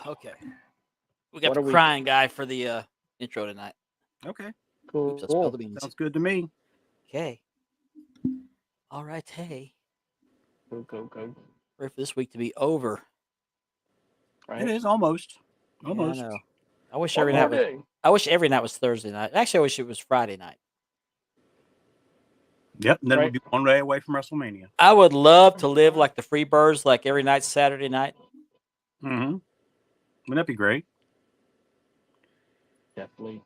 Okay. We got What the are we- crying guy for the intro tonight. Okay. Cool. Oops, I spelled the beans. Sounds good to me. Okay. All right. Hey. Go. Ready for this week to be over. Right? It is almost. Yeah, Almost. I know. I wish One every more night was. day. I wish every night was Thursday night. Actually, I wish it was Friday night. Yep. And then Right. we'll be one day away from WrestleMania. I would love to live like the Freebirds, like every night's Saturday night. Mm-hmm. Wouldn't that be great? Definitely.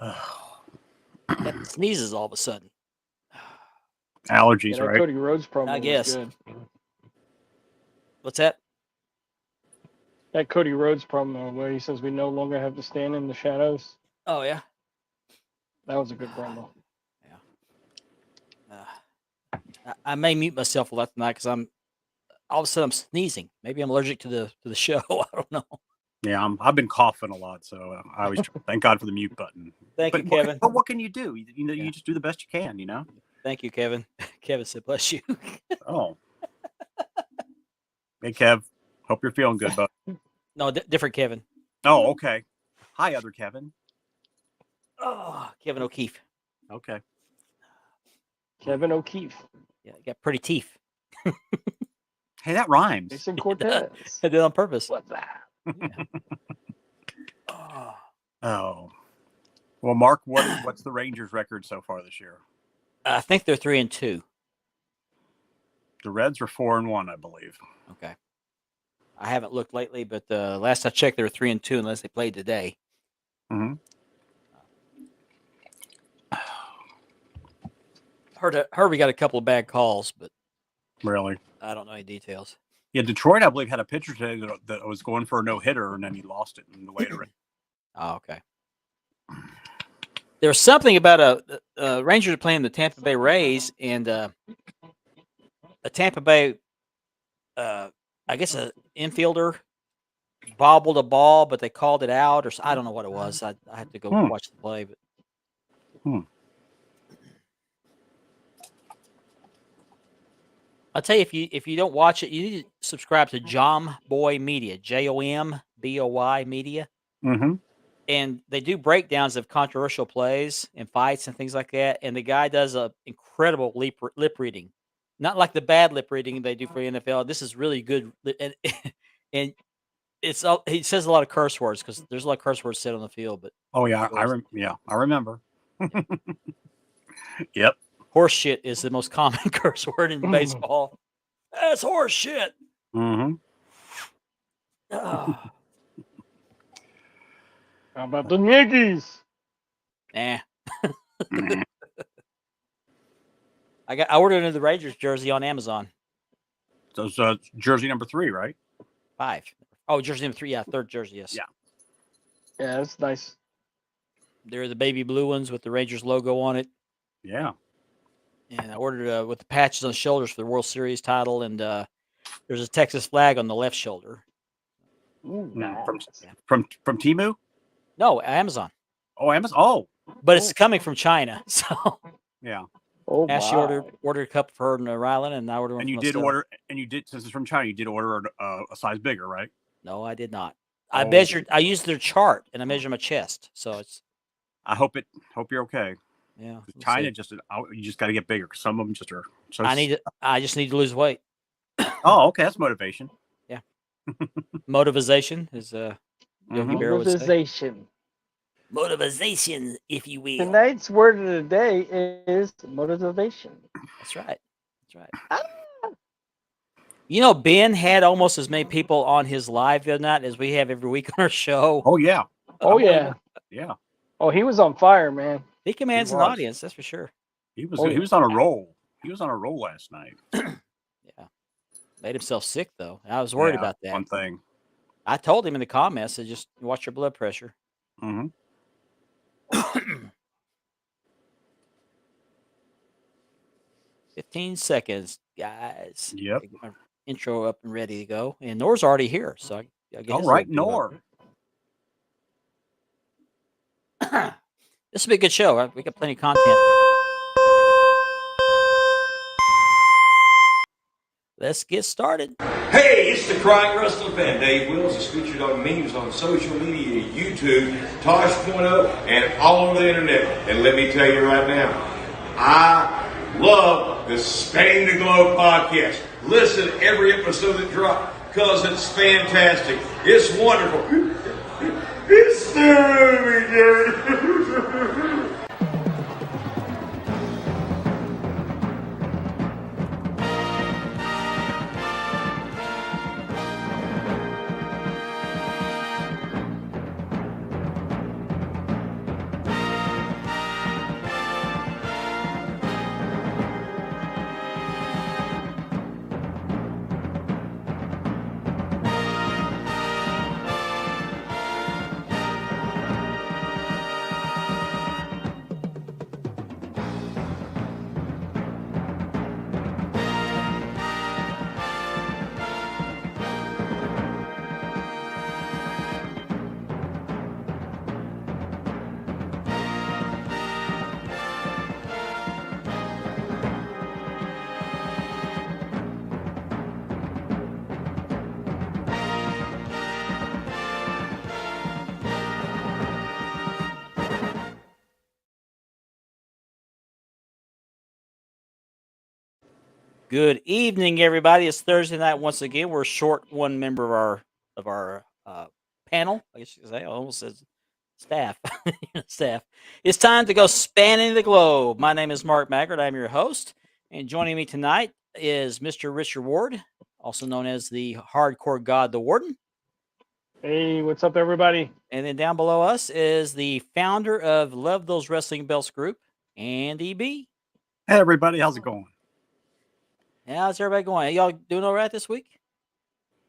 Got the sneezes all of a sudden. Allergies, Yeah, that right? Cody Rhodes promo I was guess. good. What's that? That Cody Rhodes promo where he says we no longer have to stand in the shadows. Oh yeah. That was a good promo. I may mute myself a lot tonight because I'm all of a sudden I'm sneezing. Maybe I'm allergic to the show. I don't know. Yeah, I've been coughing a lot, so I always thank God for the mute button. Thank you, But Kevin. what can you do? You know, Yeah. you just do the best you can. You know. Thank you, Kevin. Kevin said, "Bless you." Oh. Hey, Kev. Hope you're feeling good, bud. No, different Kevin. Oh, okay. Hi, other Kevin. Oh, Kevin O'Keefe. Okay. Kevin O'Keefe. Yeah, got pretty teeth. Hey, that rhymes. Jason Cortez. I did it on purpose. What's that? Yeah. Oh. Oh. Well, Mark, what's the Rangers' record so far this year? I think they're 3-2. The Reds are 4-1, I believe. Okay. I haven't looked lately, but last I checked, they were 3-2 unless they played today. Mm-hmm. Heard we got a couple of bad calls, but Really? I don't know any details. Yeah, Detroit, I believe, had a pitcher today that was going for a no-hitter, and then he lost it in the later. Oh, okay. There was something about a Rangers playing the Tampa Bay Rays, and a Tampa Bay, I guess, a infielder bobbled a ball, but they called it out, or I don't know what it was. I had to go watch the play, but. I'll tell you, if you don't watch it, you need to subscribe to Jom Boy Media, JOMBOY Media. Mm-hmm. And they do breakdowns of controversial plays and fights and things like that. And the guy does a incredible lip reading, not like the bad lip reading they do for the NFL. This is really good, and it's he says a lot of curse words because there's a lot of curse words said on the field. But Oh yeah, I remember. Yep. Horse shit is the most common curse word in baseball. That's horse shit. Mm-hmm. How about the Yankees? Nah. I ordered the Rangers jersey on Amazon. So it's jersey number 3, right? 5. Oh, jersey number 3. Yeah, third jersey. Yes. Yeah. Yeah, that's nice. They're the baby blue ones with the Rangers logo on it. Yeah. And I ordered with the patches on the shoulders for the World Series title, and there's a Texas flag on the left shoulder. Ooh, nice. From Temu? No, Amazon. Oh, Amazon. Oh. But it's coming from China, so Yeah. Oh, Ashley ordered a cup for her and Rylan, and I ordered one. And you for did myself. order, and you did, since it's from China, you did order a size bigger, right? No, I did not. I used their chart and I measured my chest, so it's. I hope you're okay. Yeah. China you just got to get bigger because some of them just are. So I just need to lose weight. Oh, okay, that's motivation. Yeah. Motivation is Yogi Berra would say. Motivation. Motivation, if you will. Tonight's word of the day is motivation. That's right. You know, Ben had almost as many people on his live the other night as we have every week on our show. Oh yeah. Oh yeah. Yeah. Oh, he was on fire, man. He commands an audience, that's for sure. He was on a roll. He was on a roll last night. Yeah. Made himself sick though. I was worried about that. One thing. I told him in the comments to just watch your blood pressure. Mm-hmm. 15 seconds, guys. Yep. Get my intro up and ready to go. And Nor's already here, so I guess. All right, Nor. This will be a good show. We got plenty of content. let's get started. Hey, it's the Crying Wrestling Fan. Dave Wills is featured on memes on social media, YouTube, Tosh.0, and all over the internet. And let me tell you right now, I love the Spanning the Globe podcast. Listen to every episode that drops because it's fantastic. It's wonderful. It's staring at me, Jerry. Good evening, everybody. It's Thursday night once again. We're short one member of our panel. I guess you could say. I almost says staff. Staff. It's time to go spanning the globe. My name is Mark Maggard. I'm your host, and joining me tonight is Mr. Richard Ward, also known as the Hardcore God, the Warden. Hey, what's up, everybody? And then down below us is the founder of Love Those Wrestling Belts Group, Andy B. Hey, everybody. How's it going? How's everybody going? Y'all doing all right this week?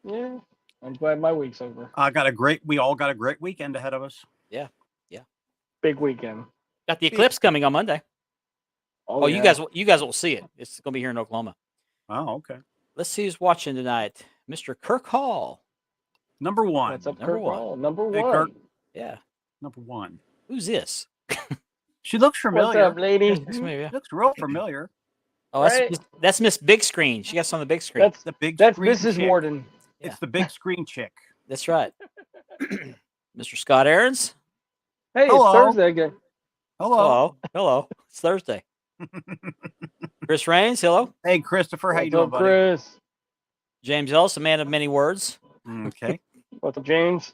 Yeah, I'm glad my week's over. We all got a great weekend ahead of us. Yeah. Big weekend. Got the eclipse coming on Monday. Oh, yeah. you guys will see it. It's going to be here in Oklahoma. Oh, okay. Let's see who's watching tonight. Mr. Kirk Hall. Number one. What's up, Number Kirk one. Hall? Number Hey, one. Kirk. Yeah. Number one. Who's this? She looks familiar. What's up, lady? That's me, yeah. Looks real familiar. Oh, Right. that's Miss Big Screen. She got on the big screen. That's The big that's screen Mrs. chick. Warden. It's the big screen chick. That's right. Mr. Scott Aarons. Hey, Hello. it's Thursday again. Hello. Hello. It's Thursday. Chris Raines. Hello. Hey, Christopher. How you What's doing, up, buddy? Chris? James Ellis, a man of many words. Okay. What's up, James?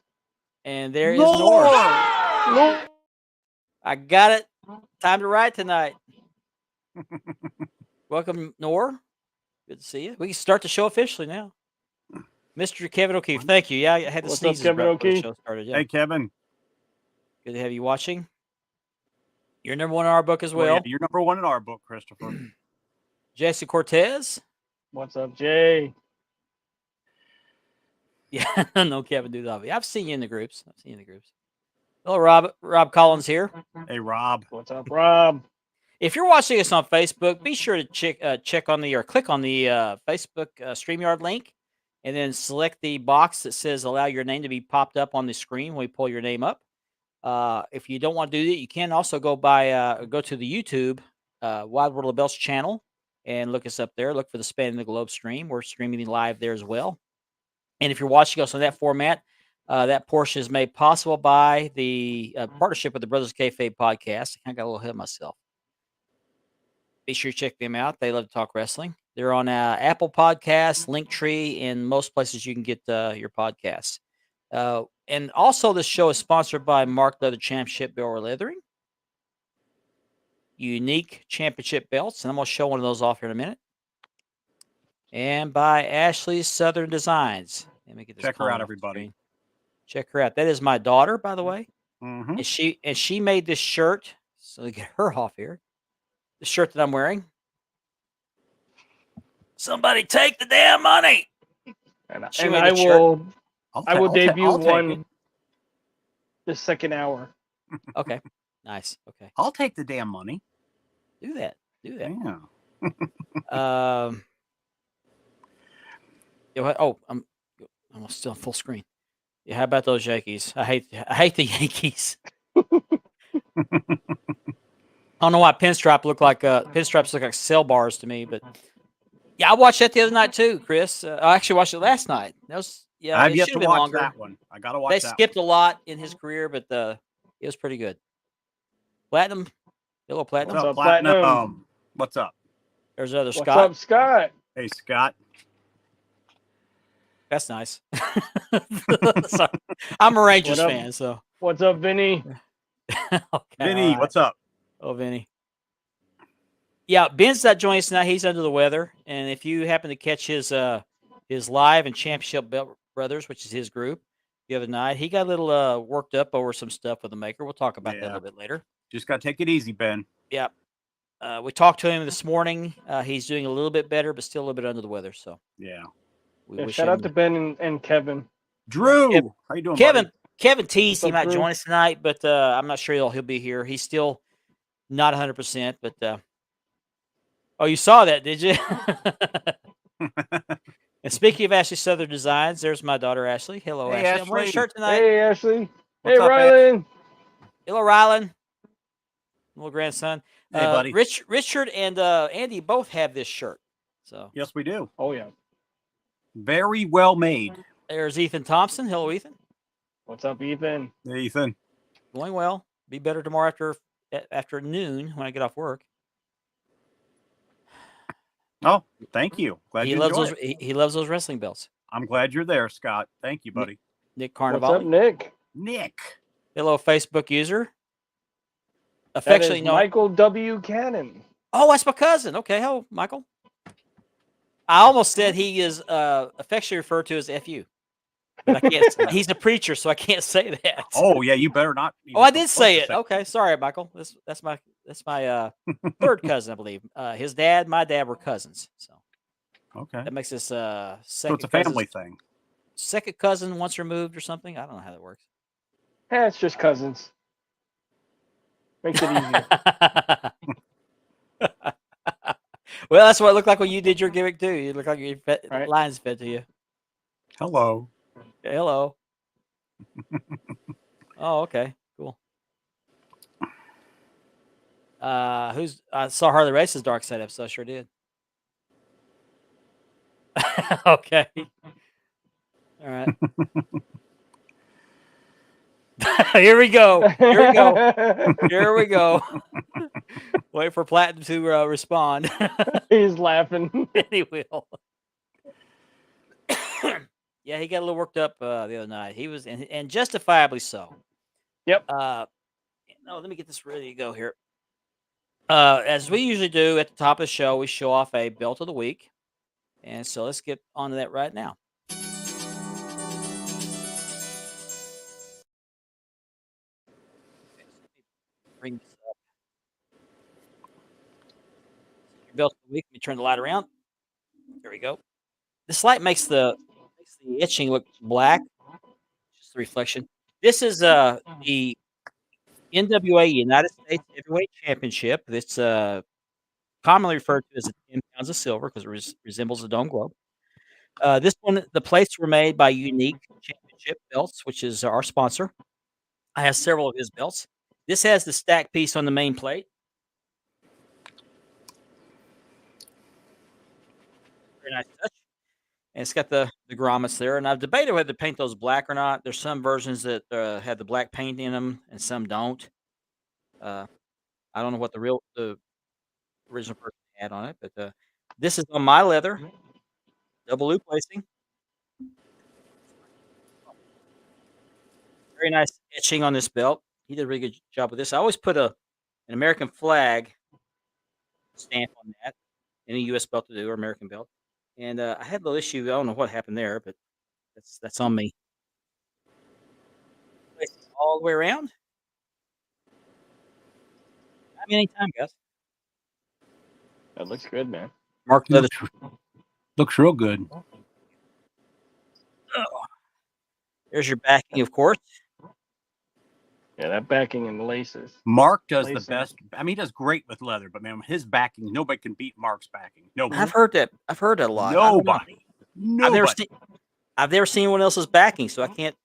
And there is Lord! Nor. Lord. I got it. Time to write tonight. Welcome, Nor. Good to see you. We can start the show officially now. Mr. Kevin O'Keefe, thank you. Yeah, I had to What's sneeze up, Kevin before the O'Keefe? show started. Yeah. Hey, Kevin. Good to have you watching. You're number one in our book as Well, well. yeah, you're number one in our book, Christopher. Jesse Cortez. What's up, Jay? Yeah, no, Kevin, do that. I've seen you in the groups. Hello, Rob Collins here. Hey, Rob. What's up, Rob? If you're watching us on Facebook, be sure to check on or click on the Facebook StreamYard link, and then select the box that says allow your name to be popped up on the screen when we pull your name up. If you don't want to do that, you can also go to the YouTube Wild World of Belts channel and look us up there. Look for the Spanning the Globe stream. We're streaming live there as well. And if you're watching us on that format, that portion is made possible by the partnership with the Brothers Kayfabe podcast. I got a little ahead of myself. Be sure to check them out. They love to talk wrestling. They're on Apple Podcasts, Linktree, and most places you can get your podcasts. And also, this show is sponsored by Mark Leather Championship Belt Leathering, Unique Championship Belts, and I'm going to show one of those off here in a minute. And by Ashley's Southern Designs. Let me get this. Check her out, comment off the everybody. screen. Check her out. That is my daughter, by the way. Mm-hmm. And she made this shirt. So to get her off here, the shirt that I'm wearing. Somebody take the damn money. And She I made the shirt. will I will debut I'll take one it. the second hour. Okay. Nice. Okay. I'll take the damn money. Do that. Yeah. I'm still full screen. Yeah, how about those Yankees? I hate the Yankees. I don't know why pinstripes look like cell bars to me, but Yeah, I watched that the other night too, Chris. I actually watched it last night. That was I have it yet should to have been watch longer. that one. I gotta watch They that. skipped a lot in his career, but it was pretty good. Platinum, Yellow Platinum. What's up, up, Platinum? Platinum? What's up? There's another What's Scott. up, Scott? Hey, Scott. That's nice. Sorry. I'm a Rangers What up? fan, so What's up, Vinny? okay, Vinny, all right. what's up? Oh, Vinny. Yeah, Ben's not joining us tonight. He's under the weather, and if you happen to catch his live and Championship Belt Brothers, which is his group, the other night, he got a little worked up over some stuff with the maker. We'll talk about that a Yeah. little bit later. Just gotta take it easy, Ben. Yeah. We talked to him this morning. He's doing a little bit better, but still a little bit under the weather. So Yeah. we Yeah, wish shout him out to Ben and Kevin. Drew, Kev- how you doing, Kevin. buddy? Kevin teased he What's up, might Drew? join us tonight, but I'm not sure he'll be here. He's still not 100%. But oh, you saw that, did you? And speaking of Ashley Southern Designs, there's my daughter Ashley. Hello, Hey, Ashley. I'm wearing a Ashley. shirt tonight. Hey, Ashley. What's hey, up, Ash? Rylan. Hello, Rylan. Little grandson. Hey, buddy. Richard and Andy both have this shirt. So Yes, we do. Oh, yeah. Very well made. there's Ethan Thompson. Hello, Ethan. What's up, Ethan? Hey, Ethan. Going well. Be better tomorrow after noon when I get off work. Oh, thank you. Glad He you loves enjoyed those. it. He loves those wrestling belts. I'm glad you're there, Scott. Thank you, buddy. Nick What's up, Carnivale. Nick? Nick. Hello, Facebook user. That Affectionately is known. Michael W. Cannon. Oh, that's my cousin. Okay, hello, Michael. I almost said he is affectionately referred to as FU, but I can't. He's a preacher, so I can't say that. Oh, yeah, you better not. Oh, I did say it. Okay, sorry, Michael. That's my third cousin, I believe. His dad, my dad were cousins, so Okay. that makes us So second. it's a family thing. Second cousin once removed or something. I don't know how that works. It's just cousins. Makes it easier. Well, that's what it looked like when you did your gimmick too. You look like your Right. lines fed to you. Hello. Hello. Oh, okay, cool. I saw Harley Race's Dark Side episode. I sure did. Okay. All right. Here we go. Here we go. Here we go. Wait for Platinum to respond. He's laughing. And he will. Yeah, he got a little worked up the other night. He was, and justifiably so. Yep. No, let me get this ready to go here. As we usually do at the top of the show, we show off a belt of the week. And so let's get on to that right now. Bring this up. Your belt of the week. Let me turn the light around. There we go. This light makes the etching look black. Just the reflection. This is the NWA United States Heavyweight Championship. It's commonly referred to as the 10 pounds of silver because it resembles a dome globe. This one, the plates were made by Unique Championship Belts, which is our sponsor. I have several of his belts. This has the stack piece on the main plate. Very nice touch. And it's got the grommets there. And I've debated whether to paint those black or not. There's some versions that have the black paint in them and some don't. I don't know what the original person had on it, but this is on my leather. Double loop lacing. Very nice etching on this belt. He did a really good job with this. I always put an American flag stamp on that. Any U.S. belt to do or American belt. And I had a little issue. I don't know what happened there, but that's on me. All the way around. I mean, anytime, guys. That looks good, man. Mark leather. Looks real good. There's your backing, of course. Yeah, that backing and the laces. Mark does the Lacing. best. I mean, he does great with leather, but man, his backing, nobody can beat Mark's backing. Nobody. I've heard that a lot. I don't know. Nobody. Nobody. I've never seen anyone else's backing, so I can't.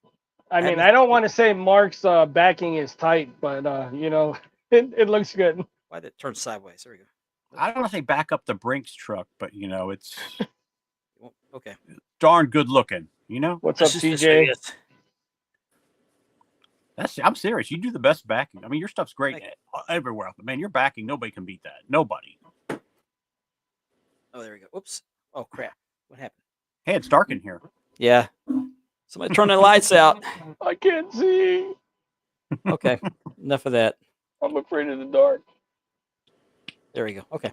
I mean, I don't want to say Mark's backing is tight, but you know, it looks good. Why did it turn sideways? There we go. I don't want to say back up the Brinks truck, but it's Okay. darn good looking. What's up, Let's just say CJ? this. I'm serious. You do the best backing. I mean, your stuff's great Thank everywhere. Man, your backing, nobody can beat that. Nobody. Oh, there we go. Whoops. Oh, crap. What happened? Hey, it's dark in here. Yeah. Somebody turn the lights out. I can't see. Okay. Enough of that. I'm afraid of the dark. There we go. Okay.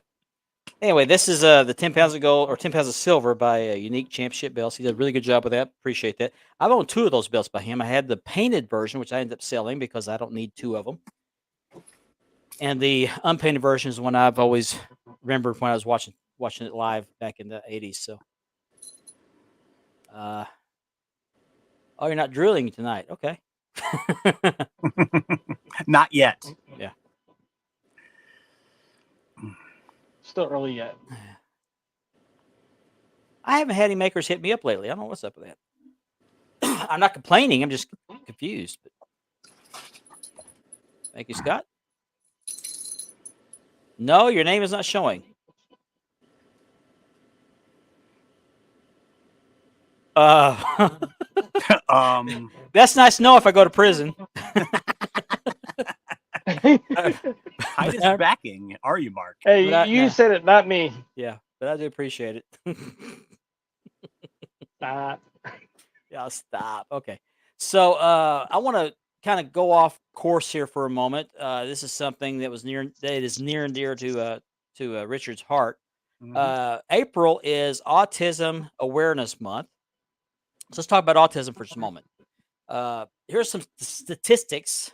Anyway, this is the 10 pounds of gold or 10 pounds of silver by Unique Championship belts. He did a really good job with that. Appreciate that. I've owned 2 of those belts by him. I had the painted version, which I ended up selling because I don't need 2 of them. And the unpainted version is one I've always remembered when I was watching it live back in the 80s. So, oh, you're not drilling tonight. Okay. Not yet. Yeah. Still early yet. I haven't had any makers hit me up lately. I don't know what's up with that. I'm not complaining. I'm just confused. But... Thank you, Scott. No, your name is not showing. That's nice to know if I go to prison. Highest backing, are you, Mark? Hey, you said it, not me. Yeah, but I do appreciate it. Stop. Yeah, stop. Okay. So I want to kind of go off course here for a moment. This is something that is near and dear to Richard's heart. April is Autism Awareness Month. So let's talk about autism for just a moment. Here's some statistics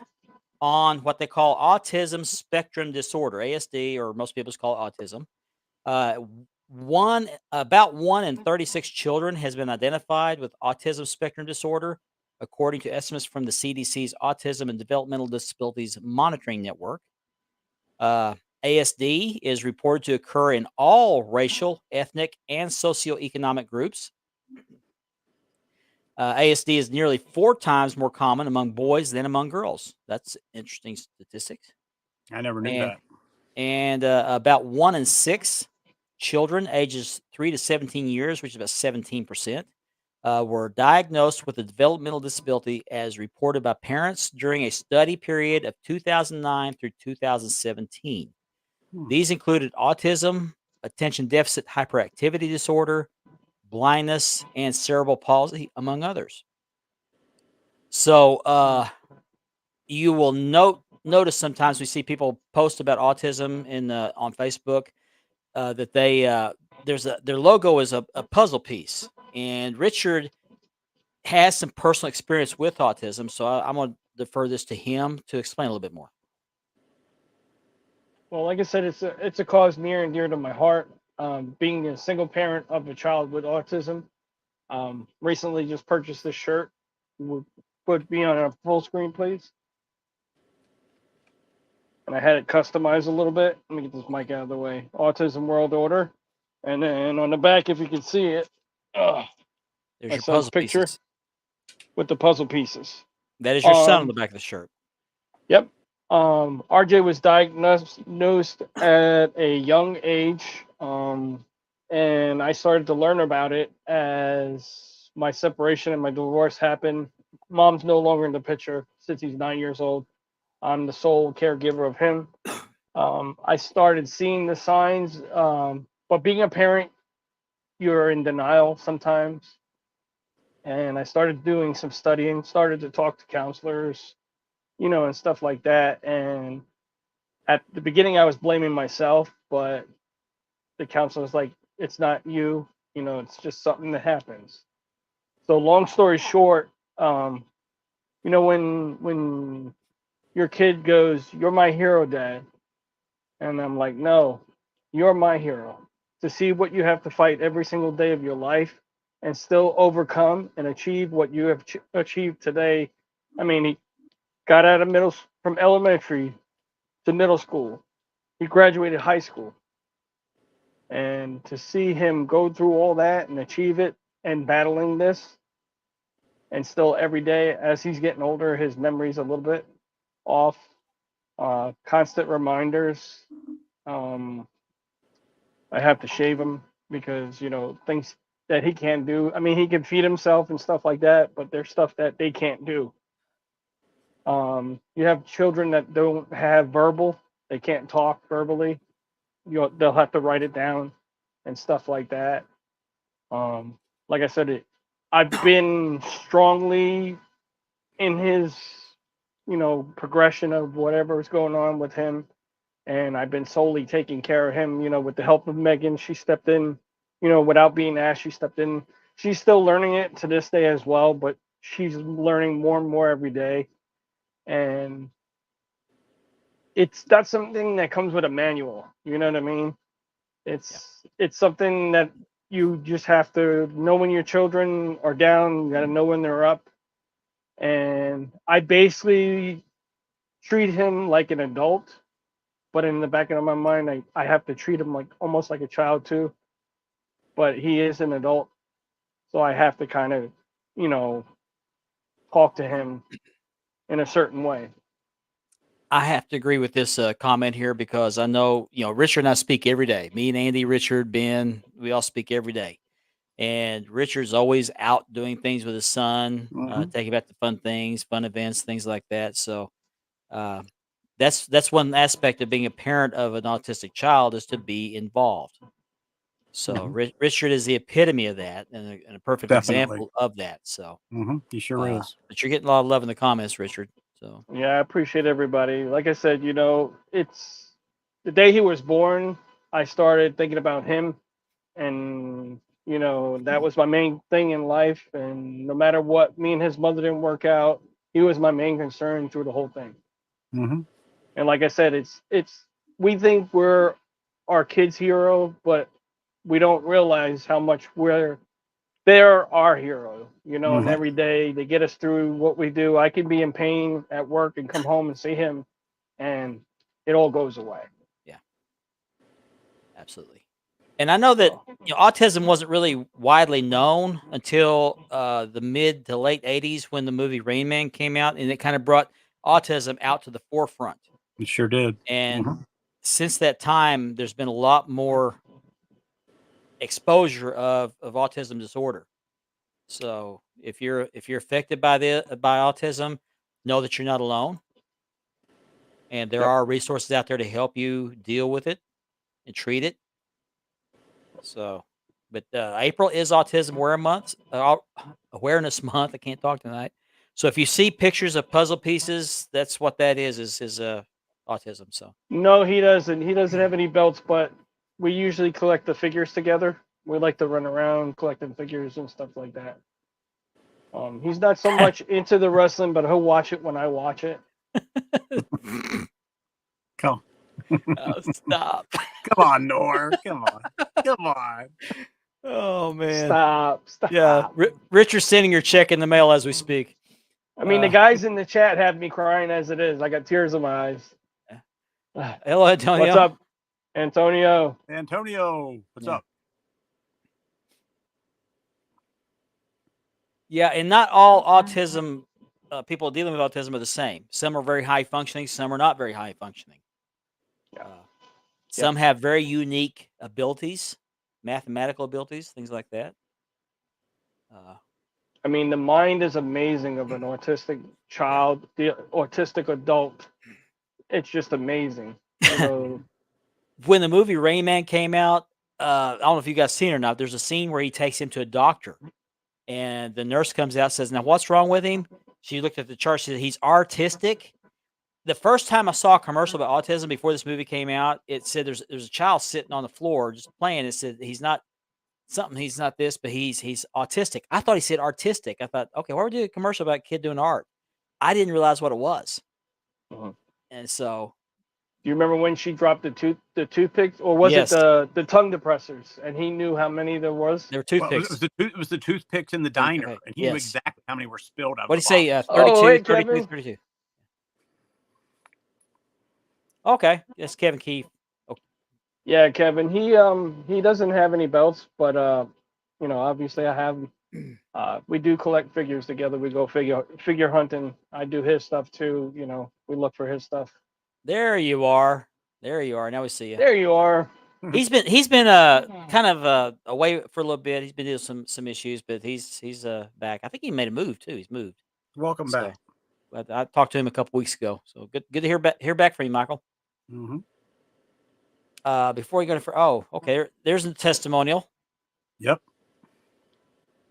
on what they call autism spectrum disorder, ASD, or most people call it autism. About 1 in 36 children has been identified with autism spectrum disorder, according to estimates from the CDC's Autism and Developmental Disabilities Monitoring Network. ASD is reported to occur in all racial, ethnic, and socioeconomic groups. ASD is nearly 4 times more common among boys than among girls. That's interesting statistics. I never knew that. And about 1 in 6 children ages 3 to 17 years, which is about 17%, were diagnosed with a developmental disability as reported by parents during a study period of 2009 through 2017. These included autism, attention deficit hyperactivity disorder, blindness, and cerebral palsy, among others. So you will notice sometimes we see people post about autism on Facebook that they their logo is a puzzle piece, and Richard has some personal experience with autism, so I'm going to defer this to him to explain a little bit more. Well, like I said, it's a cause near and dear to my heart. Being a single parent of a child with autism, recently just purchased this shirt. Put me on a full screen, please. And I had it customized a little bit. Let me get this mic out of the way. Autism World Order. And then on the back, if you can see it, there's my your son's puzzle picture pieces. with the puzzle pieces. That is your son on the back of the shirt. Yep. RJ was diagnosed at a young age. And I started to learn about it as my separation and my divorce happened. Mom's no longer in the picture since he's 9 years old. I'm the sole caregiver of him. I started seeing the signs, but being a parent, you're in denial sometimes. And I started doing some studying, started to talk to counselors, and stuff like that. And at the beginning, I was blaming myself, but the counselor was like, it's not you, it's just something that happens. So long story short, when your kid goes, "You're my hero, Dad," and I'm like, "No, you're my hero." To see what you have to fight every single day of your life and still overcome and achieve what you have achieved today. I mean, he got out of from elementary to middle school. He graduated high school. And to see him go through all that and achieve it and battling this, and still every day as he's getting older, his memory's a little bit off. Constant reminders. I have to shave him because things that he can't do. I mean, he can feed himself and stuff like that, but there's stuff that they can't do. You have children that don't have verbal; they can't talk verbally. They'll have to write it down and stuff like that. Um, like I said, I've been strongly in his, progression of whatever is going on with him, and I've been solely taking care of him. With the help of Megan, she stepped in. Without being asked, she stepped in. She's still learning it to this day as well, but she's learning more and more every day, and that's something that comes with a manual. You know what I mean? It's something that you just have to know when your children are down. You got to know when they're up. And I basically treat him like an adult, but in the back of my mind, I have to treat him like almost like a child too. But he is an adult, so I have to kind of, you know, talk to him in a certain way. I have to agree with this comment here because I know, Richard and I speak every day. Me and Andy, Richard, Ben, we all speak every day. And Richard's always out doing things with his son, Mhm. taking him back to fun things, fun events, things like that. So uh, that's one aspect of being a parent of an autistic child is to be involved. So Mhm. Richard is the epitome of that and a perfect Definitely. example of that. So, He sure is. but you're getting a lot of love in the comments, Richard. So Yeah, I appreciate everybody. Like I said, it's the day he was born, I started thinking about him, and that was my main thing in life. And no matter what, me and his mother didn't work out, he was my main concern through the whole thing. hmm And like I said, it's we think we're our kid's hero, but we don't realize how much they're our hero. And hmm every day they get us through what we do. I can be in pain at work and come home and see him, and it all goes away. yeah, absolutely. And I know that So, autism wasn't really widely known until the mid to late '80s when the movie Rain Man came out, and it kind of brought autism out to the forefront. It sure did. And hmm since that time, there's been a lot more exposure of autism disorder. So if you're affected by autism, know that you're not alone, and there yep. are resources out there to help you deal with it and treat it. So, but April is Autism Awareness Month. I can't talk tonight. So if you see pictures of puzzle pieces, that's what that is autism. So No, he doesn't. He doesn't have any belts, but we usually collect the figures together. We like to run around collecting figures and stuff like that. He's not so much into the wrestling, but he'll watch it when I watch it. Come, oh, stop. come on, Nor. Come on. Come on. Oh man. Stop, Yeah, stop. Richard's sending your check in the mail as we speak. I mean, the guys in the chat have me crying as it is. I got tears in my eyes. Hello, Antonio. What's up, Antonio? Antonio, what's Yeah. up? Yeah, and not all autism people dealing with autism are the same. Some are very high functioning, some are not very high functioning. Yeah. Some have very unique abilities, mathematical abilities, things like that. I mean, the mind is amazing of an autistic child, the autistic adult. It's just amazing. When the movie Rain Man came out, I don't know if you guys seen it or not. There's a scene where he takes him to a doctor, and the nurse comes out and says, "Now, what's wrong with him?" She looked at the chart. She said, "He's artistic." The first time I saw a commercial about autism before this movie came out, it said there's a child sitting on the floor just playing. It said he's not something, he's not this, but he's autistic. I thought he said artistic. I thought, okay, why would we do a commercial about a kid doing art? I didn't realize what it was. Mhm. And so Do you remember when she dropped the toothpicks, or was yes, it the tongue depressors? And he knew how many there was. there were Well, toothpicks. it was the toothpicks in the diner, and he knew Yes. exactly how many were spilled out of What do the you say? box. 32, Oh, hey, 32, Kevin. 32. Okay. Yes, Kevin Keefe. Yeah, Kevin. He doesn't have any belts, but obviously I have. We do collect figures together. We go figure hunting. I do his stuff too. We look for his stuff. There you are. There you are. Now we see you. There you are. He's been kind of away for a little bit. He's been doing some issues, but he's back. I think he made a move too. He's moved. Welcome So, back. but I talked to him a couple weeks ago. So good to hear back from you, Michael. Hmm. Before you go for okay, there's the testimonial. Yep.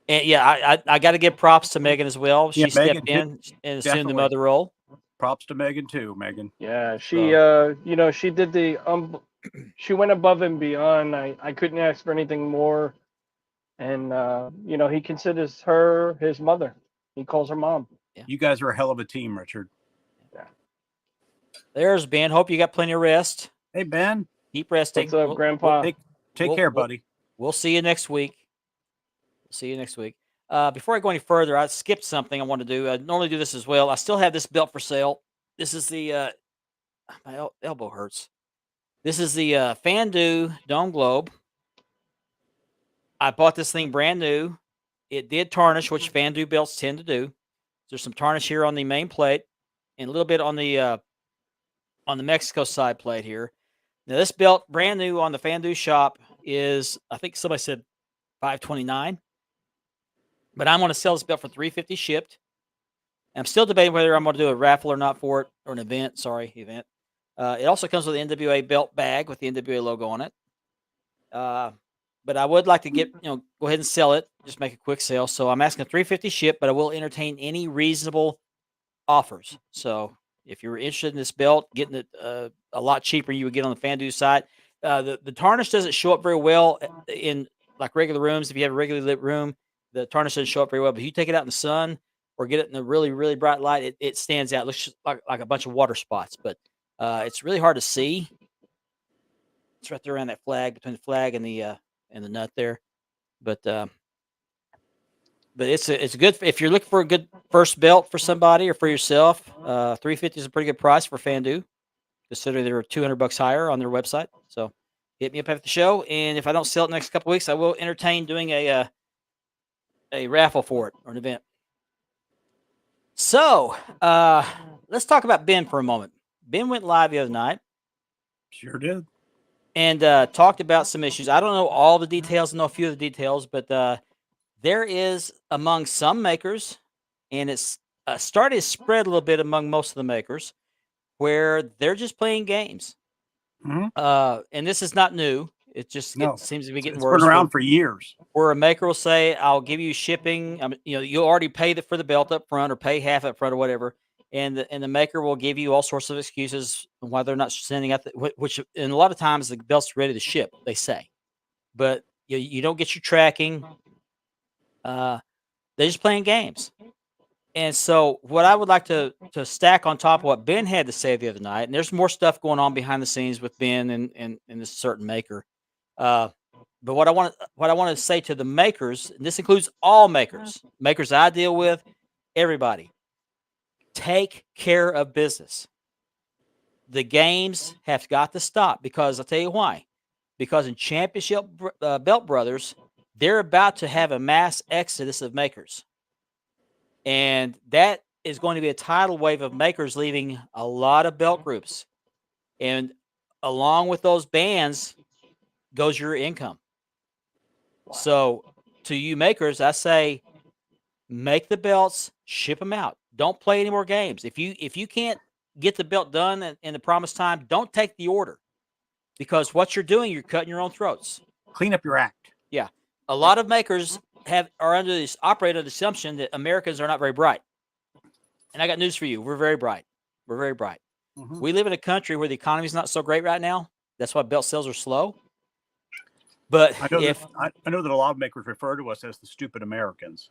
And yeah, I got to give props to Megan as well. Yeah, She stepped Megan, in and assumed the definitely. mother role. Props to Megan too, Megan. Yeah, she did she went above and beyond. I couldn't ask for anything more. And he considers her his mother. He calls her mom. You guys are a hell of a team, Richard. Yeah. There's Ben. Hope you got plenty of rest. Hey, Ben. Keep resting. What's up, Grandpa? Take care, buddy. We'll see you next week. Before I go any further, I skipped something I want to do. I normally do this as well. I still have this belt for sale. This is the my elbow hurts. This is the Fandu Dome Globe. I bought this thing brand new. It did tarnish, which Fandu belts tend to do. There's some tarnish here on the main plate and a little bit on the Mexico side plate here. Now this belt, brand new on the Fandu shop, is, I think somebody said $529. But I'm going to sell this belt for $350 shipped. And I'm still debating whether I'm going to do a raffle or not for it, or an event. Event. It also comes with an NWA belt bag with the NWA logo on it. But I would like to go ahead and sell it. Just make a quick sale. So I'm asking $350 ship, but I will entertain any reasonable offers. So if you're interested in this belt, getting it a lot cheaper than you would get on the Fandu side. The tarnish doesn't show up very well in like regular rooms. If you have a regularly lit room, the tarnish doesn't show up very well. But if you take it out in the sun or get it in a really, really bright light, it stands out. It looks like a bunch of water spots. But it's really hard to see. It's right there around that flag, between the flag and the nut there. But it's good if you're looking for a good first belt for somebody or for yourself. $350 is a pretty good price for Fandu, considering they're $200 higher on their website. So hit me up after the show, and if I don't sell it next couple weeks, I will entertain doing a raffle for it or an event. So let's talk about Ben for a moment. Ben went live the other night. Sure did. And talked about some issues. I don't know all the details. I know a few of the details, but there is among some makers, and it's started to spread a little bit among most of the makers, where they're just playing games. Mm-hmm. And this is not new. It just seems to be getting worse. It's been around for years. Where a maker will say, "I'll give you shipping. You already pay for the belt up front, or pay half up front, or whatever." And the maker will give you all sorts of excuses why they're not sending out which, and a lot of times the belt's ready to ship, they say, but you don't get your tracking. They're just playing games. And so what I would like to stack on top of what Ben had to say the other night, and there's more stuff going on behind the scenes with Ben and this certain maker. But what I want to say to the makers, and this includes all makers I deal with, everybody. Take care of business. The games have got to stop, because I'll tell you why. Because in Championship Belt Brothers, they're about to have a mass exodus of makers. And that is going to be a tidal wave of makers leaving a lot of belt groups. And along with those bands goes your income. So to you makers, I say, make the belts, ship them out. Don't play any more games. If you can't get the belt done in the promised time, don't take the order, because what you're doing, you're cutting your own throats. Clean up your act. Yeah, a lot of makers operate under the assumption that Americans are not very bright. And I got news for you: we're very bright. We're very bright. Mm-hmm. We live in a country where the economy is not so great right now. That's why belt sales are slow. But I know that a lot of makers refer to us as the stupid Americans.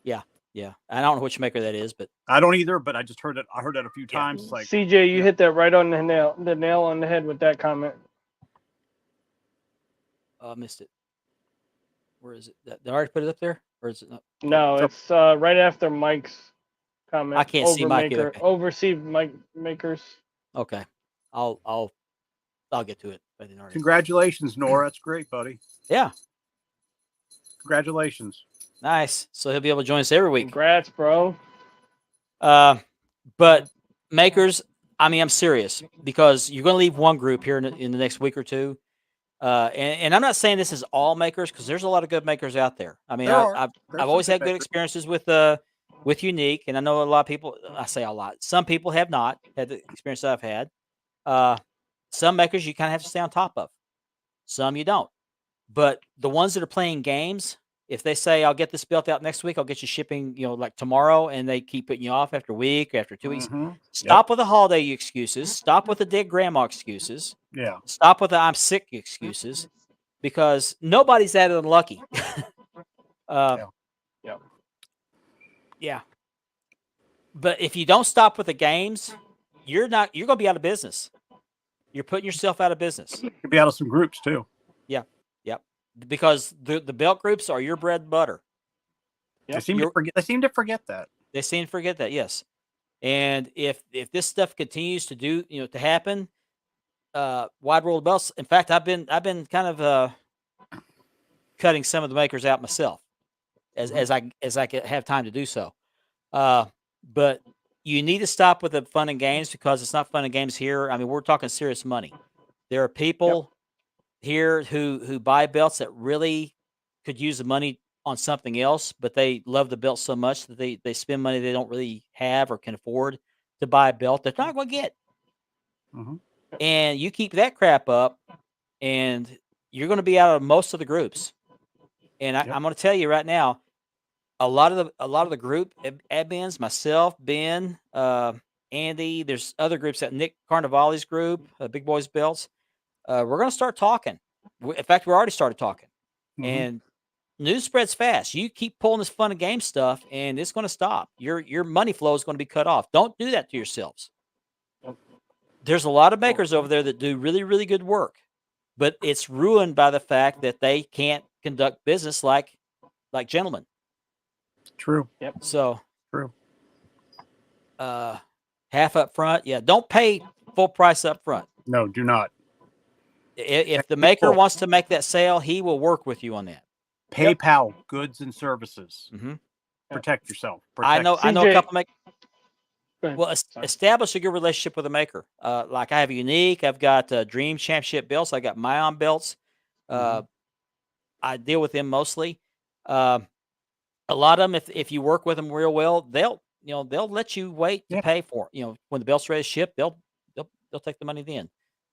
Yeah, I don't know which maker that is, but I don't either. But I just heard it. I heard that a few times. It's like, CJ, you hit that right on the nail on the head with that comment. I missed it. Where is it? Did I already put it up there, or is it not? No, it's right after Mike's comment. I can't see Mike. Okay. Oversee Mike makers. Okay, I'll get to it. Congratulations, Nora. That's great, buddy. Yeah. Congratulations. Nice. So he'll be able to join us every week. Congrats, bro. But makers, I'm serious, because you're going to leave one group here in the next week or two. And I'm not saying this is all makers because there's a lot of good makers out there. I mean, There are. I've There's I've some always good had good makers. experiences with Unique, and I know a lot of people. I say a lot. Some people have not had the experience that I've had. Some makers you kind of have to stay on top of. Some you don't. But the ones that are playing games, if they say, "I'll get this belt out next week, I'll get you shipping," like tomorrow, and they keep putting you off after a week, after 2 weeks, Mhm. Yep. stop with the holiday excuses. Stop with the dead grandma excuses. Yeah. Stop with the "I'm sick" excuses, because nobody's that unlucky. uh, Yeah. Yep. yeah. But if you don't stop with the games, you're going to be out of business. You're putting yourself out of business. Could be out of some groups too. Yeah. Yep. Because the belt groups are your bread and butter. They Yep. seem to forget. They seem to forget that. They seem to forget that, yes. And if this stuff continues to to happen, wide world belts. In fact, I've been kind of cutting some of the makers out myself as Mhm. as I have time to do so. But you need to stop with the fun and games, because it's not fun and games here. I mean, we're talking serious money. There are people here who buy belts that really could use the money on something else, but they love the belt so much that they spend money they don't really have or can afford to buy a belt they're not going to get. Mhm. And you keep that crap up, and you're going to be out of most of the groups. And Yep. I'm going to tell you right now, a lot of the group admins, myself, Ben, Andy, there's other groups, that Nick Carnivale's group, Big Boys Belts. We're going to start talking. In fact, we already started talking. Mhm. And news spreads fast. You keep pulling this fun and game stuff, and it's going to stop. Your money flow is going to be cut off. Don't do that to yourselves. Yep. There's a lot of makers over there that do really, really good work, but it's ruined by the fact that they can't conduct business like gentlemen. True. Yep. So True. half up front, yeah. Don't pay full price up front. No, do not. If the And maker people, wants to make that sale, he will work with you on that. PayPal goods and services. hmm Protect yourself. I know a CJ couple make. Go ahead. Well, Sorry. establish a good relationship with a maker. Like I have Unique, I've got Dream Championship belts, I got Myon belts. I deal with them mostly. Uh, a lot of them, if you work with them real well, they'll let you wait to Yeah. pay for it. When the belt's ready to ship, they'll take the money then.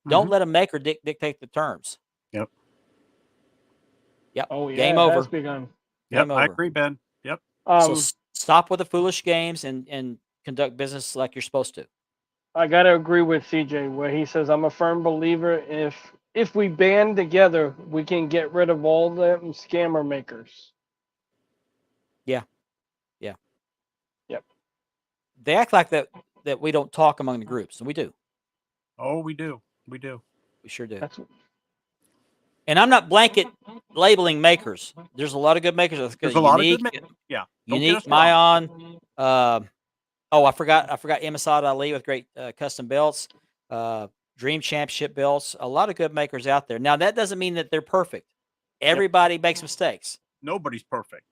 Don't Mhm. let a maker dictate the terms. Yep. Yep. Oh yeah, Game it has over. begun. Yep. Game I over. agree, Ben. Yep. So Um, stop with the foolish games and conduct business like you're supposed to. I gotta agree with CJ where he says I'm a firm believer if we band together, we can get rid of all them scammer makers. Yeah. Yeah. Yep. They act like that we don't talk among the groups, and we do. Oh, we do. We do. We sure do. That's And I'm not blanket labeling makers. There's a lot of good makers. That's There's good. a lot of good Unique, men. Yeah. Don't get us Unique, wrong. Myon. I forgot Masad Ali with great custom belts. Dream Championship belts. A lot of good makers out there. Now that doesn't mean that they're perfect. Everybody makes mistakes. Nobody's perfect.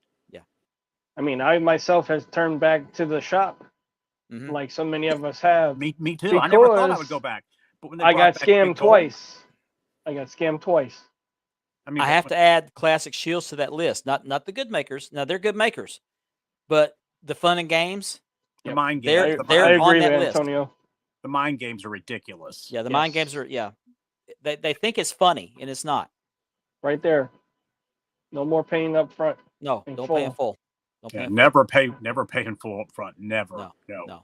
I mean, I myself has turned back to the shop Mhm. like so many of us have. Me too. I never thought I would Because go back. But when they I brought got back Big scammed Gold, twice. I got scammed twice. I mean, I have to add Classic Shields to that list. Not the good makers. Now they're good makers, but the fun and games, the Yep. mind they're games. I on agree, that with list. Antonio. The mind games are ridiculous. Yeah, the mind Yes. games are. Yeah, they think it's funny, and it's not. Right there. No more paying up front. No, In don't pay in full. full. Don't pay Yeah, in full. never pay in full up front. Never. No.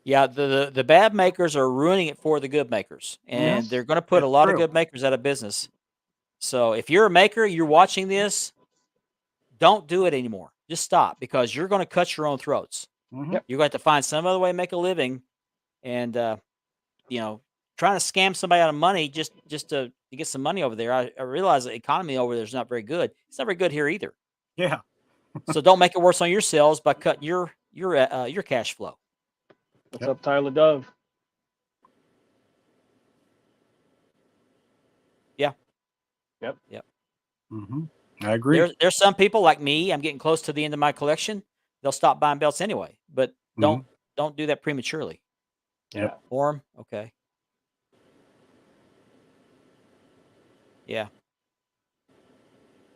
Yeah, the bad makers are ruining it for the good makers, and Yes. they're going to put a It's lot of true. good makers out of business. So if you're a maker, you're watching this, don't do it anymore. Just stop, because you're going to cut your own throats. Mhm. Yep. You're going to have to find some other way to make a living, and trying to scam somebody out of money just to get some money over there. I realize the economy over there is not very good. It's not very good here either. Yeah. So don't make it worse on yourselves by cutting your cash flow. What's Yep. up, Tyler Dove? Yeah. Yep. Yep. Mhm. I agree. There's some people like me. I'm getting close to the end of my collection. They'll stop buying belts anyway, but don't do that prematurely. Yep. Form, okay. Yeah.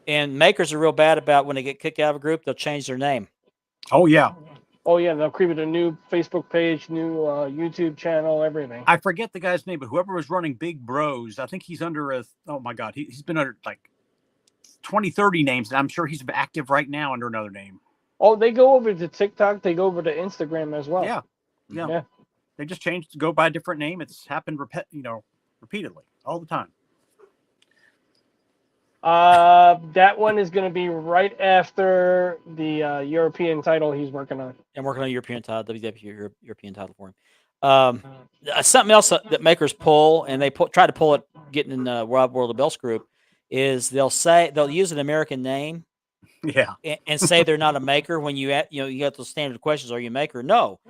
And makers are real bad about when they get kicked out of a group, they'll change their name. Oh yeah, Oh yeah, they'll create a new Facebook page, new YouTube channel, everything. I forget the guy's name, but whoever was running Big Bros, I think he's under a. Oh my God, he's been under like 20, 30 names, and I'm sure he's active right now under another name. Oh, they go over to TikTok. They go over to Instagram as well. Yeah. They just changed to go by a different name. It's happened, repeatedly all the time. That one is going to be right after the European title he's working on. I'm working on a European title, WWF European title for him. Something else that makers pull, and they try to pull it, getting in the World of Belts group, is they'll use an American name, Yeah, and say they're not a maker. When you got those standard questions, are you a maker? No.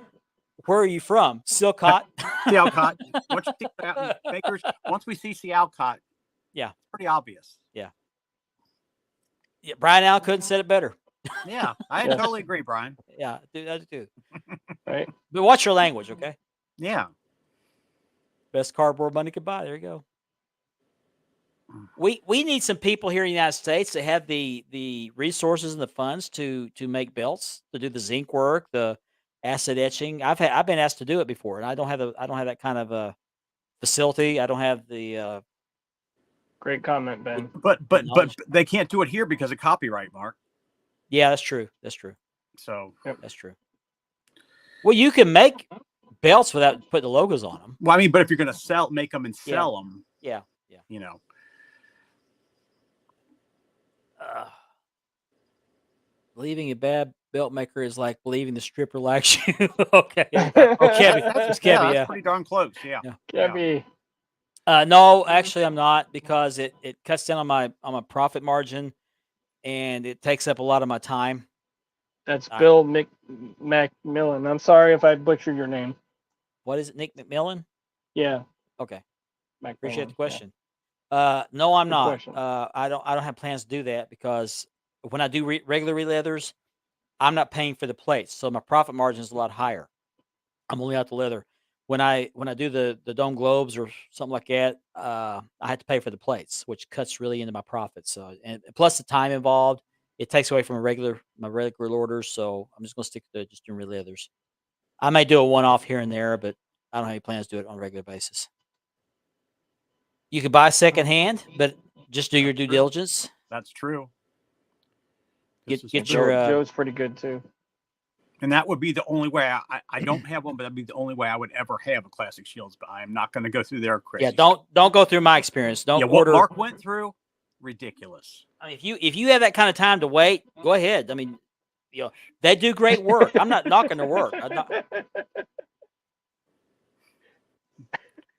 Where are you from? Silcott. Alcott. Once we see Alcott, Yeah, it's pretty obvious. Yeah, Brian Allen couldn't said it better. Yeah, I Yes. totally agree, Brian. Yeah, I do too. Right. But watch your language, okay? Yeah. Best cardboard money could buy. There you go. We need some people here in the United States that have the resources and the funds to make belts, to do the zinc work, the acid etching. I've been asked to do it before, and I don't have that kind of a facility. I don't have the Great comment, Ben. But knowledge. they can't do it here because of copyright, Mark. Yeah, that's true. That's true. So That's true. Well, you can make belts without putting the logos on them. well, I mean, but if you're going to make them and sell them, Yeah. you know, Believing a bad belt maker is like believing the stripper likes you. Okay. Okay. It's Kevin, that's pretty darn close. Yeah. Gabby. No, actually, I'm not, because it cuts down on my profit margin, and it takes up a lot of my time. That's Bill Macmillan. I'm sorry if I butchered your name. What is it, Nick McMillan? Yeah. Okay, Macmillan, appreciate the yeah. question. No, I'm Good not. question. I don't have plans to do that, because when I do regular re-leathers, I'm not paying for the plates, so my profit margin is a lot higher. I'm only out the leather. When I do the dome globes or something like that, I have to pay for the plates, which cuts really into my profits. So, and plus the time involved, it takes away from my regular orders. So I'm just going to stick to just doing re-leathers. I may do a one-off here and there, but I don't have any plans to do it on a regular basis. You can buy secondhand, but just do your due diligence. That's true. Get This is get true. your Joe's pretty good too. And that would be the only way I don't have one, but that'd be the only way I would ever have a Classic Shields. But I'm not going to go through their crazy. yeah. Don't go through my experience. Don't What order. Mark went through, ridiculous. I mean, if you have that kind of time to wait, go ahead. I mean, they do great work. I'm not knocking their work.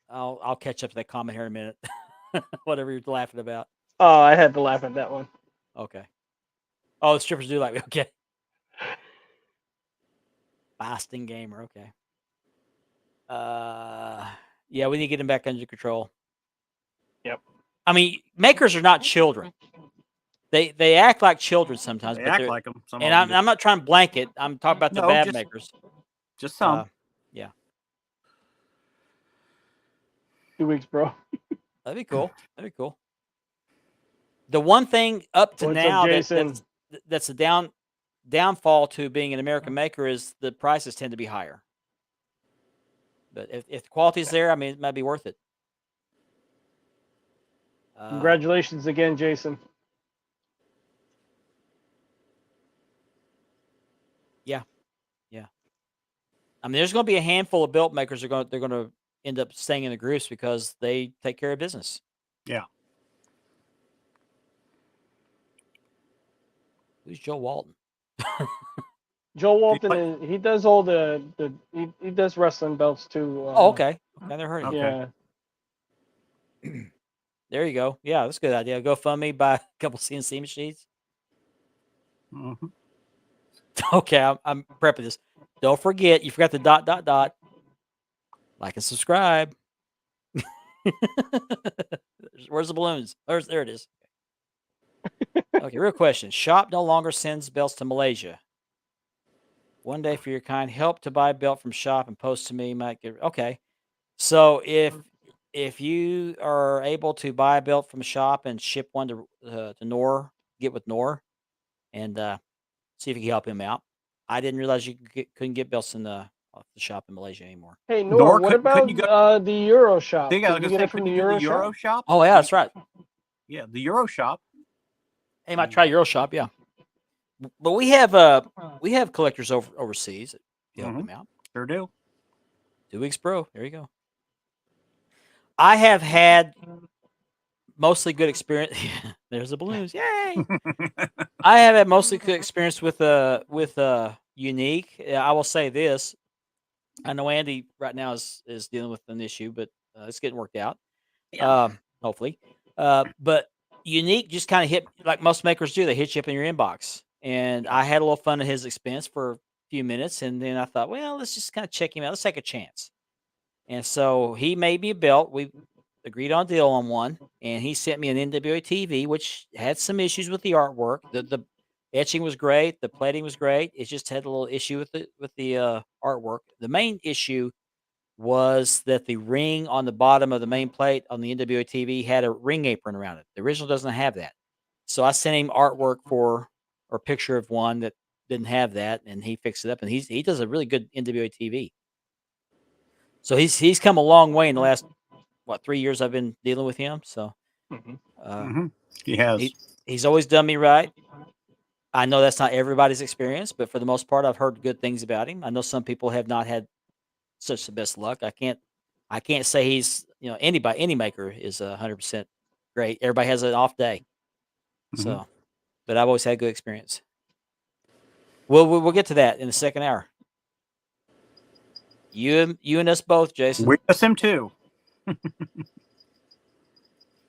I'll catch up to that comment here in a minute. Whatever you're laughing about. Oh, I had to laugh at that one. Okay. Oh, the strippers do like me. Okay. Fasting gamer. Okay. Yeah, we need to get them back under control. Yep. I mean, makers are not children. They act like children sometimes. They but act they're- like them. and I'm not trying to blanket. I'm talking about the No, bad just- makers. just some. Yeah. 2 weeks, bro. That'd be cool. That'd be cool. The one thing up to What's up, now Jason? that's a downfall to being an American maker is the prices tend to be higher. But if the quality's there, I mean, it might be worth it. Congratulations again, Jason. Yeah. I mean, there's going to be a handful of belt makers they're going to end up staying in the groups because they take care of business. Yeah. Who's Joe Walton? Joe Walton he does all he does wrestling belts too. Oh, okay. I never heard of him. Okay. Yeah. There you go. Yeah, that's a good idea. GoFundMe, buy a couple CNC machines. Mhm. Okay, I'm prepping this. Don't forget, you forgot the ... Like and subscribe. Where's the balloons? There it is. Okay, real question. Shop no longer sends belts to Malaysia. One day for your kind, help to buy a belt from shop and post to me. Might get okay. So if if you are able to buy a belt from a shop and ship one to Nor, get with Nor, and see if you can help him out. I didn't realize couldn't get belts in off the shop in Malaysia anymore. Hey, Nor, Nor what couldn't about you go? the Euro shop? I was Could you gonna get say, it from couldn't the you do the Euro Euro shop? shop? Oh yeah, that's right. Yeah, the Euro shop. Hey, might try Euro shop, yeah. But we have collectors overseas that help Mhm. him out. Sure do. 2 Weeks Pro. There you go. I have had mostly good experience. There's the balloons. Yay! I have had mostly good experience with Unique. I will say this. I know Andy right now is dealing with an issue, but it's getting worked out. Yeah. Hopefully. But Unique just kind of hit like most makers do. They hit you up in your inbox, and I had a little fun at his expense for a few minutes, and then I thought, well, let's just kind of check him out. Let's take a chance. And so he made me a belt. We agreed on a deal on one, and he sent me an NWA TV, which had some issues with the artwork. The etching was great, the plating was great. It just had a little issue with the artwork. The main issue was that the ring on the bottom of the main plate on the NWA TV had a ring apron around it. The original doesn't have that. So I sent him artwork or a picture of one that didn't have that, and he fixed it up. And he does a really good NWA TV. So he's come a long way in the last 3 years I've been dealing with him. So Mhm. Mm-hmm. He has. he's always done me right. I know that's not everybody's experience, but for the most part, I've heard good things about him. I know some people have not had such the best luck. I can't say he's any maker is 100% great. Everybody has an off day. Mhm. So, but I've always had good experience. We'll get to that in the second hour. You and us both, Jason. We miss him too.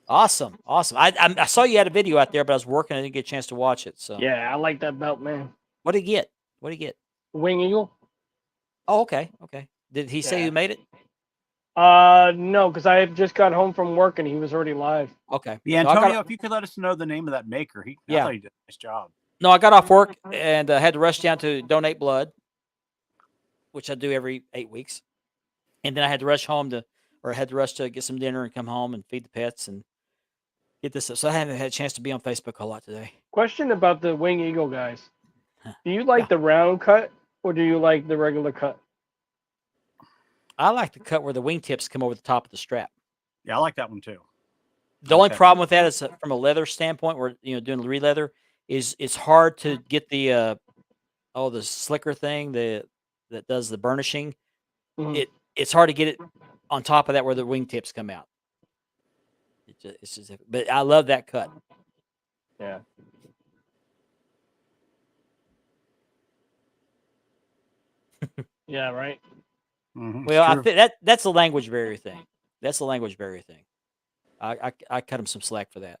Awesome. I saw you had a video out there, but I was working. I didn't get a chance to watch it. So Yeah, I like that belt, man. what did he get? What did he get? Wing Eagle. Oh, okay. Did he say Yeah. who made it? No, because I had just got home from work and he was already live. Okay. Yeah, No, I got- Antonio, if you could let us know the name of that maker, I Yeah. thought he did a nice job. No, I got off work and had to rush down to donate blood, which I do every 8 weeks. And then I had to rush to get some dinner and come home and feed the pets and get this up. So I haven't had a chance to be on Facebook a lot today. Question about the Wing Eagle guys. Do you like Yeah. the round cut or do you like the regular cut? I like the cut where the wingtips come over the top of the strap. Yeah, I like that one too. The only Okay. problem with that is from a leather standpoint, where doing re-leather, is it's hard to get the slicker thing that does the burnishing. Mhm. It's hard to get it on top of that where the wingtips come out. It's just, but I love that cut. Yeah. Yeah, right. Mhm, Well, I true. think that's a language barrier thing. That's a language barrier thing. I cut him some slack for that.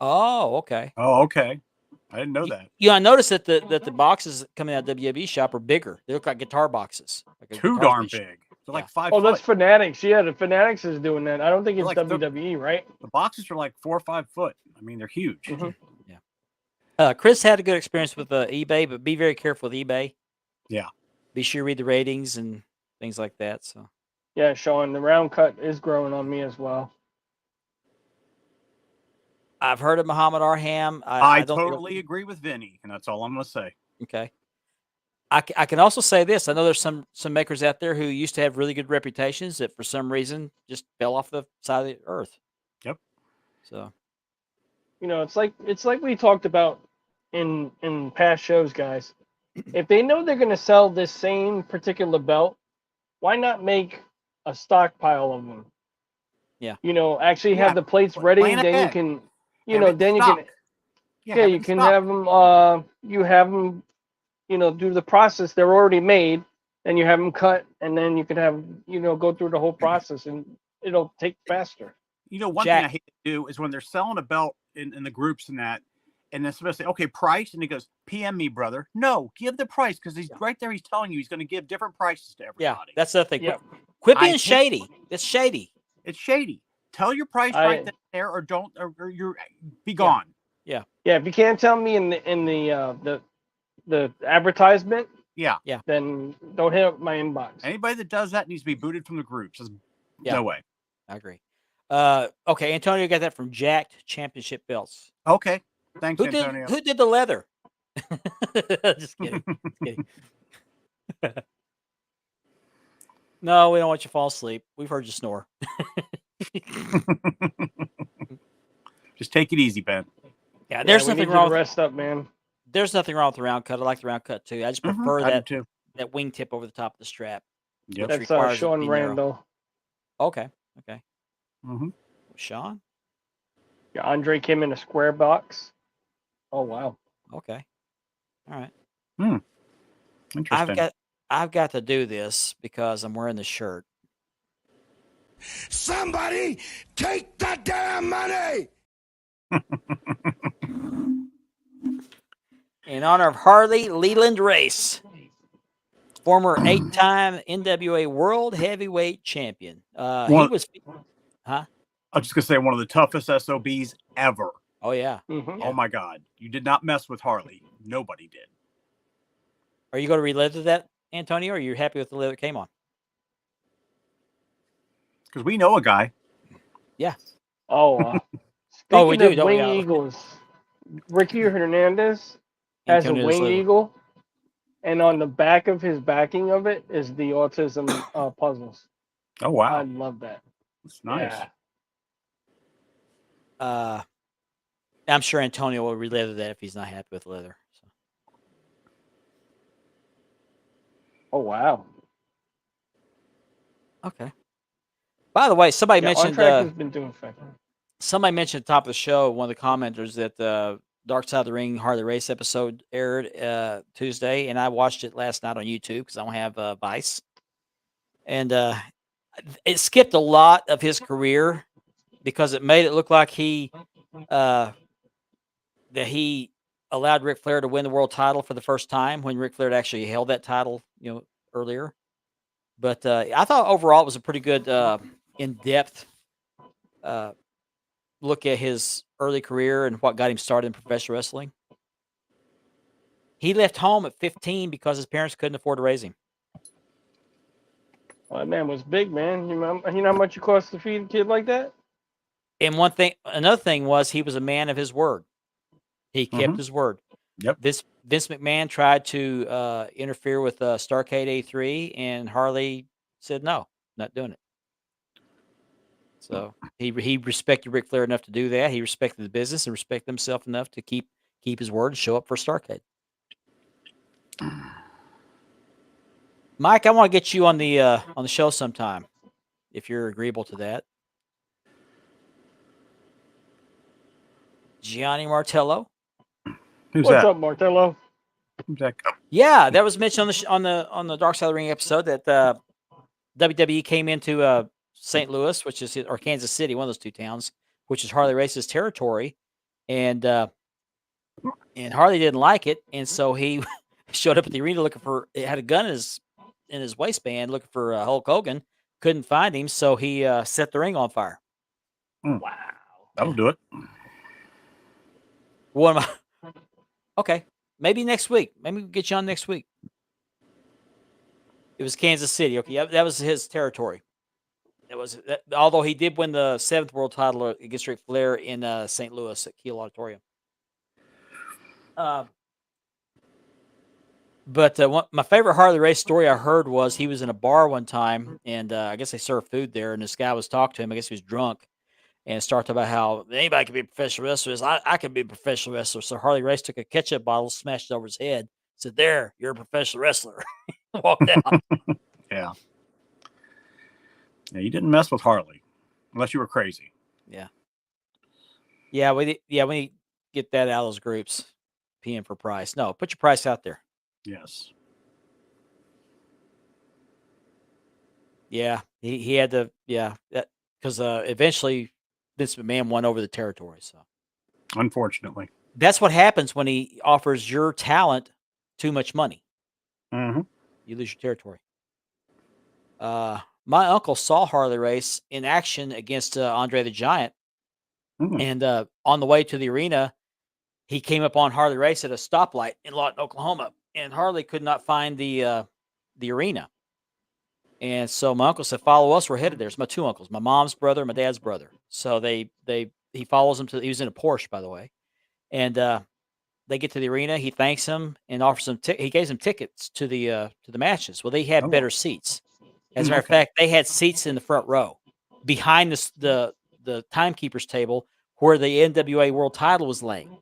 Oh, okay. Oh, okay. I didn't know that. I noticed that the boxes coming out of WWE shop are bigger. They look like guitar boxes. Like a Too guitar's darn been sh- big. They're Yeah. like 5 Oh, foot. that's Fanatics. Yeah, the Fanatics is doing that. I don't think it's Like the- WWE, right? The boxes are like 4 or 5 foot. I mean, they're huge. Mhm. Chris had a good experience with eBay, but be very careful with eBay. Yeah. Be sure you read the ratings and things like that. So Yeah, Sean, the round cut is growing on me as well. I've heard of Muhammad Arham. I don't totally agree with Vinny, and that's all I'm going to say. Okay. I can also say this. I know there's some makers out there who used to have really good reputations that for some reason just fell off the side of the earth. Yep. So It's like we talked about in past shows, guys. If they know they're going to sell this same particular belt, why not make a stockpile of them? Yeah. Actually have the plates ready, plan then you ahead. can, Have it then you stock. can, Yeah, yeah, have you it can stock. have them, do the process. They're already made, then you have them cut, and then you can have, go through the whole process, and it'll take faster. One Jack- thing I hate to do is when they're selling a belt in the groups and that, and then somebody say, okay, price, and he goes, PM me, brother. No, give the price, because he's right there. He's telling you he's going to give different prices to yeah, everybody. that's the thing. Yeah. Quit I being hate- shady. It's shady. It's shady. Tell your price right then and there, or don't, or you're be gone. Yeah, if you can't tell me in the advertisement, Yeah. then don't hit up my inbox. Anybody that does that needs to be booted from the groups. There's Yeah. no way. I agree. Okay, Antonio got that from Jacked Championship Belts. Okay. Thanks, Who Antonio. did the leather? Just kidding. No, we don't want you to fall asleep. We've heard you snore. Just take it easy, Ben. Yeah, there's we nothing need wrong. you to rest up, man. There's nothing wrong with the round cut. I like the round cut too. I just prefer I do that too. that wingtip over the top of the strap. Yep. Which That's requires it to Sean be narrow. Randall. Okay. Mm-hmm. Sean. Yeah, Andre came in a square box. Oh wow. Okay. All right. Interesting. I've got to do this because I'm wearing the shirt. Somebody take the damn money! In honor of Harley Leland Race, former 8-time NWA World Heavyweight Champion. He was, huh? I was just gonna say one of the toughest SOBs ever. Oh yeah. Mm-hmm. Oh my God! You did not mess with Harley. Nobody did. Are you going to relive that, Antonio? Or are you happy with the leather it came on? Because we know a guy. Yeah. Oh. Oh, we do, Speaking don't of we? wing eagles, Ricky Hernandez has a Antonio's wing leather. eagle, and on the back of his backing of it is the autism puzzles. Oh wow! I love that. That's nice. Yeah. I'm sure Antonio will relive that if he's not happy with leather. So. Oh wow. Okay. By the way, somebody Yeah, On mentioned Track has been doing fine. somebody mentioned at the top of the show, one of the commenters, that Dark Side of the Ring Harley Race episode aired Tuesday, and I watched it last night on YouTube because I don't have Vice, and it skipped a lot of his career because it made it look like that he allowed Ric Flair to win the world title for the first time when Ric Flair had actually held that title, earlier. But I thought overall it was a pretty good in-depth look at his early career and what got him started in professional wrestling. He left home at 15 because his parents couldn't afford to raise him. Well, that man was big, man. You know how much it costs to feed a kid like that? And another thing was he was a man of his word. He kept his word. Yep. Vince McMahon tried to interfere with Starrcade 83, and Harley said no, not doing it. So he respected Ric Flair enough to do that. He respected the business and respected himself enough to keep his word and show up for Starrcade. Mike, I want to get you on the show sometime, if you're agreeable to that. Gianni Martello. Who's What's that? up, Martello? Who's that? Yeah, that was mentioned on the Dark Side of the Ring episode that WWE came into St. Louis, or Kansas City, one of those two towns, which is Harley Race's territory, and Harley didn't like it, and so he showed up at the arena had a gun in his waistband looking for Hulk Hogan. Couldn't find him, so he set the ring on fire. Wow. That'll do it. Okay, maybe next week. Maybe we'll get you on next week. It was Kansas City. Okay, that was his territory. Although he did win the 7th world title against Ric Flair in St. Louis at Kiel Auditorium. But my favorite Harley Race story I heard was he was in a bar one time, and I guess they served food there, and this guy was talking to him. I guess he was drunk, and started about how anybody can be a professional wrestler. I can be a professional wrestler. So Harley Race took a ketchup bottle, smashed it over his head, said, "There, you're a professional wrestler." Walked out. Yeah. Yeah, you didn't mess with Harley unless you were crazy. Yeah, we need to get that out of those groups. PM for price. No, put your price out there. Yes. Yeah, he had to. Yeah, because eventually Vince McMahon won over the territory. So Unfortunately. that's what happens when he offers your talent too much money. Mm-hmm. You lose your territory. My uncle saw Harley Race in action against Andre the Giant, and on the way to the arena, he came up on Harley Race at a stoplight in Lawton, Oklahoma, and Harley could not find the arena. And so my uncle said, "Follow us. We're headed there." It's my two uncles, my mom's brother, my dad's brother. So he follows him to. He was in a Porsche, by the way, and they get to the arena. He thanks him and offers them. He gave them tickets to the matches. Well, they had better seats. As a matter of fact, they had seats in the front row, behind the timekeeper's table, where the NWA World Title was laying.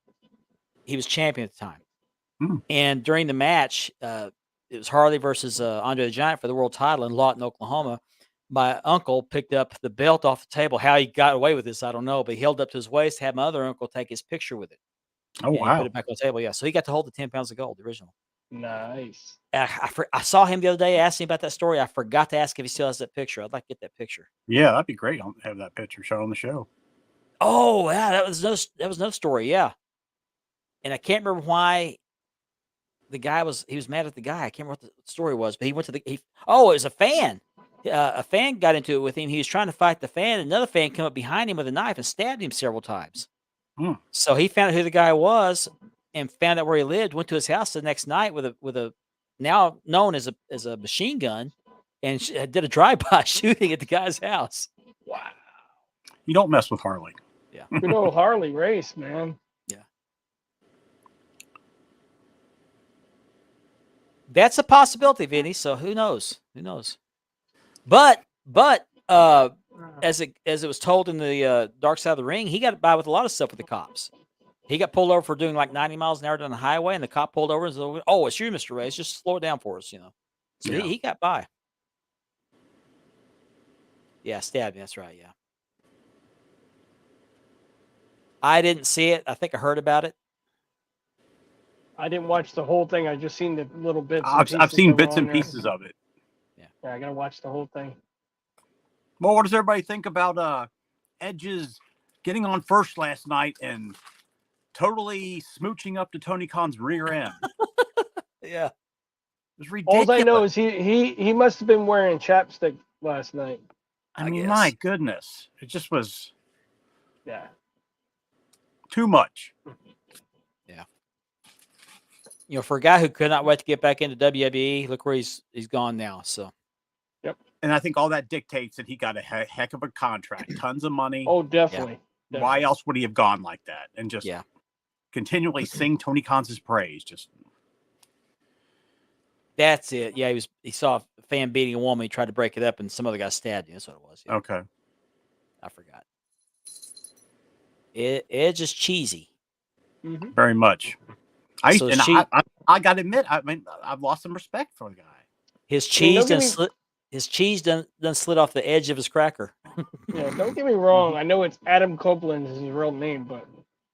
He was champion at the time, and during the match, it was Harley versus Andre the Giant for the world title in Lawton, Oklahoma. My uncle picked up the belt off the table. How he got away with this, I don't know, but he held it up to his waist, had my other uncle take his picture with it. Oh, and wow. he put it back on the table. Yeah, so he got to hold the 10 pounds of gold, the original. Nice. I saw him the other day, asked him about that story. I forgot to ask if he still has that picture. I'd like to get that picture. Yeah, that'd be great. I'll have that picture shown on the show. Oh, yeah, that was another story. Yeah, and I can't remember why the guy was mad at the guy. I can't remember what the story was, but he went to it was a fan. A fan got into it with him. He was trying to fight the fan. Another fan came up behind him with a knife and stabbed him several times. So he found out who the guy was and found out where he lived. Went to his house the next night with a now known as a machine gun, and did a drive-by shooting at the guy's house. Wow. You don't mess with Harley. Yeah. Good old Harley race, man. Yeah. That's a possibility, Vinny. So who knows? Who knows? But as it was told in the Dark Side of the Ring, he got by with a lot of stuff with the cops. He got pulled over for doing like 90 miles an hour down the highway, and the cop pulled over and said, "Oh, it's you, Mr. Reyes. Just slow it down for us, you know." So he got by. Yeah, stabbed me. That's right. Yeah. I didn't see it. I think I heard about it. I didn't watch the whole thing. I just seen the little bits. I've seen bits and pieces of it. Yeah, I gotta watch the whole thing. Well, what does everybody think about Edge's getting on first last night and totally smooching up to Tony Khan's rear end? Yeah. It was ridiculous. All I know is he must have been wearing chapstick last night. I mean, my goodness. It just was too much. Yeah. You know, for a guy who could not wait to get back into WWE, look where he's gone now. So. Yep. And I think all that dictates that he got a heck of a contract, tons of money. Oh, definitely. Yeah. Why else would he have gone like that and just continually sing Tony Khan's praise? Just that's it. Yeah, he saw a fan beating a woman. He tried to break it up, and some other guy stabbed him. That's what it was. Yeah. Okay. I forgot. It's just cheesy. Mm-hmm. Very much. I got to admit, I mean, I've lost some respect for the guy. His cheese done slid off the edge of his cracker. Yeah, don't get me wrong. I know it's Adam Copeland is his real name, but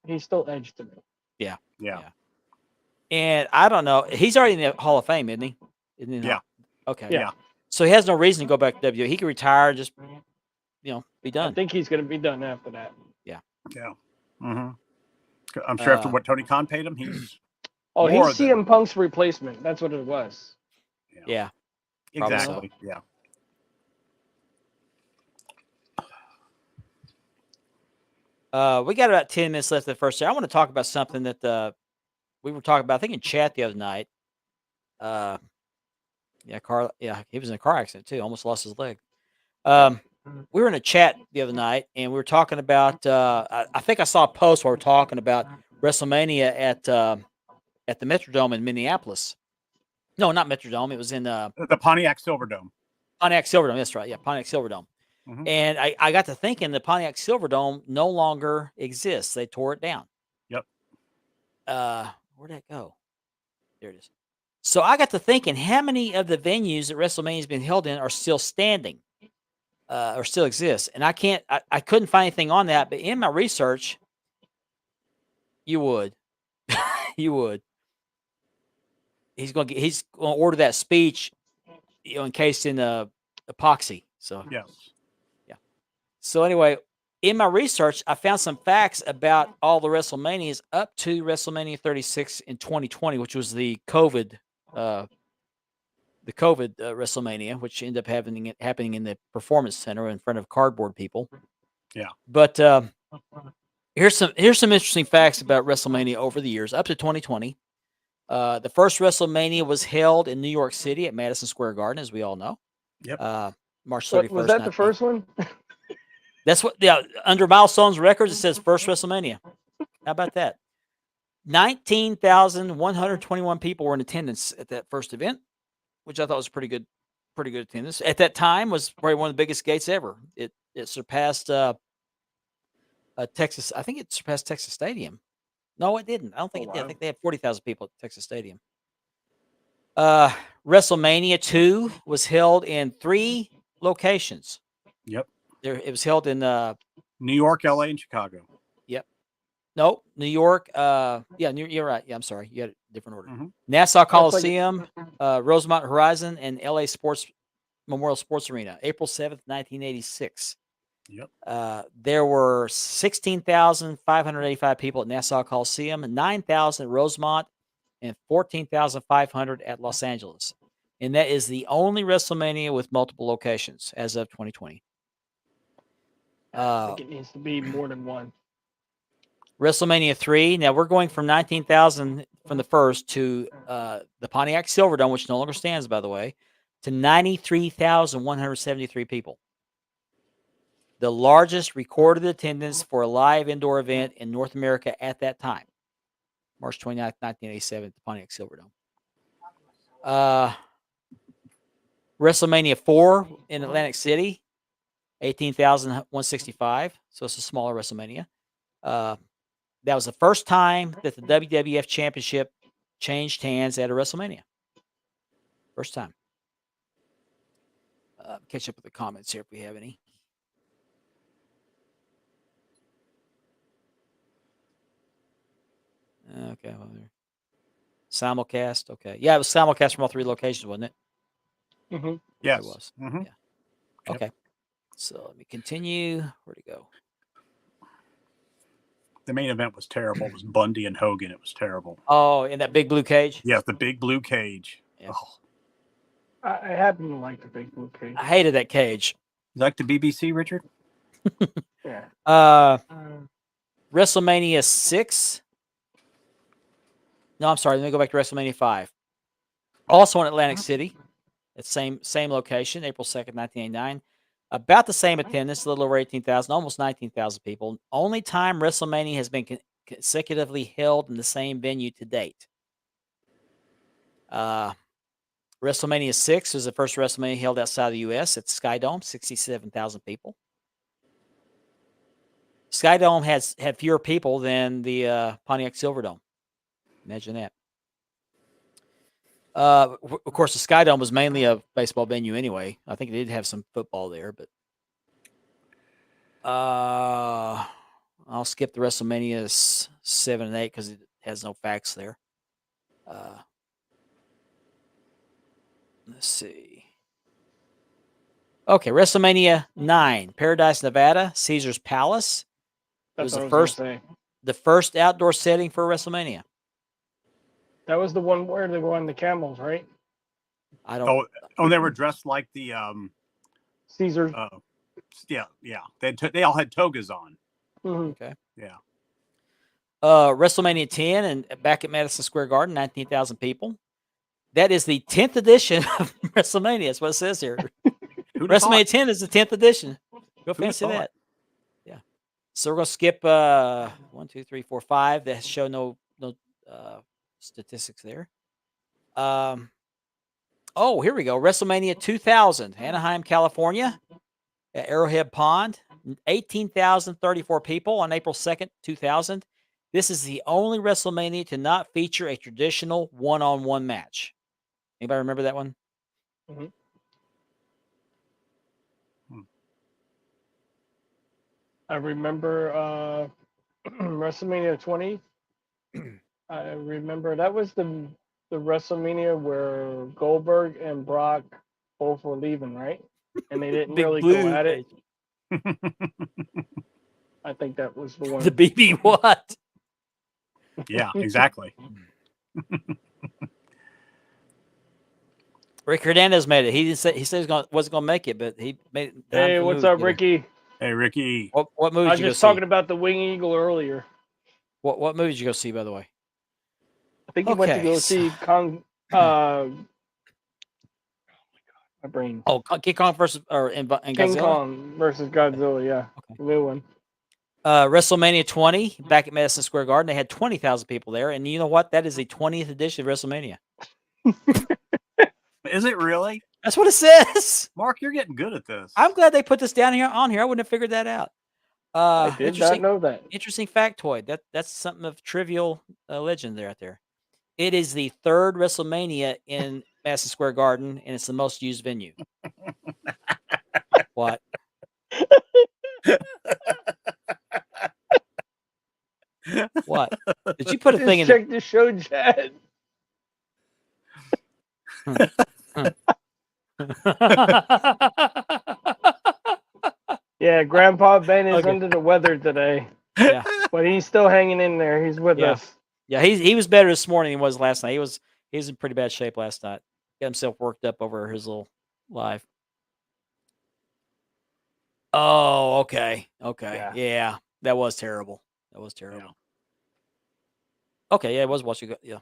he's still Edge to me. Yeah. Yeah. And I don't know. He's already in the Hall of Fame, isn't he? Yeah. Okay. Yeah. So he has no reason to go back to WWE. He can retire and just, be done. I think he's going to be done after that. Yeah. Yeah. Mm-hmm. I'm sure after what Tony Khan paid him, he's he's CM Punk's replacement. That's what it was. Yeah. Exactly. So. Yeah. We got about 10 minutes left of the first hour. I want to talk about something that we were talking about, I think, in chat the other night. Carl. Yeah, he was in a car accident too. Almost lost his leg. We were in a chat the other night, and we were talking about. I think I saw a post where we were talking about WrestleMania at the Metrodome in Minneapolis. No, not Metrodome. It was in the Pontiac Silverdome. Pontiac Silverdome. That's right. Yeah, Pontiac Silverdome. Mm-hmm. And I got to thinking the Pontiac Silverdome no longer exists. They tore it down. Yep. Where'd that go? There it is. So I got to thinking, how many of the venues that WrestleMania has been held in are still standing, or still exist? And I couldn't find anything on that. But in my research, you would. He's going to order that speech, encased in epoxy. So yes. Yeah. So anyway, in my research, I found some facts about all the WrestleManias up to WrestleMania 36 in 2020, which was the COVID WrestleMania, which ended up happening in the Performance Center in front of cardboard people. Yeah. But here's some interesting facts about WrestleMania over the years up to 2020. The first WrestleMania was held in New York City at Madison Square Garden, as we all know. Yep. March 31st. Was that the first one? That's what, yeah, under Milestones Records, it says first WrestleMania. How about that? 19,121 people were in attendance at that first event, which I thought was pretty good attendance. At that time was probably one of the biggest gates ever. It surpassed Texas. I think it surpassed Texas Stadium. No, it didn't. I don't think it did. I Wow. think they had 40,000 people at Texas Stadium. WrestleMania 2 was held in 3 locations. Yep. It was held in New York, LA, and Chicago. Yep. No, New York. You're right. Yeah, I'm sorry. You had a different order. Mhm. Nassau Coliseum, Rosemont Horizon, and LA Memorial Sports Arena, April 7th, 1986. Yep. There were 16,585 people at Nassau Coliseum, 9,000 at Rosemont, and 14,500 at Los Angeles. And that is the only WrestleMania with multiple locations as of 2020. I think it needs to be more than one. WrestleMania 3. Now we're going from 19,000 from the first to the Pontiac Silverdome, which no longer stands, by the way, to 93,173 people. The largest recorded attendance for a live indoor event in North America at that time. March 29th, 1987, at the Pontiac Silverdome. WrestleMania 4 in Atlantic City, 18,165. So it's a smaller WrestleMania. That was the first time that the WWF Championship changed hands at a WrestleMania. First time. Catch up with the comments here if we have any. Okay. Well, simulcast. Okay. Yeah, it was simulcast from all 3 locations, wasn't it? Mm-hmm. Yes. It was. Mhm. Yeah. Okay. So let me continue. Where'd it go? The main event was terrible. It was Bundy and Hogan. It was terrible. Oh, in that big blue cage? Yeah, the big blue cage. Yeah. Oh. I happen to like the big blue cage. I hated that cage. You like the BBC, Richard? Yeah. WrestleMania 6. No, I'm sorry. Let me go back to WrestleMania 5. Also in Atlantic City. It's same location, April 2nd, 1989. About the same attendance, a little over 18,000, almost 19,000 people. Only time WrestleMania has been consecutively held in the same venue to date. WrestleMania 6 was the first WrestleMania held outside the U.S. at Skydome, 67,000 people. Skydome had fewer people than the Pontiac Silverdome. Imagine that. Of course, the Skydome was mainly a baseball venue anyway. I think it did have some football there, but I'll skip the WrestleManias 7 and 8 because it has no facts there. Let's see. Okay, WrestleMania 9, Paradise, Nevada, Caesar's Palace. It was That's what I was gonna say. the first outdoor setting for WrestleMania. That was the one where they were on the camels, right? I don't. Oh, they were dressed like the Caesar. yeah. They all had togas on. Mhm. Okay. Yeah. WrestleMania 10 and back at Madison Square Garden, 19,000 people. That is the 10th edition of WrestleMania. That's what it says here. Who'd have WrestleMania thought? 10 is the 10th edition. Go Who'd have fancy thought? that. Yeah. So we're gonna skip 1, 2, 3, 4, 5 that show no statistics there. Oh, here we go. WrestleMania 2000, Anaheim, California, at Arrowhead Pond. 18,034 people on April 2nd, 2000. This is the only WrestleMania to not feature a traditional one-on-one match. Anybody remember that one? Mhm. I remember WrestleMania 20. I remember that was the WrestleMania where Goldberg and Brock both were leaving, right? And they didn't Big really blue go at it. cage. I think that was the one. The BB what? Yeah, exactly. Rick Hernandez made it. He didn't say he said he wasn't going to make it, but he made it. Hey, what's up, Ricky? Hey, Ricky. What movie I did was you go just see? talking about the Wing Eagle earlier. What movie did you go see, by the way? I think he went to Okay, go so- see Kong. My brain. Oh, King Kong versus and King Godzilla. Kong versus Godzilla. Yeah, Okay. the new one. WrestleMania 20 back at Madison Square Garden. They had 20,000 people there, and you know what? That is the 20th edition of WrestleMania. Is it really? That's what it says. Mark, you're getting good at this. I'm glad they put this down here on here. I wouldn't have figured that out. I did not know that. Interesting factoid. That's something of trivial legend there out there. It is the third WrestleMania in Madison Square Garden, and it's the most used venue. What? What? Did you put a Just thing in? check the show chat. Yeah, Grandpa Ben is Okay. under the weather today, Yeah, but he's still hanging in there. He's with Yeah. us. yeah. He was better this morning than he was last night. He was in pretty bad shape last night. Got himself worked up over his little live. Oh, okay, Yeah. yeah. That was terrible. That was terrible. Okay, yeah, it was watching. Yeah.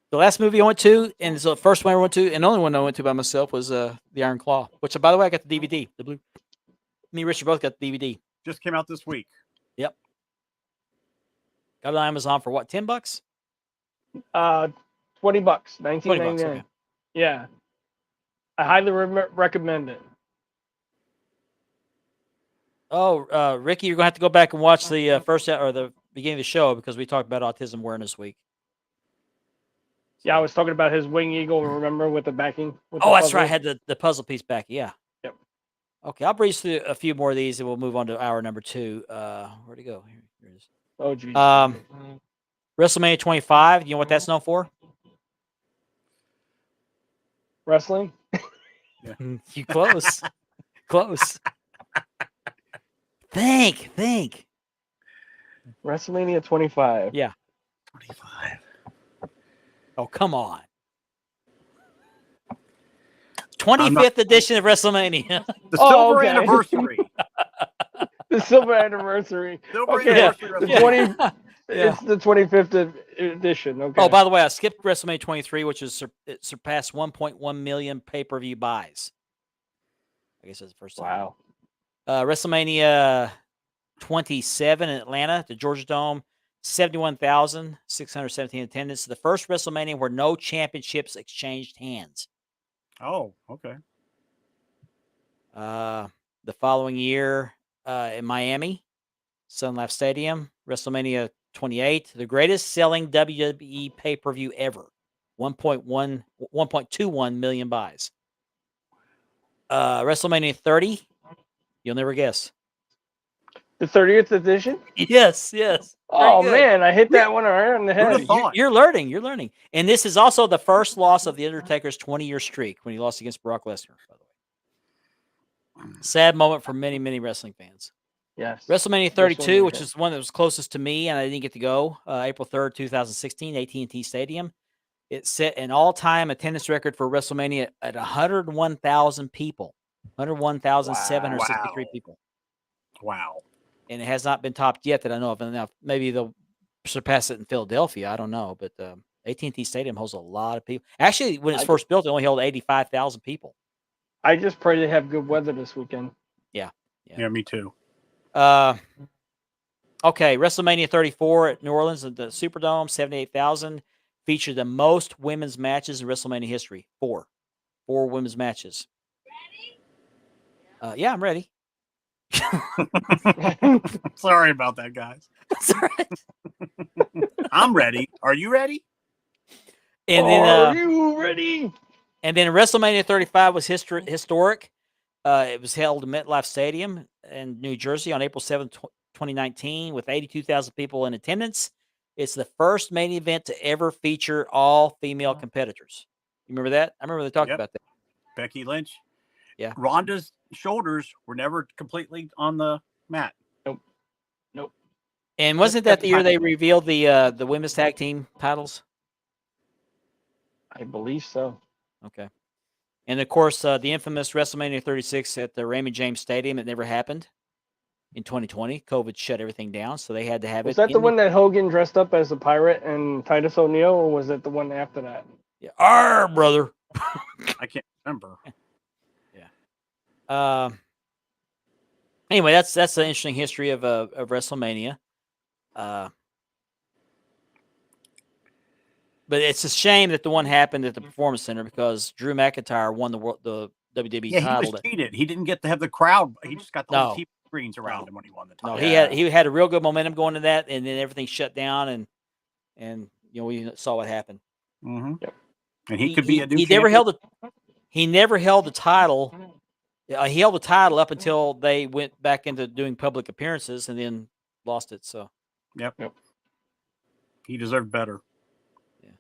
The last movie I went to, and it's the first one I went to, and the only one I went to by myself was The Iron Claw, which, by the way, I got the DVD. The blue. Me and Richard both got the DVD. Just came out this week. Yep. Got it on Amazon for what? $10? $20, $19.99. Okay. Yeah, I highly recommend it. Oh, Ricky, you're gonna have to go back and watch the first or the beginning of the show because we talked about Autism Awareness Week. Yeah, I was talking about his wing eagle. Remember with the backing? With Oh, the that's right. I puzzle? had the puzzle piece back. Yeah. Yep. Okay, I'll breeze through a few more of these, and we'll move on to hour number 2. Where'd it go? Here it is. Oh, geez. WrestleMania 25. You know what that's known for? Wrestling. You close. Close. Think. WrestleMania 25. Yeah. 25. Oh, come on. 25th edition of WrestleMania. The Oh, silver okay. anniversary. The silver anniversary. Silver Okay, anniversary. the WrestleMania. 20. Yeah. It's the 25th edition. Okay. Oh, by the way, I skipped WrestleMania 23, which is it surpassed 1.1 million pay-per-view buys. I guess that's the first time. Wow. WrestleMania 27 in Atlanta, the Georgia Dome, 71,617 attendance. The first WrestleMania where no championships exchanged hands. Oh, okay. The following year in Miami, Sun Life Stadium, WrestleMania 28, the greatest selling WWE pay-per-view ever, 1.21 million buys. WrestleMania 30, you'll never guess. The 30th edition? Yes. Oh, good. man, I hit that one right on the Who'd have head. thought? You're learning. And this is also the first loss of The Undertaker's 20-year streak when he lost against Brock Lesnar, by the way. Sad moment for many, many wrestling fans. Yes. WrestleMania 32, WrestleMania. which is the one that was closest to me, and I didn't get to go, April 3rd, 2016, AT&T Stadium. It set an all-time attendance record for WrestleMania at 101,000 people, 101,763 Wow. people. Wow. And it has not been topped yet that I know of. And now maybe they'll surpass it in Philadelphia. I don't know, but AT&T Stadium holds a lot of people. Actually, when it's first built, it only held 85,000 people. I just pray they have good weather this weekend. Yeah, me too. Okay, WrestleMania 34 at New Orleans at the Superdome, 78,000, featured the most women's matches in WrestleMania history. 4 women's matches. Ready? Yeah, I'm ready. Sorry about that, guys. That's all right. I'm ready. Are you ready? And then, Are you ready? And then WrestleMania 35 was historic. It was held in MetLife Stadium in New Jersey on April 7th, 2019, with 82,000 people in attendance. It's the first main event to ever feature all female competitors. You remember that? I remember they talked about that. Becky Lynch. Yeah. Ronda's shoulders were never completely on the mat. Nope. And wasn't that the year they revealed the women's tag team titles? I believe so. Okay. And of course, the infamous WrestleMania 36 at the Raymond James Stadium. It never happened. in 2020. COVID shut everything down, so they had to have Was it. that the one that Hogan dressed up as a pirate and Titus O'Neil, or was it the one after that? Yeah. Arr, brother. I can't remember. Anyway, that's an interesting history of WrestleMania. But it's a shame that the one happened at the Performance Center because Drew McIntyre won the WWE Yeah, title. he was cheated. He didn't get to have the crowd. He just got the No. whole TV screens around him when he won the title. No, he had a real good momentum going to that, and then everything shut down, and we saw what happened. Mm-hmm. Yep. And he could be a new he champion. He never held the title. He held the title up until they went back into doing public appearances, and then lost it. So, yep. He deserved better. Yeah.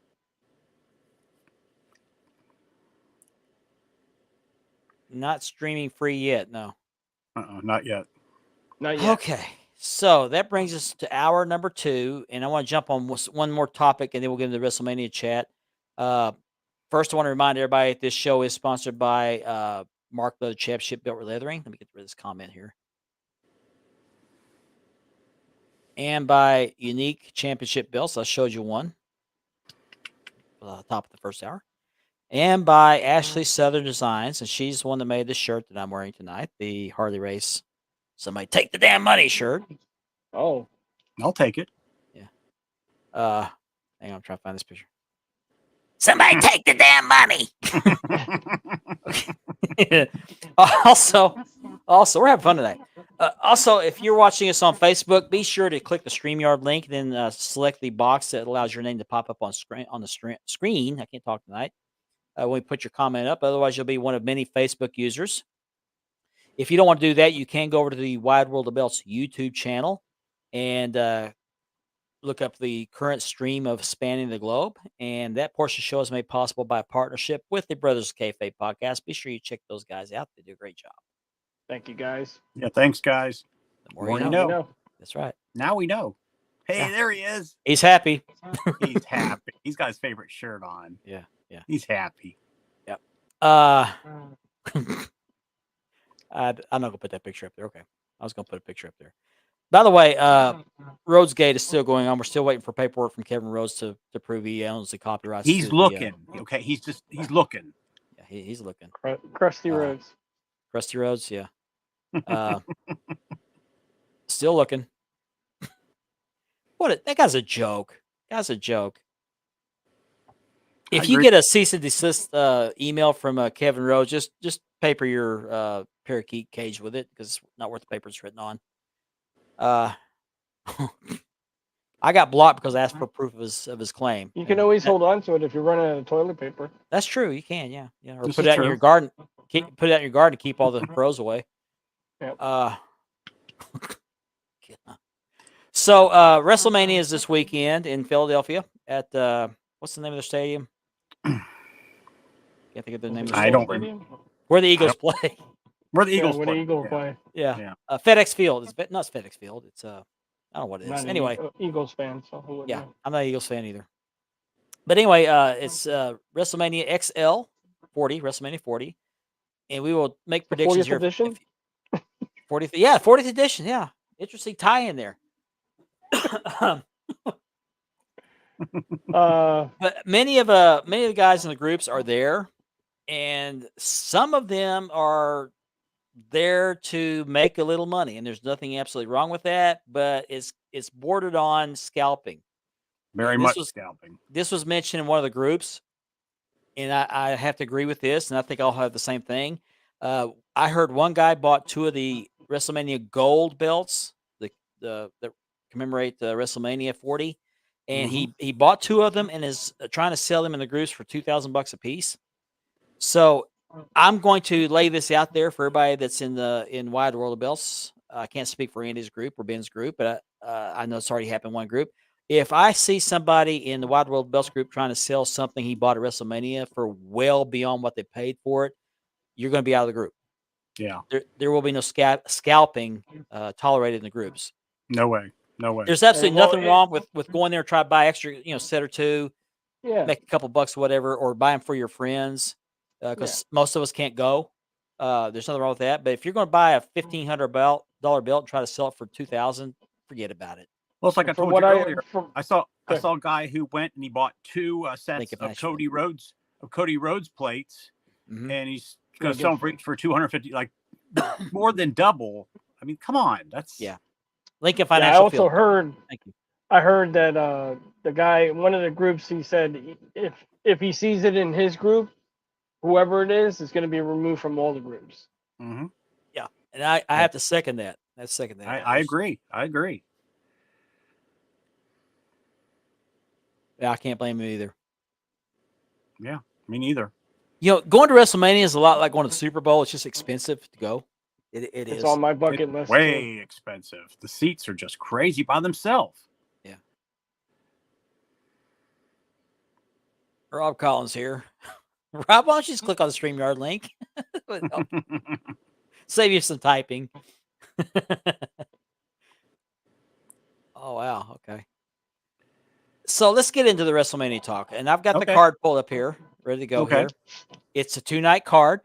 Not streaming free yet. No. Not yet. Not yet. Okay. So that brings us to hour number 2, and I want to jump on one more topic, and then we'll get into the WrestleMania chat. First, I want to remind everybody that this show is sponsored by Mark Leather Championship Belt Leathering. Let me get rid of this comment here. And by Unique Championship Belts. I showed you one. Top of the first hour. And by Ashley Southern Designs, and she's the one that made the shirt that I'm wearing tonight, the Harley Race Somebody Take the Damn Money shirt. Oh. I'll take it. Yeah. Hang on, I'm trying to find this picture. Somebody take the damn money. Also, we're having fun tonight. Also, if you're watching us on Facebook, be sure to click the StreamYard link, then select the box that allows your name to pop up on the screen. I can't talk tonight. When we put your comment up, otherwise you'll be one of many Facebook users. If you don't want to do that, you can go over to the Wide World of Belts YouTube channel and look up the current stream of Spanning the Globe. And that portion of the show is made possible by a partnership with the Brothers of Kayfabe podcast. Be sure you check those guys out. They do a great job. Thank you, guys. Yeah, thanks, guys. The more you know. That's right. Now we know. Hey, Yeah. there he is. He's happy. He's happy. He's got his favorite shirt on. Yeah. He's happy. Yep. I'm not gonna put that picture up there. Okay. I was gonna put a picture up there. By the way, Rhodes Gate is still going on. We're still waiting for paperwork from Kevin Rhodes to prove he owns the copyrights. He's looking. Okay, he's looking. Yeah, he's looking. Krusty Rhodes. Krusty Rhodes, yeah. Still looking. That guy's a joke. If you get a cease and desist email from Kevin Rhodes, just paper your parakeet cage with it because it's not worth the paper it's written on. I got blocked because I asked for proof of his claim. You can always hold on to it if you're running out of toilet paper. That's true. You can, yeah. Or This put is it out in true. your garden. Put it out in your garden to keep all the crows away. Yep. So WrestleMania is this weekend in Philadelphia at what's the name of the stadium? Can't think of the name of the I stadium. don't remember. Where the Eagles play. Where the Eagles where play. the Eagles play. Yeah. FedEx Field. It's not FedEx Field. It's I don't know what it is. Not an Anyway, Eagles fan, so who would yeah, know? I'm not an Eagles fan either. But anyway, it's WrestleMania XL 40, WrestleMania 40, and we will make predictions 40th here. edition? 40th edition. Yeah, interesting tie in there. But many of the guys in the groups are there, and some of them are there to make a little money, and there's nothing absolutely wrong with that. But it's bordered on scalping. Very much scalping. This was mentioned in one of the groups, and I have to agree with this, and I think I'll have the same thing. I heard one guy bought 2 of the WrestleMania gold belts, that commemorate the WrestleMania 40, and he bought 2 of them and is trying to sell them in the groups for $2,000 a piece. So I'm going to lay this out there for everybody that's in Wide World of Belts. I can't speak for Andy's group or Ben's group, but I know it's already happened in one group. If I see somebody in the Wide World of Belts group trying to sell something he bought at WrestleMania for well beyond what they paid for it, you're going to be out of the group. Yeah. There will be no scalping tolerated in the groups. No way. There's absolutely nothing wrong with going there and try to buy extra, set or 2, Yeah. make a couple bucks or whatever, or buy them for your friends because most of us can't go. There's nothing wrong with that. But if you're going to buy a $1,500 belt and try to sell it for $2,000, forget about it. Well, it's like I From told what you earlier. from, I saw Okay. a guy who went and he bought 2 sets Lincoln of Nashville. Cody Rhodes plates, Mhm. and he's Gonna going to sell them for $250, like more than double. I mean, come on, that's Yeah. Lincoln yeah, I Financial also Field. heard Thank you. I heard that the guy, one of the groups, he said if he sees it in his group, whoever it is going to be removed from all the groups. hmm Yeah. And I Yeah. have to second that. I agree. I agree. Yeah, I can't blame him either. Yeah, me neither. Going to WrestleMania is a lot like going to the Super Bowl. It's just expensive to go. It It's is. on my bucket It's list too. way expensive. The seats are just crazy by themselves. Yeah. Rob Collins here. Rob, why don't you just click on the StreamYard link? Would help. Save you some typing. Oh, wow. Okay. So let's get into the WrestleMania talk. And I've got the Okay. card pulled up here, ready to go Okay. here. It's a 2-night card.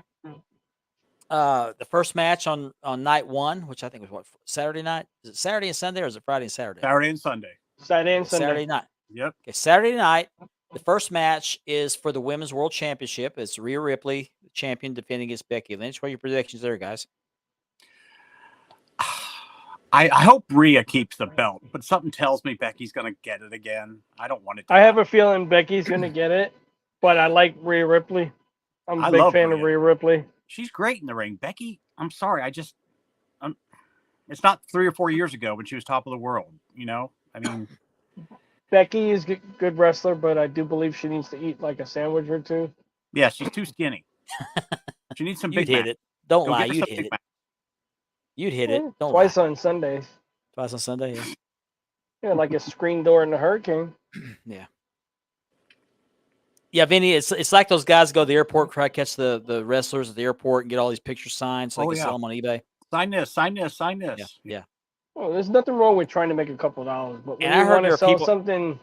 The first match on night 1, which I think was what, Saturday night? Is it Saturday and Sunday, or is it Friday and Saturday? Saturday and Sunday. Saturday and Sunday. Saturday night. Yep. Okay, Saturday night. The first match is for the Women's World Championship. It's Rhea Ripley, the champion, defending against Becky Lynch. What are your predictions there, guys? I hope Rhea keeps the belt, but something tells me Becky's going to get it again. I don't want it to I have happen. a feeling Becky's going to get it, but I like Rhea Ripley. I'm I a big love fan of Rhea. Rhea Ripley. She's great in the ring. Becky, I'm sorry. It's not 3 or 4 years ago when she was top of the world. I mean, Becky is a good wrestler, but I do believe she needs to eat like a sandwich or two. yeah, she's too skinny. She needs some You'd Big hit Mac. it. Don't Go lie. get her You'd some hit Big it. Mac. You'd hit it. Don't Twice lie. on Sundays. Twice on Sunday. Yeah. Yeah, like a screen door in the Hurricane. Yeah, Vinny, it's like those guys go to the airport, try to catch the wrestlers at the airport and get all these pictures signed so they Oh, can yeah. sell them on eBay. Sign this, sign this, sign this. Yeah. Well, there's nothing wrong with trying to make a couple dollars, but when And I you heard want there to are sell people- something,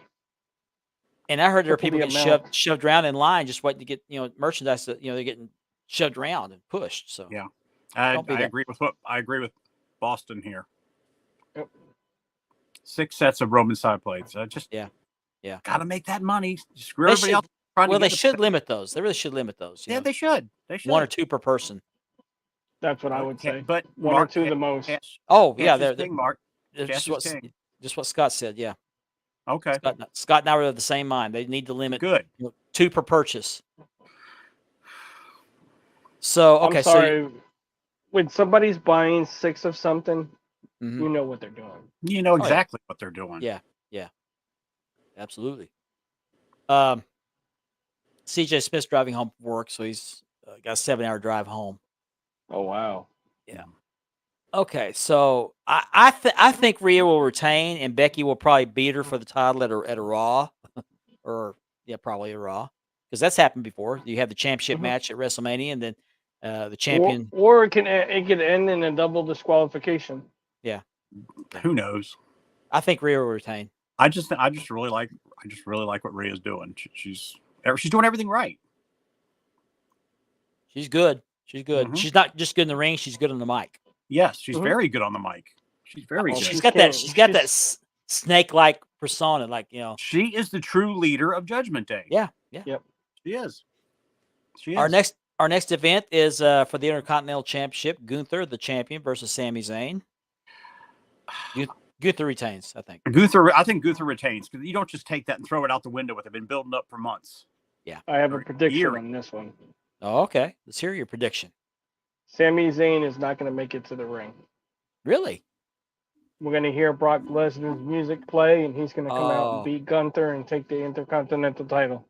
And I heard there are Triple people the getting amount. shoved around in line just waiting to get merchandise that they're getting shoved around and pushed. So Yeah. I Don't be that- agree with Boston here. Yep. 6 sets of Roman side plates. Yeah. Got to make that money. Screw They everybody should- else. trying to well, they get the- should limit those. They really should limit those. Yeah, they should. They should. 1 or 2 per person. that's what I would Okay, say. But 1 Mark, or 2 the most. Oh, yeah, they're they're Mark. just Cash is king. what Scott said. Yeah, Okay. Scott and I were of the same mind. They need to limit Good. 2 per purchase. So okay, I'm sorry. When somebody's buying 6 of something, so you know what they're doing. You know yeah. exactly what they're doing. Yeah. Absolutely. CJ Smith's driving home from work, so he's got a 7-hour drive home. Oh wow. Okay, so I think Rhea will retain, and Becky will probably beat her for the title at a Raw, or probably a Raw, because that's happened before. You have the championship match at WrestleMania, and then the champion. Or it can end in a double disqualification. Who knows? I think Rhea will retain. I just really like what Rhea's doing. She's doing everything right. She's good. She's good. Mhm. She's not just good in the ring; she's good on the mic. Yes, she's Mhm. very good on the mic. She's very Oh, good. She's She's got killing- that. She's got that she's- snake-like persona, like She is the true leader of Judgment Day. Yeah. Yep. She is. She is. Our next event is for the Intercontinental Championship. Gunther, the champion, versus Sami Zayn. Gunther retains, I think. I think Gunther retains because you don't just take that and throw it out the window with it. Been building up for months. I have a prediction Year. on this one. Oh, okay. Let's hear your prediction. Sami Zayn is not going to make it to the ring. Really? We're going to hear Brock Lesnar's music play, and he's going to come out Oh. and beat Gunther and take the Intercontinental title.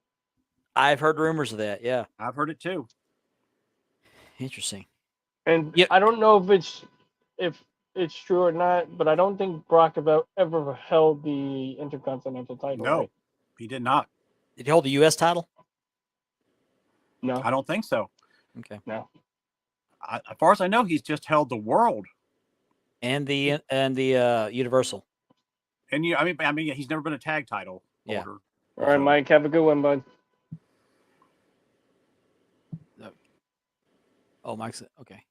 I've heard rumors of that. Yeah. I've heard it too. Interesting. And Yep. I don't know if it's true or not, but I don't think Brock ever held the Intercontinental title. No, right? he did not. Did he hold the U.S. title? No, I don't think so. Okay. no. As far as I know, he's just held the world. And the Universal. And I mean, he's never been a tag title Yeah. holder. All right, So- Mike, have a good one, bud. Oh, Mike's okay.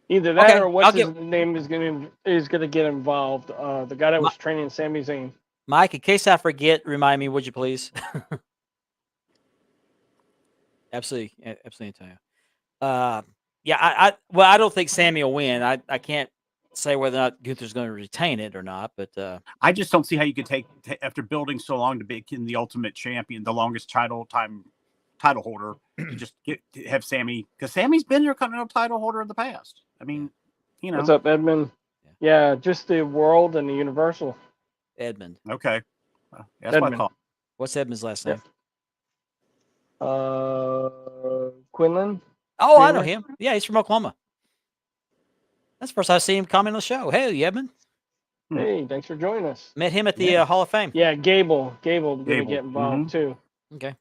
Either that Okay, or I'll what's his get name is gonna get involved. The guy that was training Sami Zayn. Mike. In case I forget, remind me, would you please? Absolutely, absolutely, Antonio. Yeah, well, I don't think Sammy will win. I can't say whether or not Gunther's going to retain it or not, but I just don't see how you could take after building so long to be the Ultimate Champion, the longest title holder, to just have Sammy, because Sammy's been your Continental title holder in the past. I mean, you know. What's up, Edmund? Yeah, just the World and the Universal. Edmund. Okay, that's what I call. What's Edmund's last name? Quinlan. Oh, I know him. Yeah, he's from Oklahoma. That's the first I've seen him comment on the show. Hey, Edmund. Hey, thanks for joining us. Met him at the Hall of Fame. Yeah, Gable going to get involved too. Okay.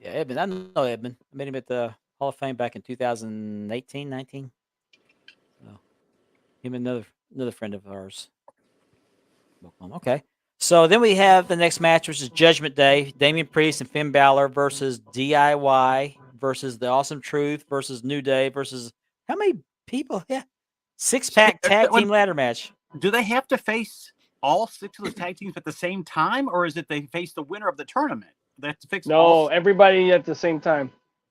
Yeah, Edmund. I know Edmund. I met him at the Hall of Fame back in 2018, 19. So, him and another friend of ours. Okay. So then we have the next match, which is Judgment Day. Damian Priest and Finn Balor versus DIY versus The Awesome Truth versus New Day versus how many people? Yeah. 6-pack tag team ladder match. Do they have to face all 6 of those tag teams at the same time, or is it they face the winner of the tournament? They have to fix everybody at the same time.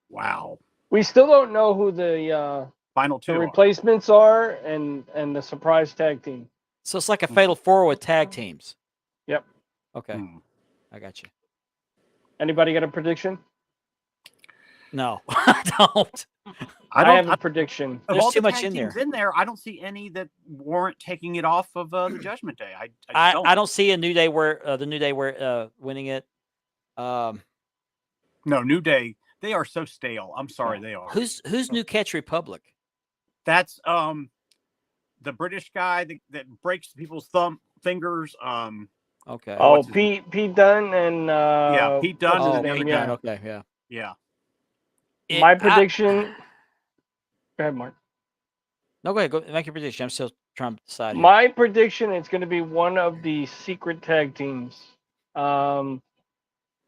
Wow. We still don't know who the final 2 replacements are and the surprise tag team. So it's like a fatal 4 with tag teams. Yep. Okay. I got you. Anybody got a prediction? No, I don't. I have a prediction. There's too much in there. I don't see any that warrant taking it off of the Judgment Day. I don't see a New Day where the New Day winning it. No, New Day. They are so stale. I'm sorry, they are. Who's New Catch Republic? That's the British guy that breaks people's fingers. Okay. Oh, Pete Dunne and Pete Dunne. Oh, Pete Dunne. Okay, yeah. My prediction. Go ahead, Mark. No, go ahead. Go make your prediction. I'm still trying to decide. My prediction is going to be one of the secret tag teams,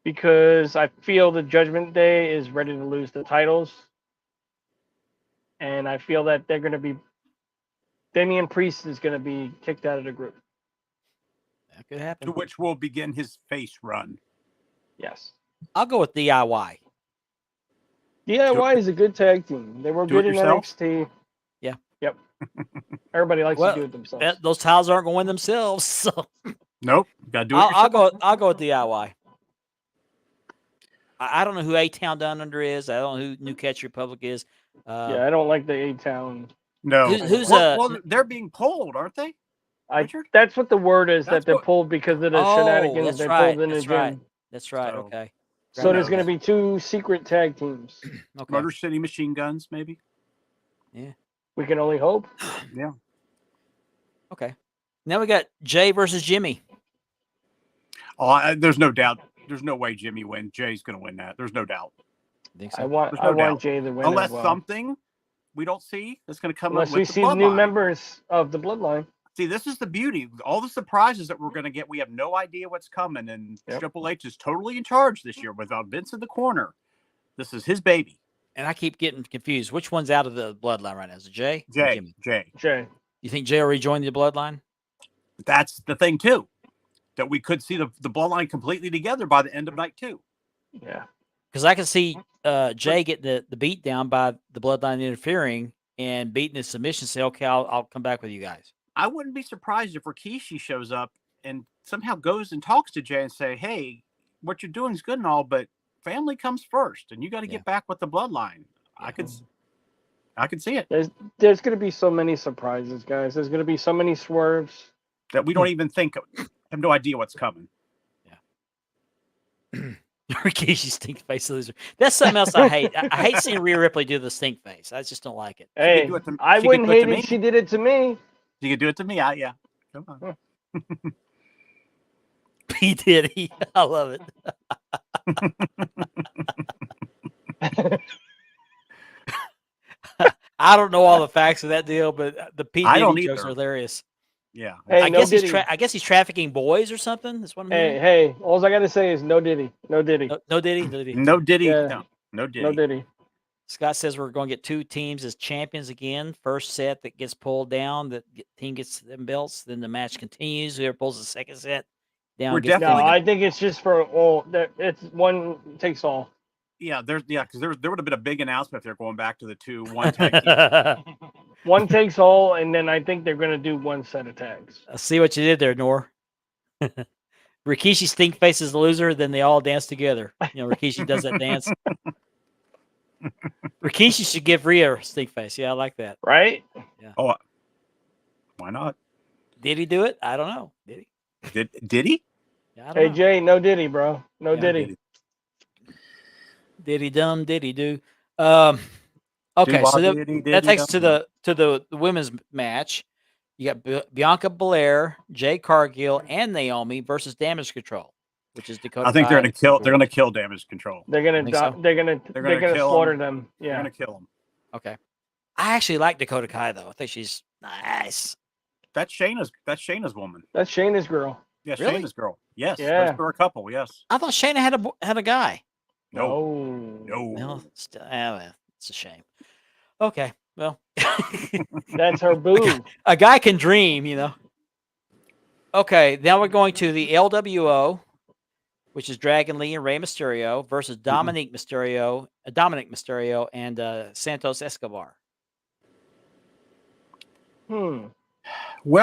because I feel the Judgment Day is ready to lose the titles, and I feel that they're going to be. Damian Priest is going to be kicked out of the group. That could happen. To which will begin his face run. Yes. I'll go with DIY. DIY is a good tag team. They were good in NXT. Yeah. Yep. Everybody likes to do it themselves. Those titles aren't going to win themselves. So. Nope. Gotta do it yourself. I'll go with DIY. I don't know who A-Town Down Under is. I don't know who New Catch Republic is. I don't like the A-Town. No. Well, they're being pulled, aren't they? That's what the word is, that they're pulled because of the shenanigans they pulled in the gym. That's right. Okay. So there's going to be 2 secret tag teams. Okay. Motor City Machine Guns, maybe. Yeah. We can only hope. Yeah. Okay. Now we got Jay versus Jimmy. Oh, there's no doubt. There's no way Jimmy wins. Jay's going to win that. There's no doubt. I think so. I want Jay to win. Unless something we don't see that's going to come unless up with we see new members of the Bloodline. See, this is the beauty. All the surprises that we're going to get, we have no idea what's coming. And Triple H is totally in charge this year without Vince in the corner. This is his baby. And I keep getting confused. Which one's out of the Bloodline right now? Is it Jay? Jay. You think Jay will rejoin the Bloodline? That's the thing, too. That we could see the Bloodline completely together by the end of night 2. Yeah. Because I can see Jay getting the beat down by the Bloodline interfering and beating his submission. Say, okay, I'll come back with you guys. I wouldn't be surprised if Rikishi shows up and somehow goes and talks to Jay and say, hey, what you're doing is good and all, but family comes first, and you got to get back with the Bloodline. Yeah. I could see it. There's going to be so many surprises, guys. There's going to be so many swerves that we don't even think of. Have no idea what's coming. Yeah. Rikishi stink face loser. That's something else I hate. I hate seeing Rhea Ripley do the stink face. I just don't like it. Hey, I wouldn't hate it. She did it to me. You could do it to me. Yeah. Come on. P. Diddy. I love it. I don't know all the facts of that deal, but the P. Diddy jokes are hilarious. Yeah. Hey, I guess he's trafficking boys or something. That's what I'm hearing. Hey, all I got to say is no Diddy. No Diddy. No Diddy. No Diddy. Yeah. No Diddy. No Diddy. Scott says we're going to get 2 teams as champions again. First set that gets pulled down, team gets them belts. Then the match continues. Whoever pulls the second set down We're gets the No, definitely win. I think it's just for all. It's one takes all. because there would have been a big announcement if they're going back to the 2-1 tag team. One takes all, and then I think they're going to do one set of tags. I see what you did there, Nor. Rikishi stink faces the loser, then they all dance together. Rikishi does that dance. Rikishi should give Rhea a stink face. Yeah, I like that. Right? Oh, why not? Did he do it? I don't know. Did he? Did he? Yeah, I don't Hey, know. Jay, no Diddy, bro. No Yeah, Diddy. Did he dumb? Did he do? Okay, so that takes us to the women's match. You got Bianca Belair, Jay Cargill, and Naomi versus Damage Control, which is Dakota. I think Kai they're and gonna kill. They're gonna kill Damage Control. They're gonna think so? they're gonna kill slaughter 'em. them. They're Yeah. gonna kill them. Okay, I actually like Dakota Kai though. I think she's nice. That's Shayna's woman. That's Shayna's girl. Yeah, Really? Shayna's girl. Yes. Yeah. Those were a couple. Yes. I thought Shayna had a guy. No. Well, it's a shame. Okay, well, That's her boo. a guy can dream, Okay, now we're going to the LWO, which is Dragon Lee and Rey Mysterio versus Dominic Mysterio, and Santos Escobar. Well,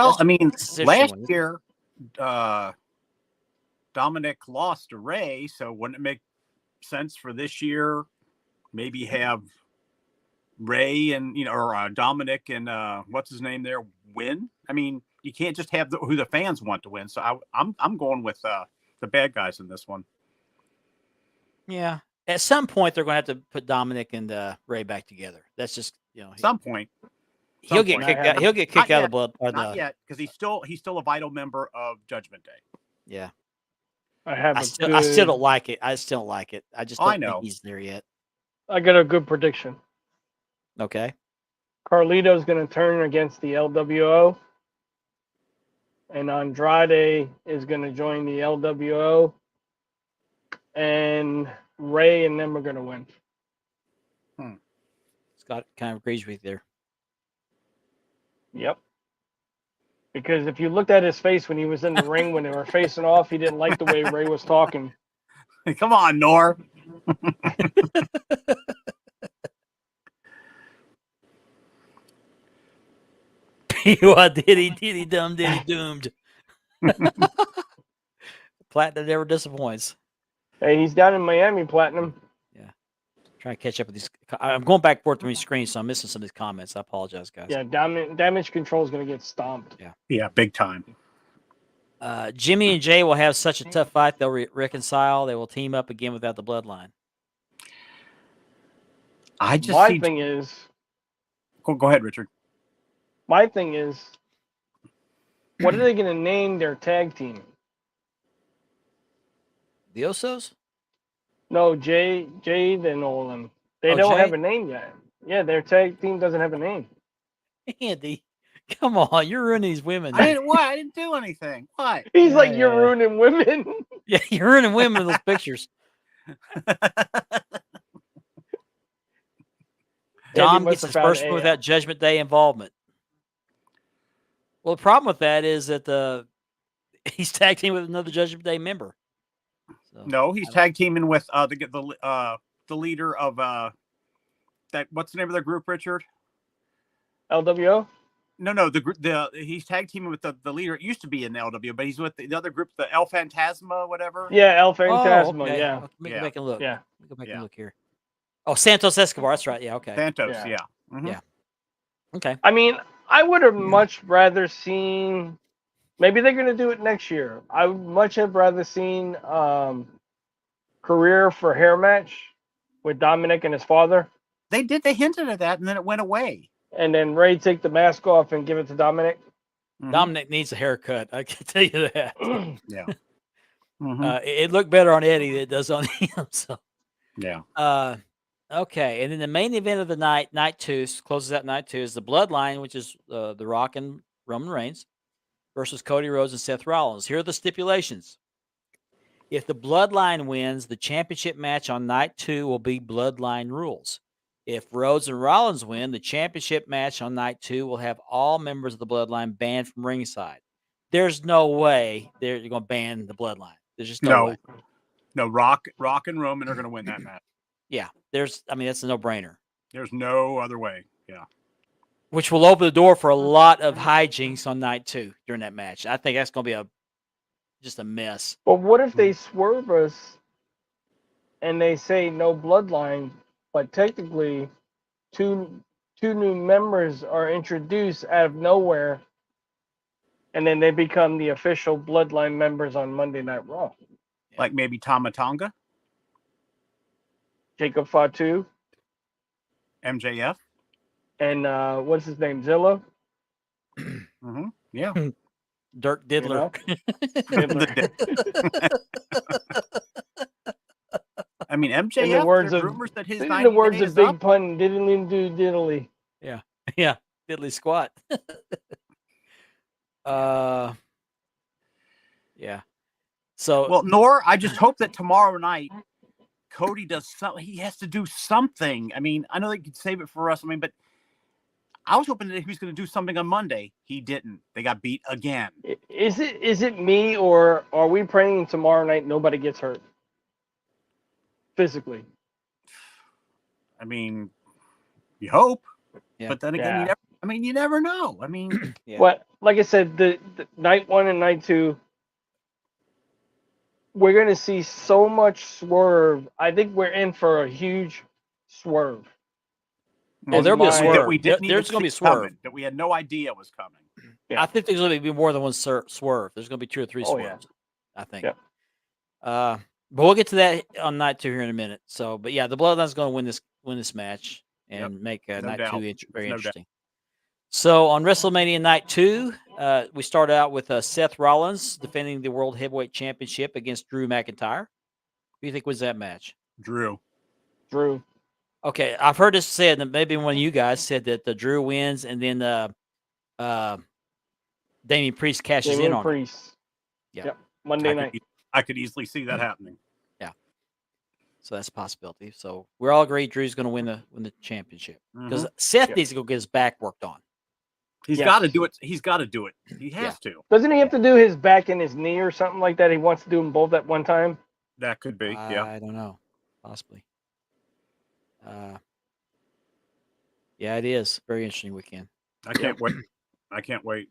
That's I mean, decision last one, isn't it? year, Dominic lost to Ray, so wouldn't it make sense for this year maybe have Ray and or Dominic and what's his name there win? I mean, you can't just have who the fans want to win. So I'm going with the bad guys in this one. Yeah, at some point they're going to have to put Dominic and Ray back together. That's just Some point. he'll get kicked out. He'll get kicked out of the blood. Not yet, because he's still a vital member of Judgment Day. Yeah, I still don't like it. I still don't like it. I just don't think he's there yet. I got a good prediction. Okay. Carlito's going to turn against the LWO, and Andrade is going to join the LWO, and Ray and them are going to win. Scott kind of agrees with you there. Yep. Because if you looked at his face when he was in the ring when they were facing off, he didn't like the way Ray was talking. Come on, Nor. What did he dumb? Did he doomed? Platinum never disappoints. Hey, he's down in Miami, Platinum. Yeah, trying to catch up with these. I'm going back and forth between screens, so I'm missing some of these comments. I apologize, guys. Yeah, damage control is going to get stomped. Yeah, big time. Jimmy and Jay will have such a tough fight. They'll reconcile. They will team up again without the bloodline. I just My thing is, go ahead, Richard. what are they going to name their tag team? The Usos? No, Jade and all of them. They don't have a name yet. Yeah, their tag team doesn't have a name. Andy, come on, you're ruining these women. I didn't do anything. What? He's like, you're ruining women. Yeah, you're ruining women in those pictures. Dom gets his first one without Judgment Day involvement. Well, the problem with that is that he's tag teaming with another Judgment Day member. So, no, he's tag teaming with the leader of that. What's the name of the group, Richard? LWO? No, he's tag teaming with the leader. It used to be in LW, but he's with the other group, the El Phantasma, whatever. Yeah, El Phantasma. Oh, okay. Yeah. Make a look. Yeah. Go back and look here. Oh, Santos Escobar. That's right. Yeah. Okay. Santos. Yeah. Mm-hmm. Yeah. Okay. I mean, I would have much rather seen. Maybe they're going to do it next year. I would much have rather seen career for hair match with Dominic and his father. They did. They hinted at that, and then it went away. And then Ray take the mask off and give it to Dominic. Mm-hmm. Dominic needs a haircut. I can tell you that. Yeah. It looked better on Eddie than it does on him. So. Yeah. Okay, and then the main event of the night, night 2, closes out night 2, is the Bloodline, which is The Rock and Roman Reigns versus Cody Rhodes and Seth Rollins. Here are the stipulations. If the Bloodline wins, the championship match on night 2 will be Bloodline rules. If Rhodes and Rollins win, the championship match on night 2 will have all members of the Bloodline banned from ringside. There's no way they're going to ban the Bloodline. There's just no way. No, Rock and Roman are going to win that match. Yeah, that's a no-brainer. There's no other way. Yeah. Which will open the door for a lot of hijinks on night 2 during that match. I think that's going to be just a mess. But what if they swerve us and they say no Bloodline, but technically two new members are introduced out of nowhere, and then they become the official Bloodline members on Monday Night Raw? Like maybe Tama Tonga, Jacob Fatu, MJF, and what's his name, Zilla? Yeah. Dirk Diddler. I mean, MJF. In the words of rumors that his in the words of Big up. Pun, diddly do diddly. Yeah, diddly squat. Yeah. So Well, I just hope that tomorrow night Cody does something. He has to do something. I mean, I know they could save it for us. I mean, but I was hoping that he was going to do something on Monday. He didn't. They got beat again. Is it me, or are we praying tomorrow night nobody gets hurt physically? I mean, you hope, Yeah. but then again, you never know. I mean, yeah. But like I said, the night 1 and night 2, we're gonna see so much swerve. I think we're in for a huge swerve. Oh, there'll be a swerve. That we didn't There's even going to be a see swerve. coming, that we had no idea was coming. Yeah. I think there's going to be more than one swerve. There's going to be 2 or 3 Oh, swerves. yeah. I think. Yeah. But we'll get to that on night 2 here in a minute. So, but yeah, the Bloodline's going to win this match and make night 2 very interesting. So on WrestleMania night 2, we start out with Seth Rollins defending the World Heavyweight Championship against Drew McIntyre. Who do you think wins that match? Drew. Okay, I've heard this said that maybe one of you guys said that the Drew wins and then Damian Priest cashes in on it. Yeah. Yep. Monday night. I could easily see that happening. Yeah. So that's a possibility. So we're all agreed Drew's going to win the championship because Seth needs to go get his back worked on. He's got to do it. He's got to do it. He has to. Doesn't he have to do his back and his knee or something like that? He wants to do them both at one time. That could be. I don't know. Possibly. Yeah, it is. Very interesting weekend. I can't wait. I can't wait.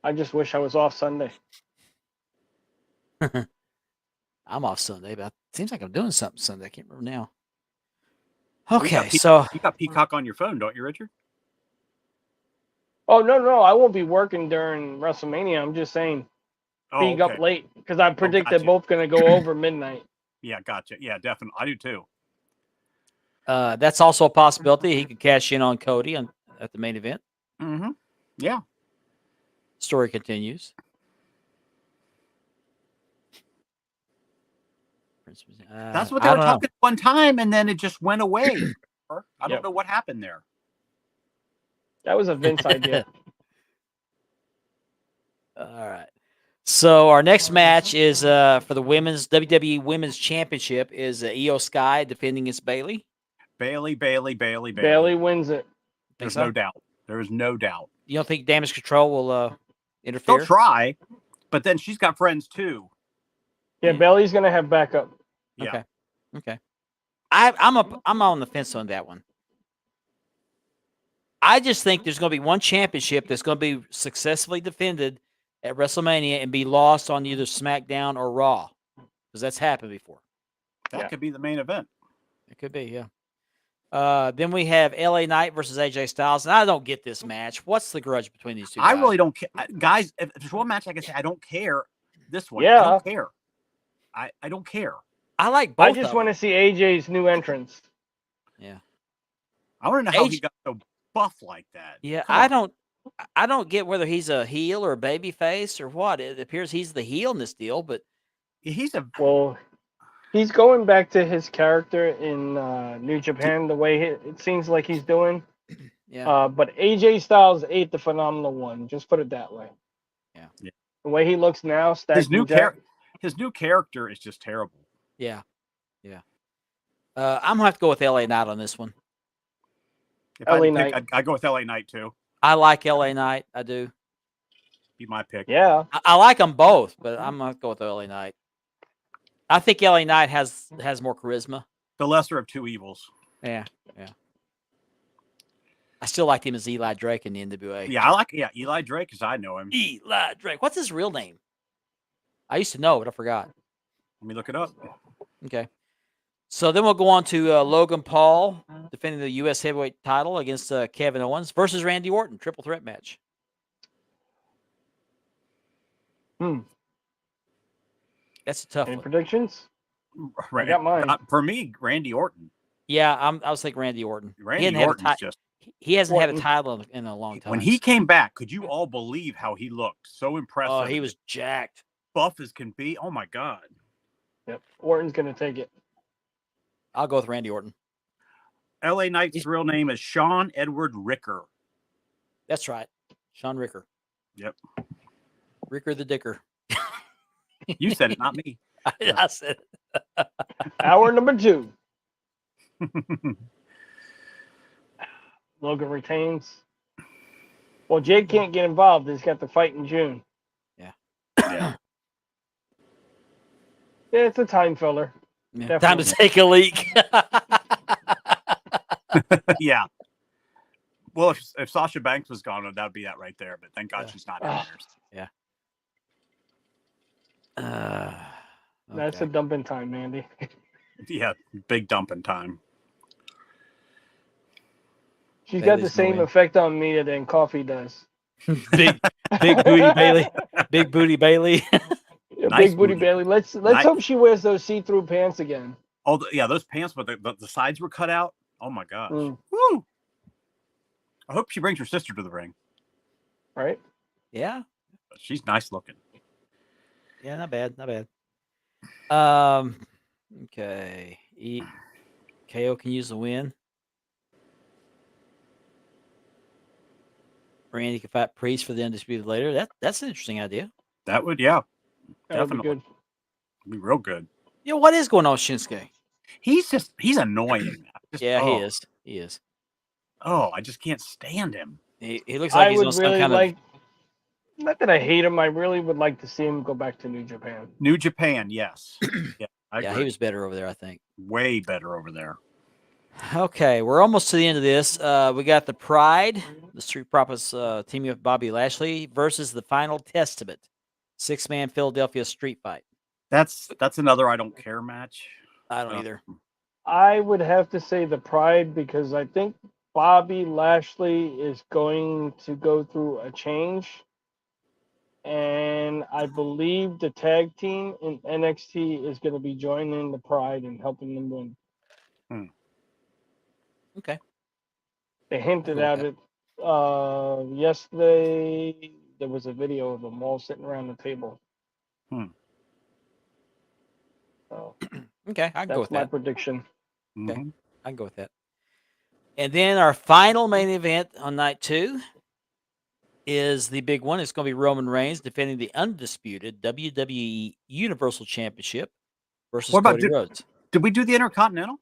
I just wish I was off Sunday. I'm off Sunday, but it seems like I'm doing something Sunday. I can't remember now. Well, Okay, you got Peacock on your phone, don't you, Richard? Oh, no. I won't be working during WrestleMania. I'm just saying being up late because I predict they're both going to go over midnight. Yeah, gotcha. Yeah, definitely. I do too. That's also a possibility. He could cash in on Cody at the main event. Mm-hmm. Yeah. Story continues. That's what they were talking one time, and then it just went away. I don't know what happened there. That was a Vince idea. All right. So our next match is for the WWE Women's Championship is Io Sky defending against Bayley. Bayley. Bayley wins it. There's no doubt. There is no doubt. You don't think Damage Control will interfere? They'll try, but then she's got friends too. Yeah, Bayley's gonna have backup. Yeah. Okay. I'm on the fence on that one. I just think there's going to be one championship that's going to be successfully defended at WrestleMania and be lost on either SmackDown or Raw, because that's happened before. That could be the main event. It could be, yeah. Then we have LA Knight versus AJ Styles, and I don't get this match. What's the grudge between these two guys? I really don't care, guys. If there's one match I can say I don't care, this one. Yeah. I don't care. I don't care. I like both. I just want to see AJ's new entrance. Yeah. I want to know how he got so buff like that. Yeah, I don't get whether he's a heel or a baby face or what. It appears he's the heel in this deal, but he's going back to his character in New Japan, the way it seems like he's doing. Yeah. But AJ Styles ate the phenomenal one. Just put it that way. Yeah. The way he looks now, his new character is just terrible. Yeah. I'm gonna have to go with LA Knight on this one. If I LA had to pick, Knight. I'd go with LA Knight too. I like LA Knight. I do. Be my pick. Yeah. I like them both, but I'm gonna go with LA Knight. I think LA Knight has more charisma. The lesser of two evils. Yeah. I still liked him as Eli Drake in the NWA. Yeah, Eli Drake, because I know him. Eli Drake. What's his real name? I used to know, but I forgot. Let me look it up. Okay. So then we'll go on to Logan Paul defending the U.S. heavyweight title against Kevin Owens versus Randy Orton, triple threat match. That's a tough Any one. predictions? I got mine. For me, Randy Orton. Yeah, I was thinking Randy Orton. Randy Orton's just. He hasn't had a Orton. title in a long time. When he came back, could you all believe how he looked? So impressive. Oh, he was jacked. Buff as can be. Oh my God. Yep. Orton's gonna take it. I'll go with Randy Orton. LA Knight's real name is Sean Edward Ricker. That's right. Sean Ricker. Yep. Ricker the Dicker. You said it, not me. I said it. Hour number 2. Logan retains. Well, Jake can't get involved. He's got the fight in June. Yeah. Yeah. Yeah, it's a time filler. Yeah. Time to take a leak. Yeah. Well, if Sasha Banks was gone, that would be that right there. But thank God she's not in there. Yeah. That's a dumping time, Mandy. Yeah, big dumping time. She's got the same effect on me than coffee does. big booty Bailey. Big booty Bailey. Yeah, Nice big booty Bailey. Let's hope she wears those see-through pants again. Oh, yeah, those pants, but the sides were cut out. Oh my gosh. Woo! I hope she brings her sister to the ring. Right? Yeah. She's nice looking. Yeah, not bad. Okay. KO can use the win. Randy can fight Priest for the undisputed later. That's an interesting idea. That would, yeah. That would Definitely. be good. It'd be real good. You know, what is going on with Shinsuke? He's annoying. He is. Oh, I just can't stand him. He looks like I he's would on some really kind like, not that I hate him, I really would like to see him go back to New Japan. New Japan, yes. Yeah, Yeah, he was better over there, I think. way better over there. Okay, we're almost to the end of this. We got the Pride, the Street Profits teaming with Bobby Lashley versus the Final Testament, 6-man Philadelphia street fight. That's another I don't care match. I don't either. I would have to say the Pride because I think Bobby Lashley is going to go through a change. And I believe the tag team in NXT is going to be joining the Pride and helping them win. Okay. They hinted at it yesterday. There was a video of them all sitting around the table. So Okay, I can go with that's my that. prediction. Okay, I can go with that. And then our final main event on night 2 is the big one. It's going to be Roman Reigns defending the undisputed WWE Universal Championship versus Cody Rhodes. Did we do the Intercontinental?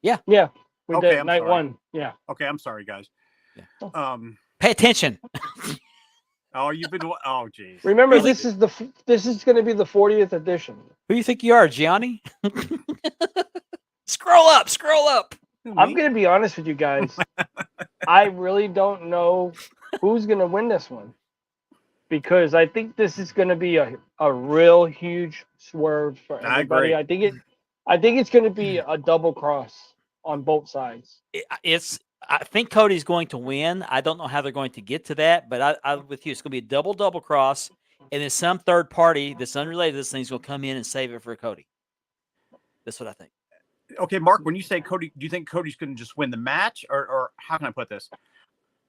Yeah. We Okay, did I'm night sorry. 1. Yeah. Okay, I'm sorry, guys. Yeah. Pay attention. Oh, you've been. Oh, geez. Remember, this is going to be the 40th edition. Who do you think you are, Gianni? Scroll up. I'm going to be honest with you guys. I really don't know who's going to win this one because I think this is going to be a real huge swerve for everybody. I agree. I think it's going to be a double cross on both sides. I think Cody's going to win. I don't know how they're going to get to that, but I'm with you. It's going to be a double cross, and then some third party that's unrelated to this thing is going to come in and save it for Cody. That's what I think. Okay, Mark, when you say Cody, do you think Cody's going to just win the match, or how can I put this?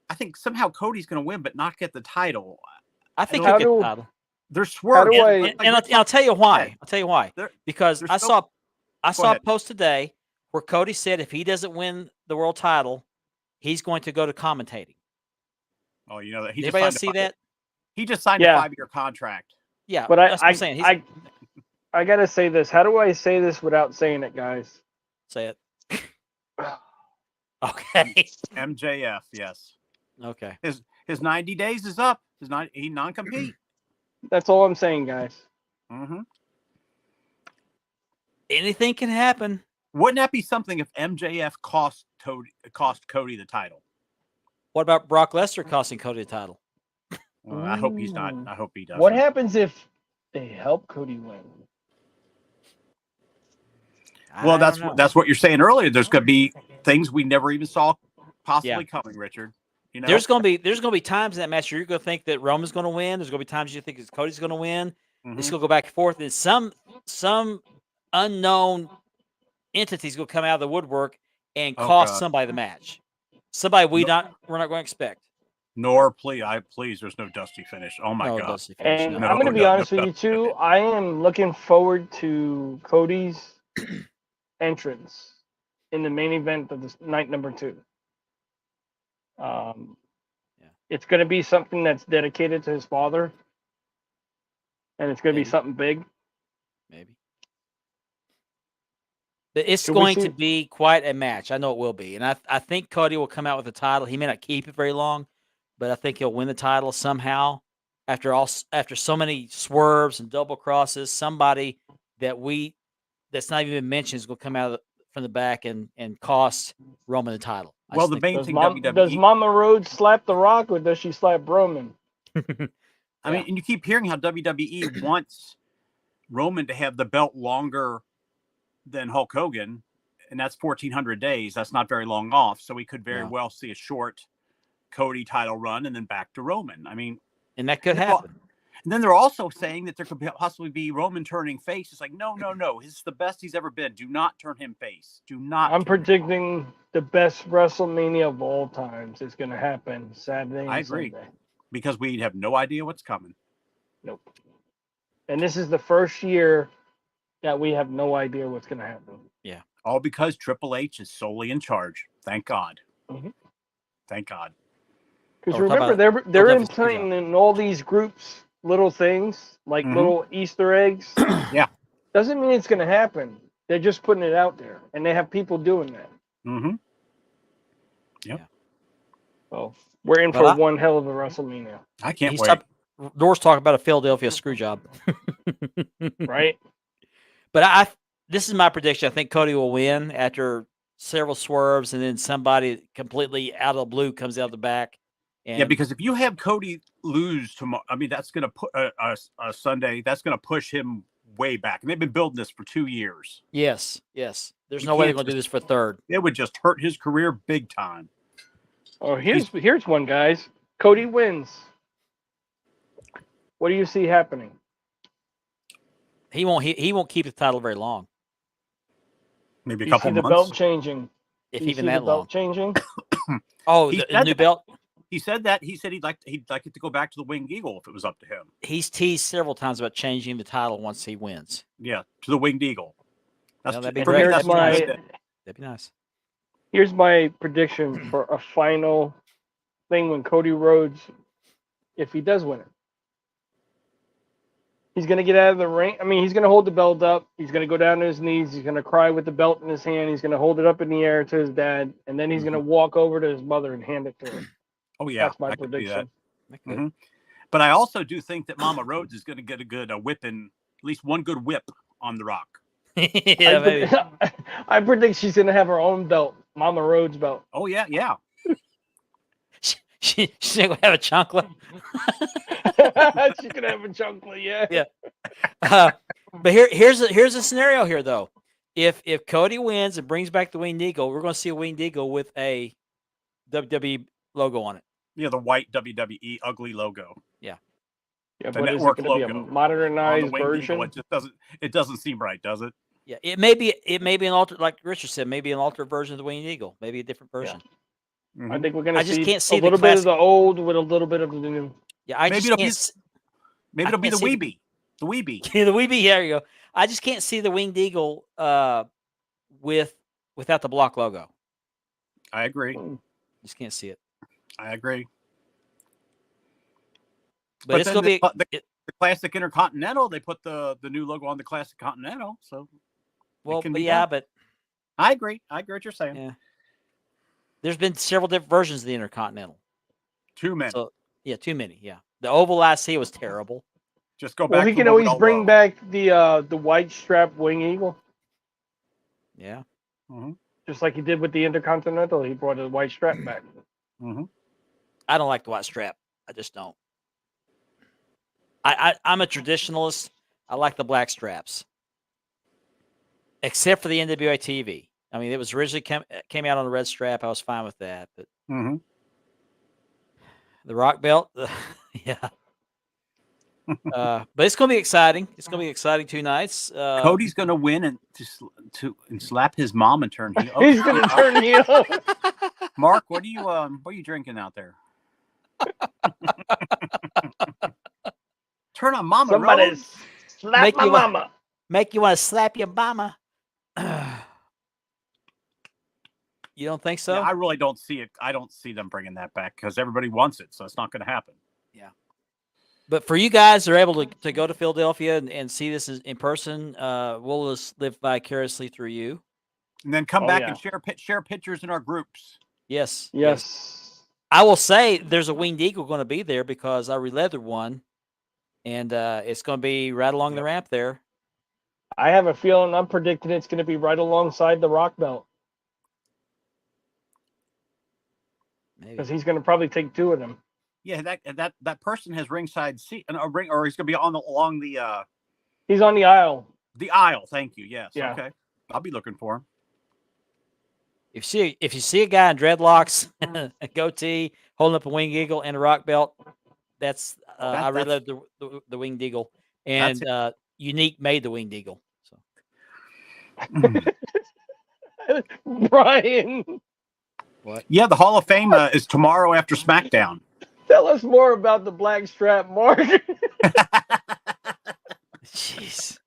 I think somehow Cody's going to win, but not get the title. I think he'll get the title. They're swerving. And I'll tell you why. Because I saw a post today where Cody said if he doesn't win the world title, he's going to go to commentating. Oh, you know that. Anybody else see that? He just signed a 5-year contract. Yeah, but that's what I'm saying. I gotta say this. How do I say this without saying it, guys? Say it. Okay. MJF, yes. Okay. His 90 days is up. He non-compete. That's all I'm saying, guys. Mm-hmm. Anything can happen. Wouldn't that be something if MJF cost Cody the title? What about Brock Lesnar costing Cody the title? Well, I hope he's not. Ooh. I hope he doesn't. What happens if they help Cody win? Well, I don't know. that's what you're saying earlier. There's going to be things we never even saw possibly coming, Richard. You know, There's gonna be times in that match where you're gonna think that Roman's gonna win. There's gonna be times you think that Cody's gonna win. It's gonna go back and forth, and some unknown entity's gonna come out of the woodwork and cost somebody the match. Somebody we're not going to expect. Nor please, there's no Dusty finish. Oh my No God! Dusty finish, And no. I'm going to be honest with you too. I am looking forward to Cody's entrance in the main event of this night number 2. It's going to be something that's dedicated to his father, and it's going to be something big. Maybe. But it's Could we going see- to be quite a match. I know it will be. And I think Cody will come out with the title. He may not keep it very long, but I think he'll win the title somehow. After so many swerves and double crosses, somebody that's not even mentioned is going to come out from the back and cost Roman the title. Well, the main thing does Mama Rhodes slap The Rock, or does she slap Roman? I mean, and you keep hearing how WWE wants Roman to have the belt longer than Hulk Hogan, and that's 1,400 days. That's not very long off. So we could very well see a short Cody title run and then back to Roman. I mean, and that could happen. And then they're also saying that there could possibly be Roman turning face. It's like, no. This is the best he's ever been. Do not turn him face. Do not. I'm predicting the best WrestleMania of all times is going to happen Saturday and I agree. Sunday. Because we have no idea what's coming. Nope. And this is the first year that we have no idea what's going to happen. Yeah. All because Triple H is solely in charge. Thank God. Mm-hmm. Thank God. Because remember, they're implanting in all these groups little things, like little Easter eggs. Yeah. Doesn't mean it's going to happen. They're just putting it out there. And they have people doing that. Mm-hmm. Yep. Yeah. Well, we're in for one hell of a WrestleMania. I can't wait. Doors talk about a Philadelphia screw job. Right? But this is my prediction. I think Cody will win after several swerves, and then somebody completely out of the blue comes out the back. Yeah, because if you have Cody lose tomorrow, I mean, that's going to put a Sunday. That's going to push him way back. And they've been building this for 2 years. Yes. There's no way they're going to do this for third. It would just hurt his career big time. Oh, here's one, guys. Cody wins. What do you see happening? He won't keep the title very long. Maybe a couple months. The belt changing. If even that long. Belt changing. Oh, the new belt. He said that. He said he'd like it to go back to the Winged Eagle if it was up to him. He's teased several times about changing the title once he wins. Yeah, to the Winged Eagle. That'd be great. That'd be nice. Here's my prediction for a final thing when Cody Rhodes, if he does win it. He's going to get out of the ring. I mean, he's going to hold the belt up. He's going to go down to his knees. He's going to cry with the belt in his hand. He's going to hold it up in the air to his dad. And then he's going to walk over to his mother and hand it to her. Oh, yeah. That's my prediction. Mm-hmm. But I also do think that Mama Rhodes is going to get a whipping, at least one good whip on The Rock. Yeah, I predict she's going to have her own belt, Mama Rhodes belt. Oh, yeah. She's going to have a chocolate. She could have a chocolate, yeah. Yeah. But here's a scenario here, though. If Cody wins and brings back the Winged Eagle, we're going to see a Winged Eagle with a WWE logo on it. Yeah, the white WWE ugly logo. Yeah. Yeah, the but network is it going to be a modernized version? Eagle, it doesn't seem right, does it? Yeah, it may be an alter, like Richard said, maybe an altered version of the Winged Eagle, maybe a different version. Yeah. Mm-hmm. I think we're going to can't see a little bit of the old with a little bit of the new. Yeah, maybe it'll be the Weeby. The Weeby. The Weeby, there you go. I just can't see the Winged Eagle without the block logo. I agree. Just can't see it. I agree. But it's going to be the Classic Intercontinental. They put the new logo on the Classic Continental. So, but I agree. I agree what you're saying. Yeah. There's been several different versions of the Intercontinental. Too many. So yeah, too many. Yeah, the Oval IC was terrible. Just go back. Well, he to can what we always all bring love. back the white strap wing eagle, Yeah. just like he did with the Intercontinental. He brought the white strap back. I don't like the white strap. I just don't. I'm a traditionalist. I like the black straps, except for the NWA TV. I mean, it was originally came out on the red strap. I was fine with that, but the rock belt, yeah. But it's going to be exciting. It's going to be exciting 2 nights. Cody's going to win and and slap his mom and turn heel. He's gonna turn heel. Mark, what are you drinking out there? Turn on Mama Somebody Rose. slap Make my you wa- mama. Make you want to slap your mama. You don't think so? Yeah, I really don't see it. I don't see them bringing that back because everybody wants it, so it's not going to happen. Yeah. But for you guys that are able to go to Philadelphia and see this in person, we'll just live vicariously through you. And then come Oh, back yeah. and share pictures in our groups. Yes. Yes. I will say there's a winged eagle going to be there because I releathered one, and it's going to be right along the ramp there. I have a feeling. I'm predicting it's going to be right alongside the rock belt Maybe. because he's going to probably take 2 of them. Yeah, that person has ringside seat and a ring, or he's going to be along the He's on the aisle. aisle. Thank you. Yes. Yeah. Okay. I'll be looking for him. If you see a guy in dreadlocks, a goatee, holding up a winged eagle and a rock belt, that's I read the winged eagle, and Unique made the winged eagle. So Brian, what? Yeah, the Hall of Fame is tomorrow after SmackDown. tell us more about the black strap, Mark. Jeez.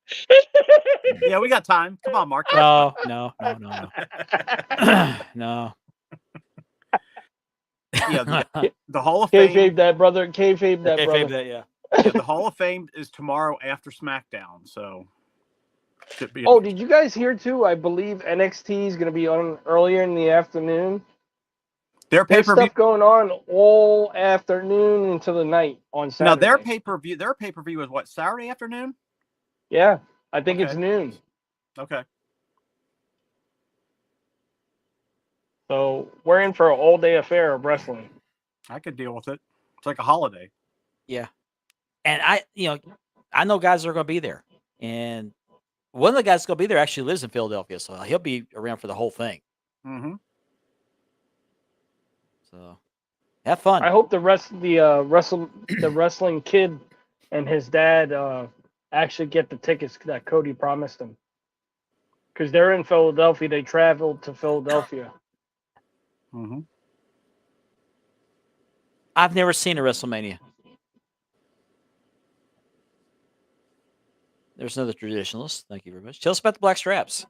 Yeah, we got time. Come on, Mark. No. No. Yeah, the Hall of Fame. Kayfabe that, brother. Kayfabe that, brother. That, yeah. Yeah, the Hall of Fame is tomorrow after SmackDown, so should be. Oh, did you guys hear too? I believe NXT is going to be on earlier in the afternoon. Their There's pay-per-view. stuff going on all afternoon into the night on Saturday. Now their pay-per-view is what, Saturday afternoon? Yeah, I think it's Okay. noon. Okay. So we're in for an all-day affair of wrestling. I could deal with it. It's like a holiday. Yeah. And I know guys that are going to be there, and one of the guys that's going to be there actually lives in Philadelphia, so he'll be around for the whole thing. Mm-hmm. So have fun. I hope the wrestling kid and his dad actually get the tickets that Cody promised them. Because they're in Philadelphia. They traveled to Philadelphia. Mm-hmm. I've never seen a WrestleMania. There's another traditionalist. Thank you very much. Tell us about the black straps.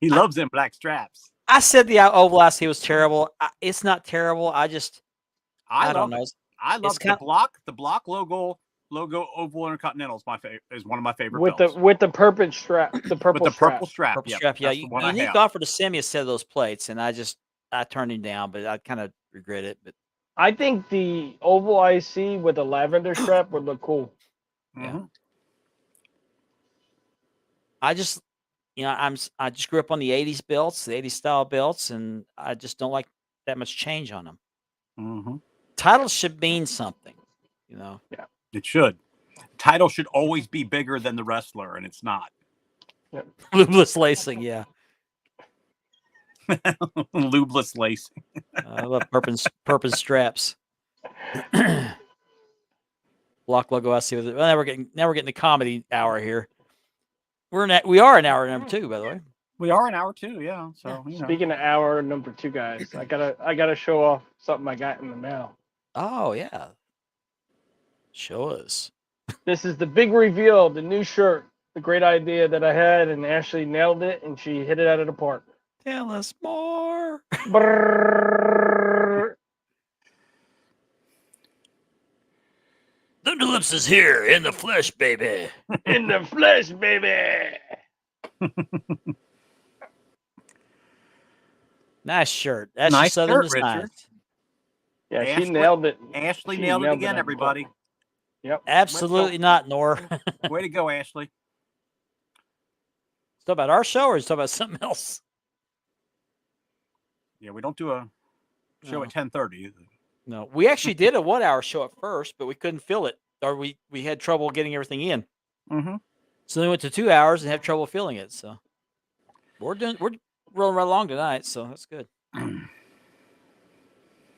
He loves them black straps. I said the Oval IC was terrible. It's not terrible. I don't know. I love the block logo oval intercontinental is one of my favorite with belts. the purple strap. The purple with the purple strap. Purple Yep, strap. Yeah, that's the one I Unique have. offered to send me a set of those plates, and I turned him down, but I kind of regret it. But I think the oval IC with the lavender strap would look cool. Mhm. I just, I just grew up on the '80s belts, the '80s style belts, and I just don't like that much change on them. Mhm. Titles should mean something, Yeah. It should. Title should always be bigger than the wrestler, and it's not. Lubeless lacing, yeah. Lubeless lacing. I love purple straps. Block logo. I see. Well, now we're getting the comedy hour here. We are in hour number 2, by the way. We are an hour 2, yeah. So Speaking of hour number 2, guys, I gotta show off something I got in the mail. Oh yeah. Show us. This is the big reveal, the new shirt, the great idea that I had, and Ashley nailed it, and she hit it out of the park. Tell us more. Brrrr. Thunderlips is here in the flesh, baby. In the flesh, baby. Nice shirt. That's Nice just Southern shirt, design. Richard. Yeah, she Ashley- nailed it. Ashley She nailed it nailed again, on everybody. both. Yep. Absolutely not, Nor. Way to go, Ashley. It's about our show or it's about something else? Yeah, we don't do a show at 10:30. No, we actually did a 1 hour show at first, but we couldn't fill it, or we had trouble getting everything in. Mm-hmm. So then we went to 2 hours and had trouble filling it. So we're rolling right along tonight, so that's good.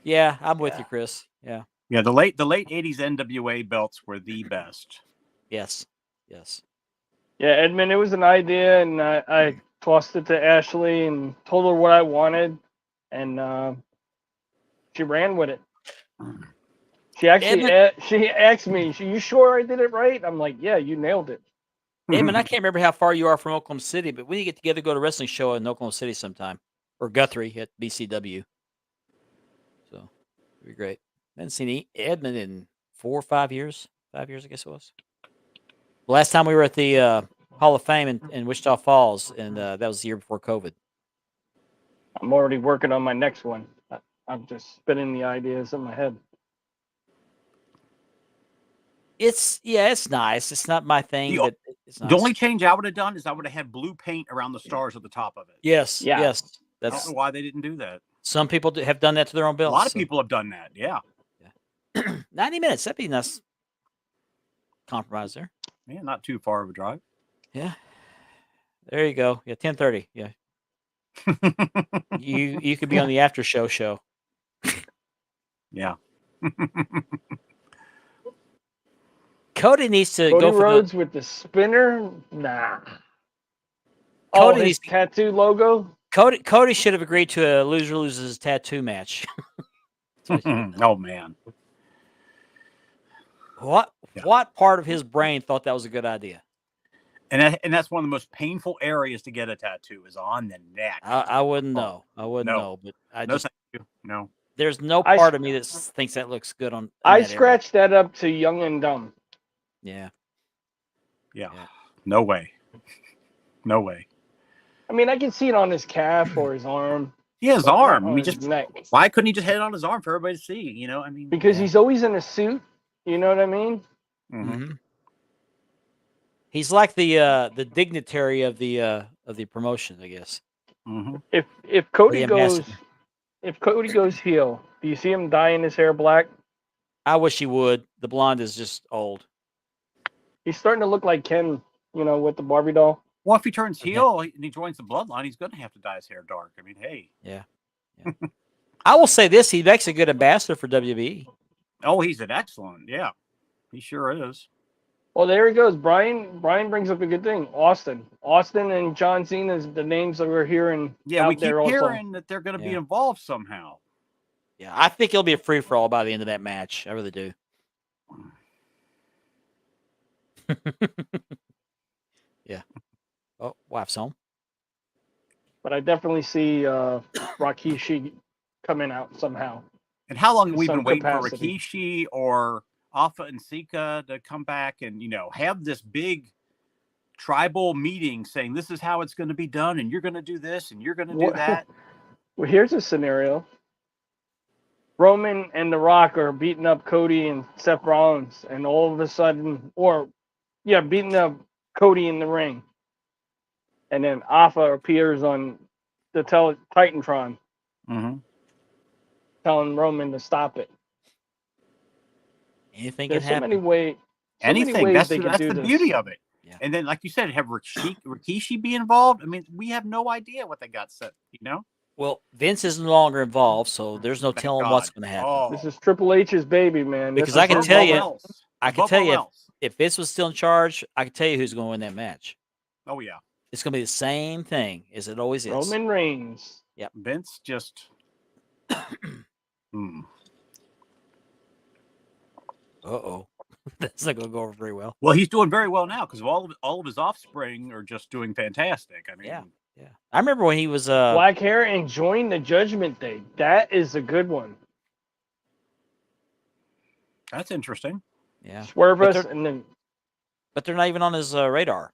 Yeah, I'm with you, Chris. Yeah. Yeah, the late 80s NWA belts were the best. Yes. Yeah, Edmund, it was an idea, and I tossed it to Ashley and told her what I wanted, and she ran with it. She actually she asked me, "You sure I did it right?" I'm like, "Yeah, you nailed it." Eamon, I can't remember how far you are from Oklahoma City, but we need to get together, go to a wrestling show in Oklahoma City sometime, or Guthrie at BCW. So it'd be great. I haven't seen Edmund in 4 or 5 years. 5 years, I guess it was. The last time we were at the Hall of Fame in Wichita Falls, and that was the year before COVID. I'm already working on my next one. I'm just spinning the ideas in my head. It's nice. It's not my thing, but it's nice. The only change I would have done is I would have had blue paint around the stars at the top of it. Yes. Yeah. Yes. I don't know why they didn't do that. Some people have done that to their own belts. A lot of people have done that. Yeah. 90 minutes. That'd be nice. Compromise there. Yeah, not too far of a drive. Yeah. There you go. Yeah, 10:30. Yeah. You could be on the after show. Yeah. Cody needs to Cody go for Rhodes with the spinner. Nah. Cody His needs tattoo logo. Cody should have agreed to a loser loses tattoo match. Oh man. What part of his brain thought that was a good idea? And that's one of the most painful areas to get a tattoo is on the neck. I wouldn't know. I wouldn't know, but Thank you. No. There's no part of me that thinks that looks good on. I scratched that up to Young and Dumb. Yeah. No way. No way. I mean, I can see it on his calf or his arm. Yeah, his arm. I mean, his neck. Why couldn't he just hit it on his arm for everybody to see? You know, I mean, because he's always in a suit. You know what I mean? Mm-hmm. He's like the dignitary of the promotion, I guess. Mm-hmm. If Cody goes heel, do you see him dyeing his hair black? I wish he would. The blonde is just old. He's starting to look like Ken, with the Barbie doll. Well, if he turns heel and he joins the bloodline, he's going to have to dye his hair dark. I mean, hey. Yeah. I will say this: he makes a good ambassador for WWE. Oh, he's an excellent. Yeah, he sure is. Well, there he goes. Brian brings up a good thing. Austin and John Cena is the names that we're hearing. Yeah, we keep hearing that they're going to be involved somehow. Yeah, I think it'll be a free for all by the end of that match. I really do. Yeah. Oh, wife's home. But I definitely see Rikishi coming out somehow. And how long have we been waiting for Rikishi or Alpha and Sika to come back and, have this big tribal meeting saying this is how it's going to be done and you're going to do this and you're going to do that? Well, here's a scenario. Roman and The Rock are beating up Cody and Seth Rollins, and all of a sudden, beating up Cody in the ring. And then Alpha appears on the Titantron, telling Roman to stop it. Anything There's can happen. Many ways. Anything. That's the beauty of it. Yeah. And then, like you said, have Rikishi be involved. I mean, we have no idea what they got set. Well, Vince is no longer involved, so there's no telling what's going to happen. Oh. This is Triple H's baby, man. Because I can tell you, if Vince was still in charge, I can tell you who's going to win that match. Oh yeah, it's going to be the same thing as it always is. Roman Reigns. Yep. Vince just. Uh-oh. That's not going to go over very well. Well, he's doing very well now because all of his offspring are just doing fantastic. I mean, yeah. I remember when he was black hair and joined the Judgment Day. That is a good one. That's interesting. Yeah. Swerve us and then. But they're not even on his radar.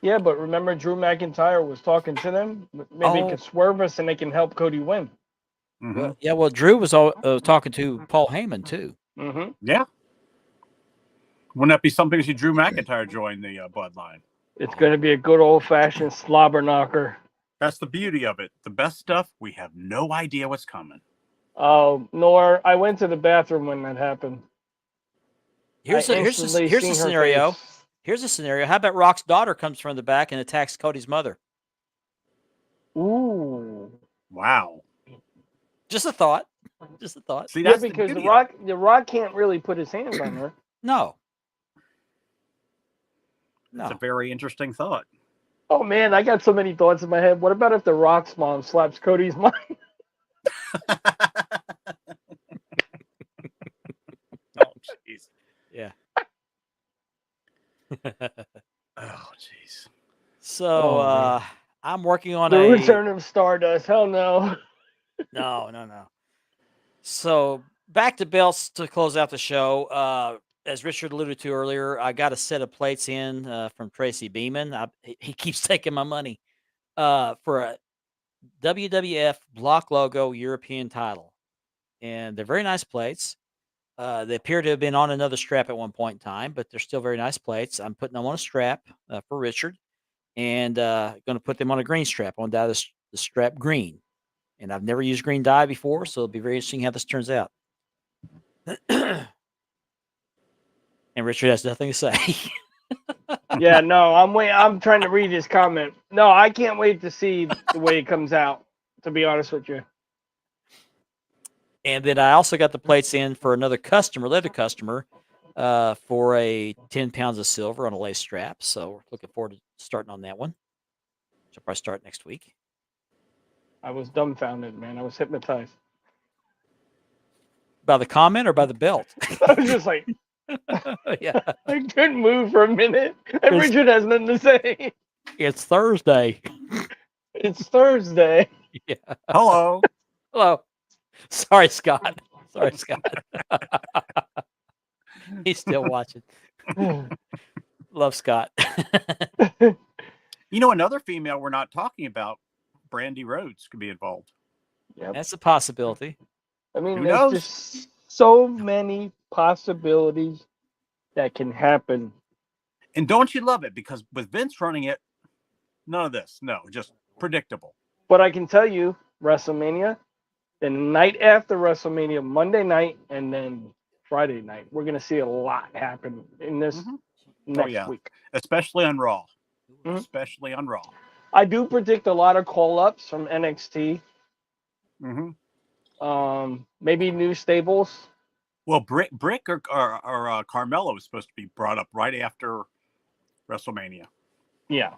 Yeah, but remember Drew McIntyre was talking to them. Maybe he Oh, could swerve us and they can help Cody win. Mhm. well, yeah. Well, Drew was talking to Paul Heyman too. Mm-hmm. Yeah. Wouldn't that be something if Drew McIntyre joined the Bloodline? It's going to be a good old-fashioned slobber knocker. That's the beauty of it. The best stuff, we have no idea what's coming. Oh, nor I went to the bathroom when that happened. Here's I a, here's a, instantly here's seen a her scenario. face. Here's a scenario. How about Rock's daughter comes from the back and attacks Cody's mother? Ooh. Wow. Just a thought. Just a thought. See, Yeah, that's because the the beauty of it. Rock can't really put his hands on her. No. That's a No. very interesting thought. Oh man, I got so many thoughts in my head. What about if the Rock's mom slaps Cody's mom? Oh, jeez. Yeah. Oh, jeez. So Oh, man. I'm working on The a return of Stardust. Hell no. no. So back to belts to close out the show. As Richard alluded to earlier, I got a set of plates in from Tracy Beeman. He keeps taking my money for a WWF block logo European title, and they're very nice plates. They appear to have been on another strap at one point in time, but they're still very nice plates. I'm putting them on a strap for Richard, and going to put them on a green strap. I want to dye the strap green, and I've never used green dye before, so it'll be very interesting how this turns out. And Richard has nothing to say. Yeah, no, I'm trying to read his comment. No, I can't wait to see the way it comes out, to be honest with you. And then I also got the plates in for another customer, leather customer, for a 10 pounds of silver on a lace strap. So we're looking forward to starting on that one. Which I'll probably start next week. I was dumbfounded, man. I was hypnotized. By the comment or by the belt? I was just like, Yeah. I couldn't move for a minute. And It's- Richard has nothing to say. It's Thursday. It's Thursday. Yeah. Hello. Hello. Sorry, Scott. Sorry, Scott. He's still watching. Love Scott. You know, another female we're not talking about, Brandy Rhodes, could be involved. Yep. That's a possibility. I mean, Who there's knows? just so many possibilities that can happen. And don't you love it? Because with Vince running it, none of this. No, just predictable. But I can tell you, WrestleMania, the night after WrestleMania, Monday night, and then Friday night, we're going to see a lot happen in this Mhm. next yeah. week. Especially on Raw. Mhm. Especially on Raw. I do predict a lot of call-ups from NXT. Mm-hmm. Maybe new stables. Well, Brick or Carmelo was supposed to be brought up right after WrestleMania. Yeah,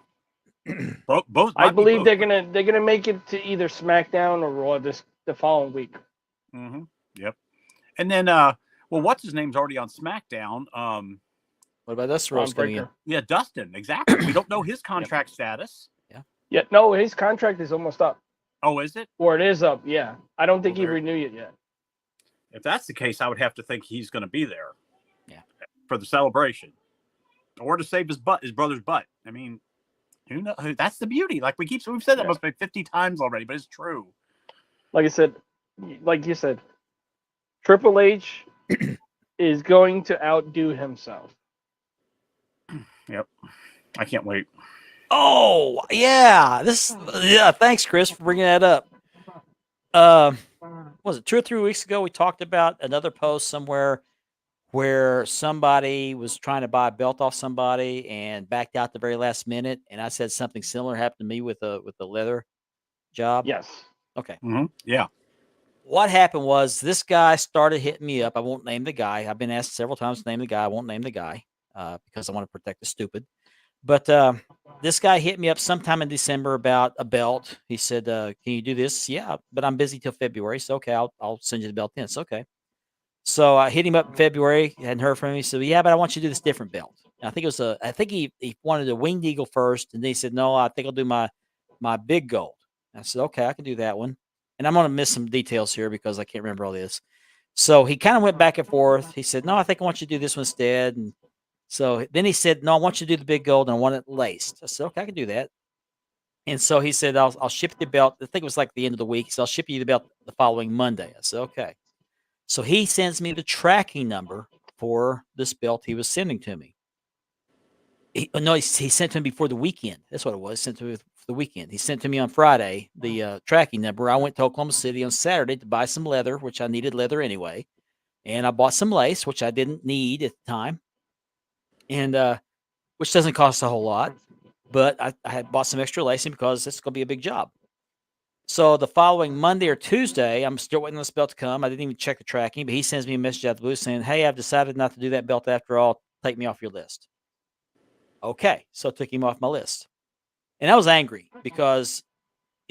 Both. I might be believe both. they're gonna make it to either SmackDown or Raw the following week. Mm-hmm. Yep. And then, well, what's his name's already on SmackDown? What about this Braun Rose coming in? Breaker. Yeah, Dustin. Exactly. We don't know his contract status. Yeah, no, his contract is almost up, Oh, is it? or it is up. Yeah, I don't think Well, he there- renewed it yet. If that's the case, I would have to think he's going to be there. Yeah. For the celebration, or to save his brother's butt. I mean, who knows? That's the beauty. Like we've said that Yeah. must be 50 times already, but it's true. Like I said, like you said, Triple H is going to outdo himself. Yep. I can't wait. Oh, yeah. Thanks, Chris, for bringing that up. Was it 2 or 3 weeks ago we talked about another post somewhere where somebody was trying to buy a belt off somebody and backed out the very last minute, and I said something similar happened to me with the leather job? Yes. Okay. Mm-hmm. Yeah. What happened was this guy started hitting me up. I won't name the guy. I've been asked several times to name the guy. I won't name the guy because I want to protect the stupid. But this guy hit me up sometime in December about a belt. He said, "Can you do this?" Yeah, but I'm busy till February. So okay, I'll send you the belt then. It's okay. So I hit him up in February. Hadn't heard from him. He said, "Yeah, but I want you to do this different belt." And I think it was I think he wanted a winged eagle first, and then he said, "No, I think I'll do my big gold." And I said, "Okay, I can do that one." And I'm gonna miss some details here because I can't remember all this. So he kind of went back and forth. He said, "No, I think I want you to do this one instead." And So then he said, "No, I want you to do the big gold and I want it laced." I said, "Okay, I can do that." And so he said, "I'll ship the belt." I think it was like the end of the week. He said, "I'll ship you the belt the following Monday." I said, "Okay." So he sends me the tracking number for this belt he was sending to me. No, he sent to me before the weekend. That's what it was. Sent to me for the weekend. He sent to me on Friday the tracking number. I went to Oklahoma City on Saturday to buy some leather, which I needed leather anyway, and I bought some lace, which I didn't need at the time, and which doesn't cost a whole lot, but I had bought some extra lacing because it's going to be a big job. So the following Monday or Tuesday, I'm still waiting on this belt to come. I didn't even check the tracking, but he sends me a message out of the blue saying, "Hey, I've decided not to do that belt after all. Take me off your list." Okay, so I took him off my list. And I was angry because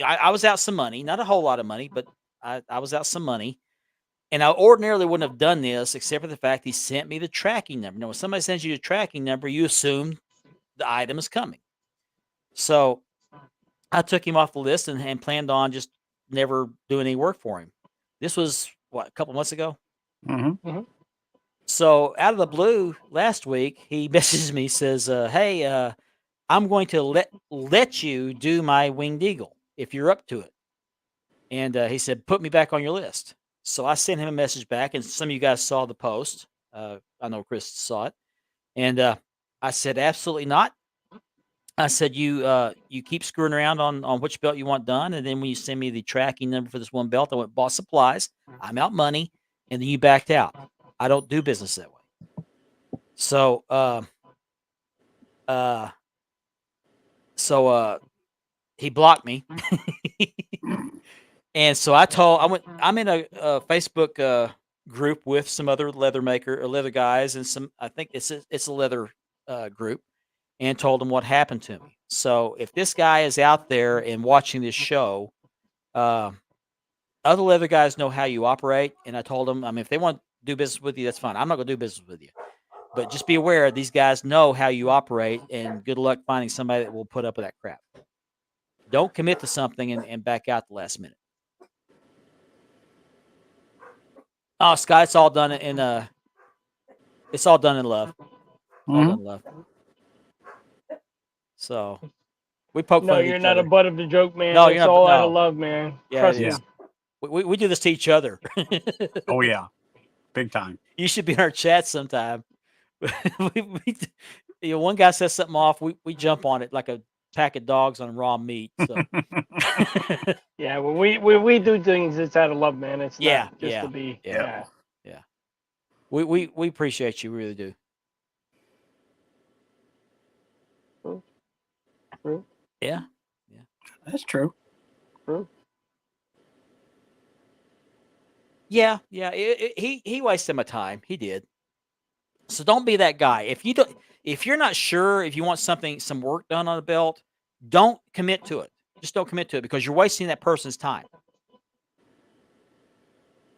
I was out some money, not a whole lot of money, but I was out some money. And I ordinarily wouldn't have done this except for the fact he sent me the tracking number. Now, when somebody sends you the tracking number, you assume the item is coming. So I took him off the list and planned on just never doing any work for him. This was, what, a couple months ago? Mm-hmm. So out of the blue, last week, he messages me, says, "Hey, I'm going to let you do my winged eagle if you're up to it." And he said, "Put me back on your list." So I sent him a message back, and some of you guys saw the post. I know Chris saw it, and I said, "Absolutely not." I said, "You keep screwing around on which belt you want done, and then when you send me the tracking number for this one belt, I went bought supplies. I'm out money, and then you backed out. I don't do business that way." So, he blocked me. And so I'm in a Facebook group with some other leather guys, and I think it's a leather group, and told them what happened to me. So if this guy is out there and watching this show, uh, other leather guys know how you operate, and I told them, I mean, if they want to do business with you, that's fine. I'm not going to do business with you, but just be aware these guys know how you operate, and good luck finding somebody that will put up with that crap. Don't commit to something and back out the last minute. Oh, Scott, it's all done in love. It's all done in love. So we poke No, fun at you're each not other. a butt of the joke, man. No, it's you're not. all out No. of love, man. Yeah, Trust it me. is. We do this to each other. Oh yeah, big time. You should be in our chat sometime. One guy says something off, we jump on it like a pack of dogs on raw meat. So Yeah, when we do things, it's out of love, man. It's Yeah, not just to be. yeah. We appreciate you, we really do. True. Yeah. That's true. True. Yeah. He wasted my time. He did. So don't be that guy. If you're not sure if you want some work done on a belt, don't commit to it. Just don't commit to it because you're wasting that person's time.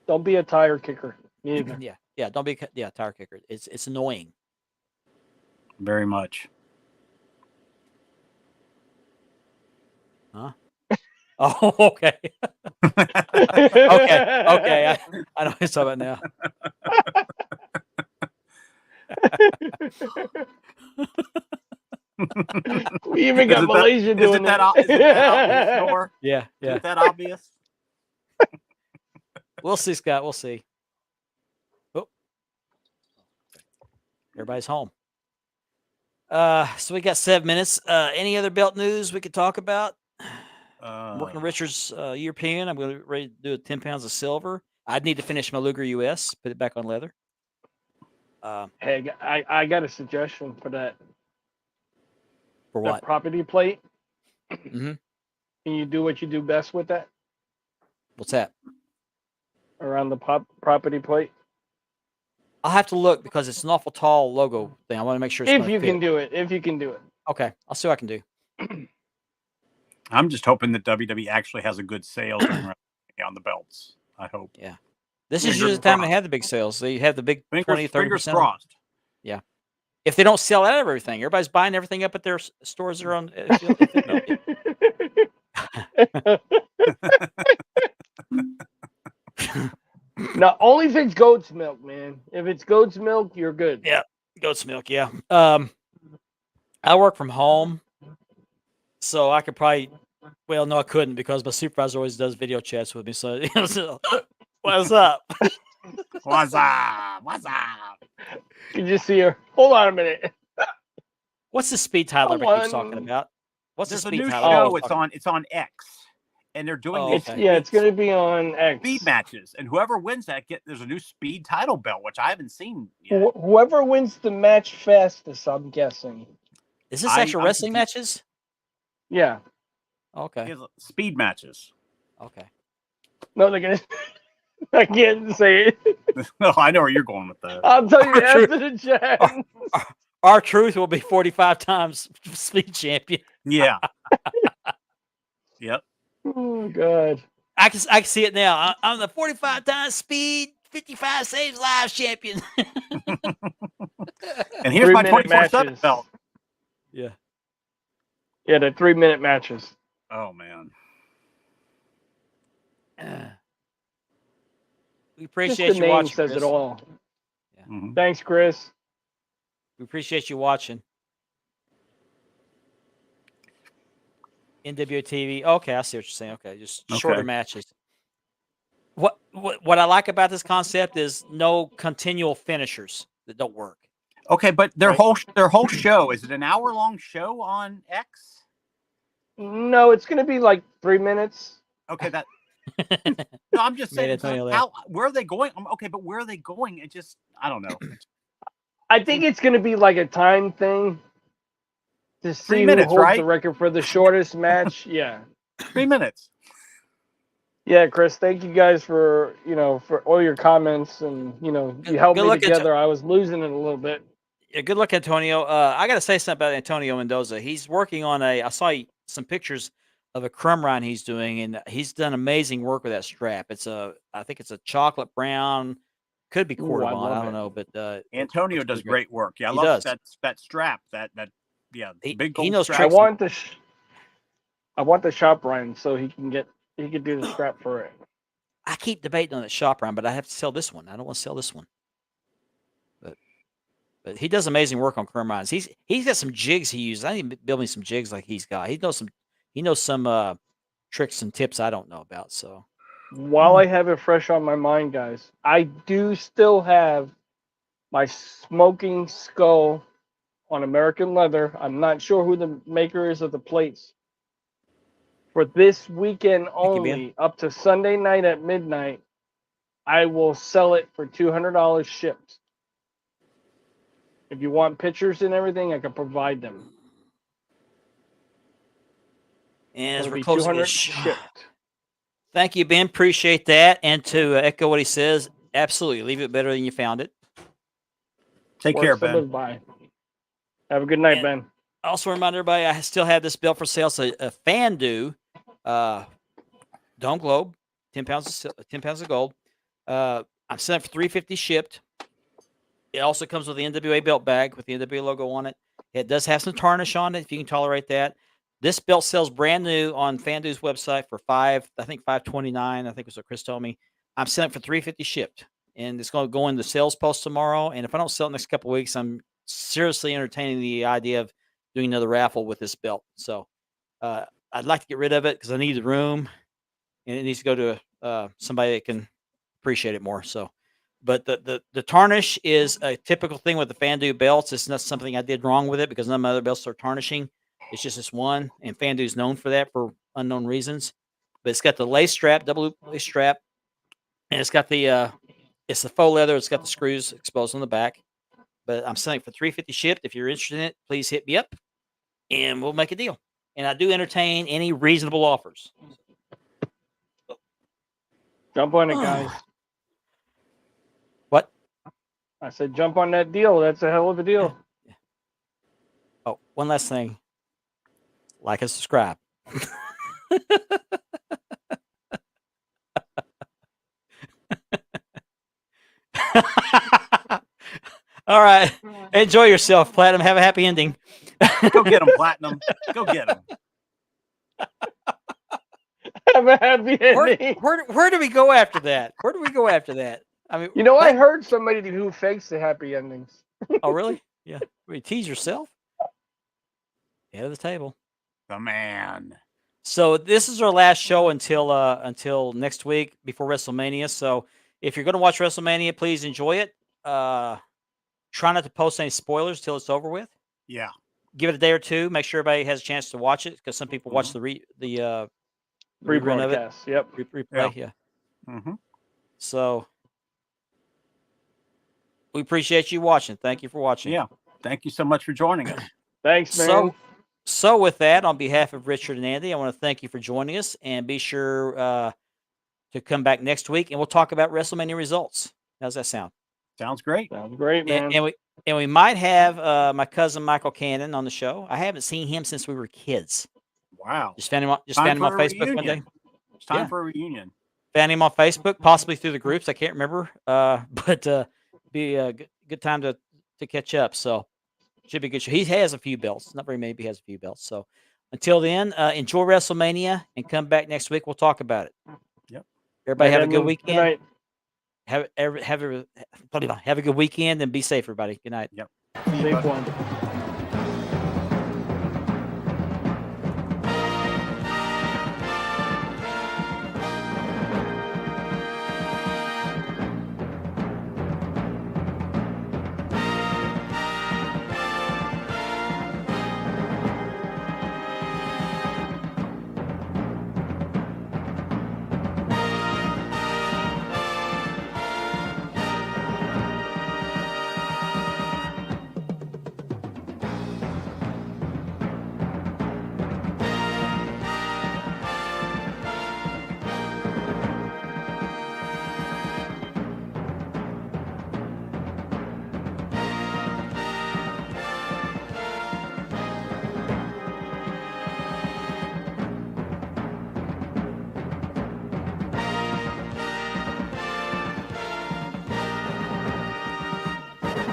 Don't be a tire kicker either. Yeah. Don't be a tire kicker. It's annoying. Very much. Huh? Oh, okay. Okay. I know what you're talking about now. We even got Malaysia doing that. Is it that obvious, Nor? Yeah. Is it that obvious? We'll see, Scott. We'll see. Oh. Everybody's home. So we got 7 minutes. Any other belt news we could talk about? I'm working on Richard's European. I'm going to ready to do 10 pounds of silver. I'd need to finish my Luger US, put it back on leather. Hey, I got a suggestion for that. For what? The property plate. Mm-hmm. Can you do what you do best with that? What's that? Around the property plate. I'll have to look because it's an awful tall logo thing. I want to make sure it's If you can do it. Okay, I'll see what I can do. I'm just hoping that WWE actually has a good sale on the belts. I hope. Yeah. This is usually the time they have the big sales. So you have the big 20, 30%. Fingers crossed. Yeah. If they don't sell out of everything, everybody's buying everything up at their stores that are on. Now, only if it's goat's milk, man. If it's goat's milk, you're good. Yeah. Goat's milk, yeah. I work from home, so I could probably. Well, no, I couldn't because my supervisor always does video chats with me. So, so what's up? What's up? What's up? Can you see her? Hold on a minute. What's the speed title everybody keeps talking about? What's There's the a speed new title? show. It's on X, and they're doing Oh, these okay. It's going to be on X. speed matches, and whoever wins that there's a new speed title belt, which I haven't seen yet. Whoever wins the match fastest, I'm guessing. Is this actual wrestling matches? Yeah. Okay. Speed matches. Okay. No, they're gonna. I can't say it. No, I know where you're going with that. I'll tell you True. after the chat. Our truth will be 45 times speed champion. Yeah. Yep. Oh God. I can see it now. I'm the 45 times speed, 55 saves lives champion. And here's my 3-minute 24/7 matches. belt. Yeah. Yeah, the 3-minute matches. Oh man. We Just appreciate the you name watching. says Chris. it all. Yeah. Mhm. Thanks, Chris. We appreciate you watching. NWTV. Okay, I see what you're saying. Okay, just shorter Okay. matches. What I like about this concept is no continual finishers that don't work. Okay, but their Right. whole show, is it an hour-long show on X? No, it's gonna be like 3 minutes. Okay, that no, I'm just Made saying Antonio laugh. where are they going? Okay, but where are they going? It just I don't know. I think it's gonna be like a time thing to see 3 who minutes, holds right? the record for the shortest match. Yeah. 3 minutes. Yeah, Chris, thank you guys for for all your comments and you helped Good me luck, together. I was losing it a little bit. Yeah, good luck, Antonio. I got to say something about Antonio Mendoza. He's working on I saw some pictures of a crumb run he's doing, and he's done amazing work with that strap. I think it's a chocolate brown, could be Ooh, quarter I bond. love I don't it. know, but Antonio looks does really great work. Yeah, I He love does. that strap. That yeah, He- big he gold knows strap. I tricks. want the shop Ryan so he can do the strap for it. I keep debating on that shop run, but I have to sell this one. I don't want to sell this one. But he does amazing work on crumb runs. He's got some jigs he uses. I need to build me some jigs like he's got. He knows some tricks and tips I don't know about. So While I have it fresh on my mind, guys, I do still have my smoking skull on American leather. I'm not sure who the maker is of the plates. For this weekend you, Ben. only, up to Sunday night at midnight, I will sell it for $200 shipped. If you want pictures and everything, I can provide them. And as It'll we're be closing $200 this shipped. Thank you, Ben. Appreciate that. And to echo what he says, absolutely leave it better than you found it. Take Works care, to Ben. live by. Have a good night, And Ben. I also remind everybody I still have this belt for sale. It's a Fandu Dome Globe, 10 pounds of gold. I'm selling it for $350 shipped. It also comes with the NWA belt bag with the NWA logo on it. It does have some tarnish on it if you can tolerate that. This belt sells brand new on Fandu's website for $529. I think was what Chris told me. I'm selling it for $350 shipped, and it's going to go in the sales post tomorrow. And if I don't sell it next couple of weeks, I'm seriously entertaining the idea of doing another raffle with this belt. So I'd like to get rid of it because I need the room, and it needs to go to somebody that can appreciate it more. So. But the tarnish is a typical thing with the Fandu belts. It's not something I did wrong with it because none of my other belts are tarnishing. It's just this one, and Fandu is known for that for unknown reasons. But it's got the lace strap, double loop lace strap, and it's got it's the faux leather. It's got the screws exposed on the back. But I'm selling it for $350 shipped. If you're interested in it, please hit me up, and we'll make a deal. And I do entertain any reasonable offers. Jump on it, guys. What? I said jump on that deal. That's a hell of a deal. Yeah. Oh, one last thing. Like and subscribe. All right. Enjoy yourself, Platinum. Have a happy ending. Go get them, Platinum. Go get them. Have a happy ending. Where do we go after that? I mean, I heard somebody who fakes the happy endings. oh, really? Yeah. You tease yourself. Head of the table. The man. So this is our last show until next week before WrestleMania. So if you're going to watch WrestleMania, please enjoy it. Try not to post any spoilers till it's over with. Yeah. Give it a day or two. Make sure everybody has a chance to watch it because some people watch the rerun of it. Rebroadcast. Yep. Replay. Yeah. Mm-hmm. So we appreciate you watching. Thank you for watching. Yeah. Thank you so much for joining us. Thanks, man. So with that, on behalf of Richard and Andy, I want to thank you for joining us, and be sure to come back next week, and we'll talk about WrestleMania results. How's that sound? Sounds great. Sounds great, man. And we might have my cousin Michael Cannon on the show. I haven't seen him since we were kids. Wow. Just found him on Facebook one day. It's time for a reunion. Found him on Facebook, possibly through the groups. I can't remember, but be a good time to catch up. So should be a good show. He has a few belts, not very many, but he has a few belts. So until then, enjoy WrestleMania and come back next week. We'll talk about it. Yep. Everybody have a good weekend. Good night. Have a good weekend and be safe, everybody. Good night. Yep. Safe one.